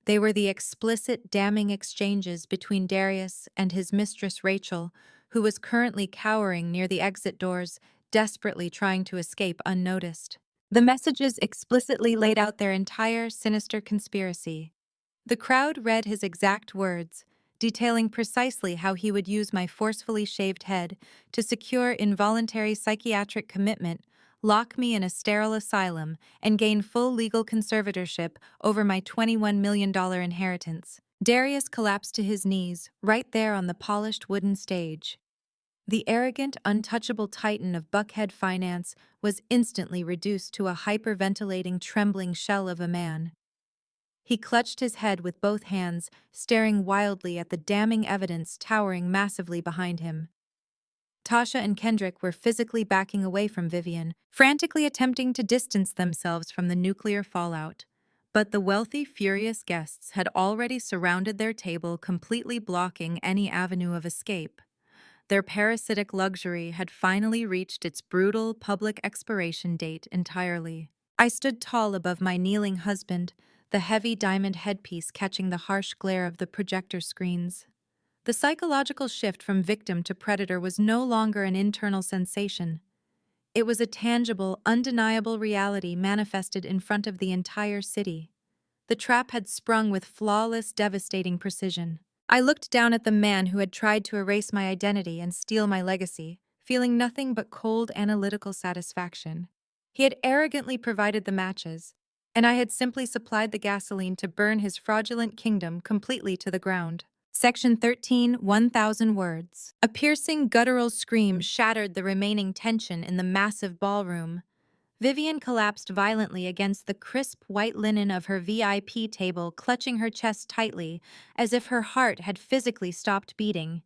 They were the explicit, damning exchanges between Darius and his mistress Rachel, who was currently cowering near the exit doors, desperately trying to escape unnoticed. The messages explicitly laid out their entire sinister conspiracy. The crowd read his exact words, detailing precisely how he would use my forcefully shaved head to secure involuntary psychiatric commitment, lock me in a sterile asylum, and gain full legal conservatorship over my $21 million inheritance. Darius collapsed to his knees, right there on the polished wooden stage. The arrogant, untouchable titan of Buckhead Finance was instantly reduced to a hyperventilating, trembling shell of a man. He clutched his head with both hands, staring wildly at the damning evidence towering massively behind him. Tasha and Kendrick were physically backing away from Vivian, frantically attempting to distance themselves from the nuclear fallout. But the wealthy, furious guests had already surrounded their table, completely blocking any avenue of escape. Their parasitic luxury had finally reached its brutal public expiration date entirely. I stood tall above my kneeling husband, the heavy diamond headpiece catching the harsh glare of the projector screens. The psychological shift from victim to predator was no longer an internal sensation. It was a tangible, undeniable reality manifested in front of the entire city. The trap had sprung with flawless, devastating precision. I looked down at the man who had tried to erase my identity and steal my legacy, feeling nothing but cold, analytical satisfaction. He had arrogantly provided the matches, and I had simply supplied the gasoline to burn his fraudulent kingdom completely to the ground. Section 13, 1,000 words. A piercing, guttural scream shattered the remaining tension in the massive ballroom. Vivian collapsed violently against the crisp white linen of her VIP table, clutching her chest tightly, as if her heart had physically stopped beating.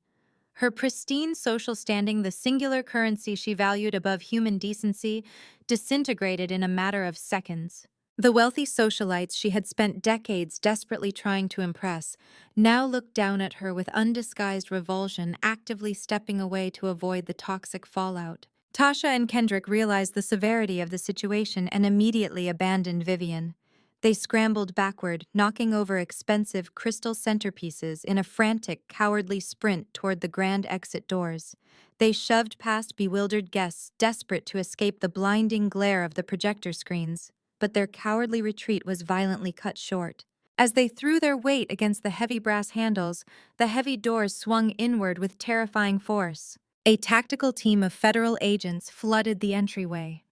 Her pristine social standing, the singular currency she valued above human decency, disintegrated in a matter of seconds. The wealthy socialites she had spent decades desperately trying to impress now looked down at her with undisguised revulsion, actively stepping away to avoid the toxic fallout. Tasha and Kendrick realized the severity of the situation and immediately abandoned Vivian. They scrambled backward, knocking over expensive crystal centerpieces in a frantic, cowardly sprint toward the grand exit doors. They shoved past bewildered guests, desperate to escape the blinding glare of the projector screens. But their cowardly retreat was violently cut short. As they threw their weight against the heavy brass handles, the heavy doors swung inward with terrifying force. A tactical team of federal agents flooded the entryway.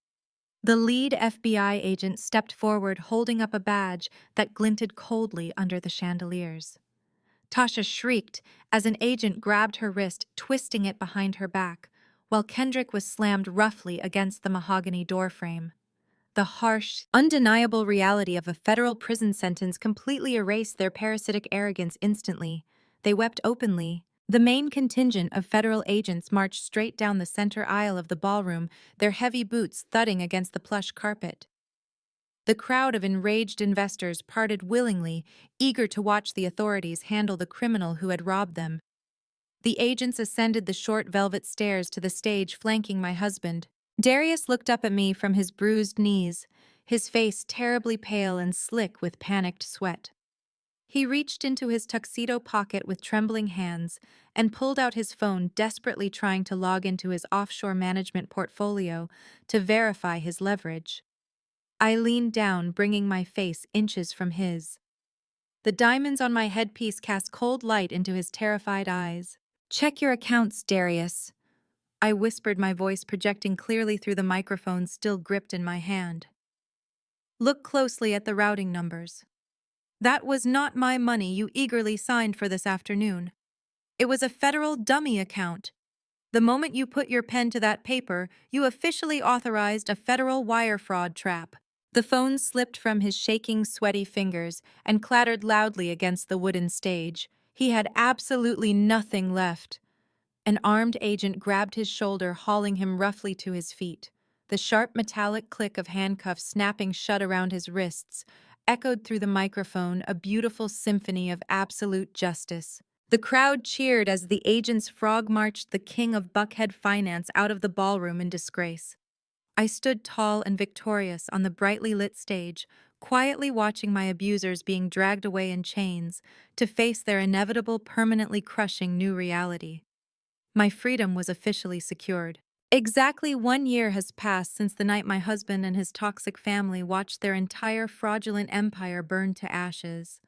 The lead FBI agent stepped forward, holding up a badge that glinted coldly under the chandeliers. Tasha shrieked as an agent grabbed her wrist, twisting it behind her back, while Kendrick was slammed roughly against the mahogany doorframe. The harsh, undeniable reality of a federal prison sentence completely erased their parasitic arrogance instantly. They wept openly. The main contingent of federal agents marched straight down the center aisle of the ballroom, their heavy boots thudding against the plush carpet. The crowd of enraged investors parted willingly, eager to watch the authorities handle the criminal who had robbed them. The agents ascended the short velvet stairs to the stage flanking my husband. Darius looked up at me from his bruised knees, his face terribly pale and slick with panicked sweat. He reached into his tuxedo pocket with trembling hands and pulled out his phone, desperately trying to log into his offshore management portfolio to verify his leverage. I leaned down, bringing my face inches from his. The diamonds on my headpiece cast cold light into his terrified eyes. "Check your accounts, Darius," I whispered, my voice projecting clearly through the microphone still gripped in my hand. "Look closely at the routing numbers. That was not my money you eagerly signed for this afternoon. It was a federal dummy account. The moment you put your pen to that paper, you officially authorized a federal wire fraud trap." The phone slipped from his shaking, sweaty fingers and clattered loudly against the wooden stage. He had absolutely nothing left. An armed agent grabbed his shoulder, hauling him roughly to his feet. The sharp metallic click of handcuffs snapping shut around his wrists echoed through the microphone, a beautiful symphony of absolute justice. The crowd cheered as the agents frog-marched the king of Buckhead Finance out of the ballroom in disgrace. I stood tall and victorious on the brightly lit stage, quietly watching my abusers being dragged away in chains to face their inevitable, permanently crushing new reality. My freedom was officially secured. Exactly 1 year has passed since the night my husband and his toxic family watched their entire fraudulent empire burn to ashes.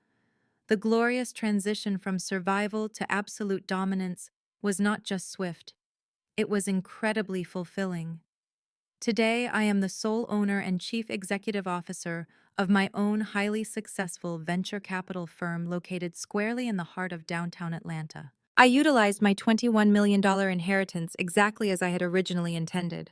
The glorious transition from survival to absolute dominance was not just swift, it was incredibly fulfilling. Today, I am the sole owner and chief executive officer of my own highly successful venture capital firm located squarely in the heart of downtown Atlanta. I utilized my $21 million inheritance exactly as I had originally intended.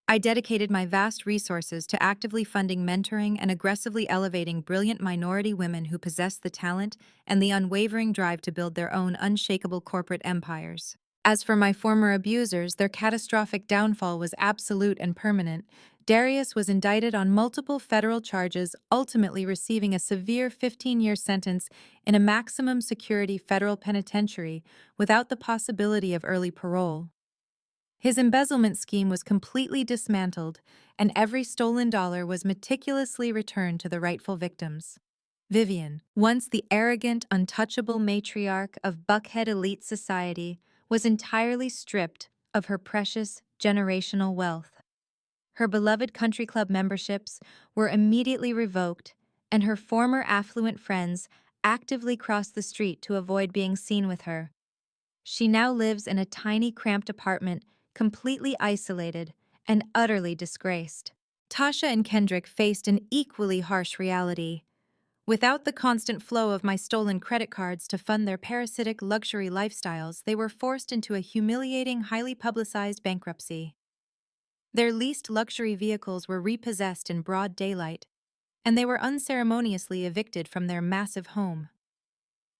I dedicated my vast resources to actively funding mentoring and aggressively elevating brilliant minority women who possess the talent and the unwavering drive to build their own unshakable corporate empires. As for my former abusers, their catastrophic downfall was absolute and permanent. Darius was indicted on multiple federal charges, ultimately receiving a severe 15-year sentence in a maximum security federal penitentiary without the possibility of early parole. His embezzlement scheme was completely dismantled, and every stolen dollar was meticulously returned to the rightful victims. Vivian, once the arrogant, untouchable matriarch of Buckhead elite society, was entirely stripped of her precious generational wealth. Her beloved country club memberships were immediately revoked, and her former affluent friends actively crossed the street to avoid being seen with her. She now lives in a tiny, cramped apartment, completely isolated and utterly disgraced. Tasha and Kendrick faced an equally harsh reality. Without the constant flow of my stolen credit cards to fund their parasitic luxury lifestyles, they were forced into a humiliating, highly publicized bankruptcy. Their leased luxury vehicles were repossessed in broad daylight, and they were unceremoniously evicted from their massive home.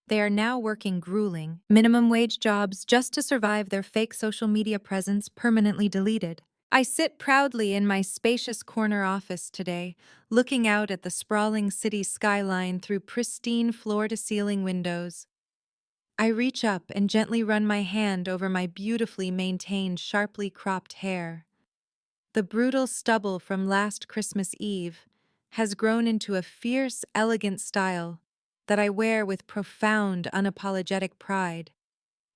They are now working grueling, minimum wage jobs just to survive their fake social media presence permanently deleted. I sit proudly in my spacious corner office today, looking out at the sprawling city skyline through pristine floor-to-ceiling windows. I reach up and gently run my hand over my beautifully maintained, sharply cropped hair. The brutal stubble from last Christmas Eve has grown into a fierce, elegant style that I wear with profound, unapologetic pride.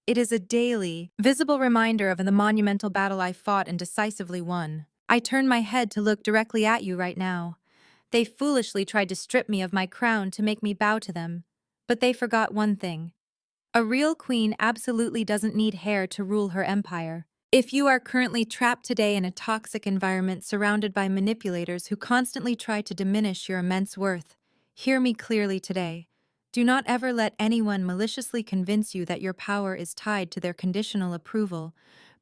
It is a daily, visible reminder of the monumental battle I fought and decisively won. I turn my head to look directly at you right now. They foolishly tried to strip me of my crown to make me bow to them. But they forgot one thing. A real queen absolutely doesn't need hair to rule her empire. If you are currently trapped today in a toxic environment surrounded by manipulators who constantly try to diminish your immense worth, hear me clearly today. Do not ever let anyone maliciously convince you that your power is tied to their conditional approval.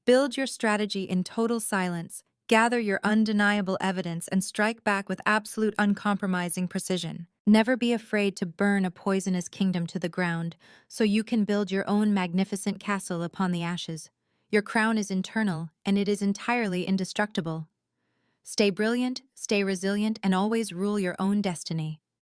Build your strategy in total silence, gather your undeniable evidence, and strike back with absolute uncompromising precision. Never be afraid to burn a poisonous kingdom to the ground, so you can build your own magnificent castle upon the ashes. Your crown is internal, and it is entirely indestructible. Stay brilliant, stay resilient, and always rule your own destiny.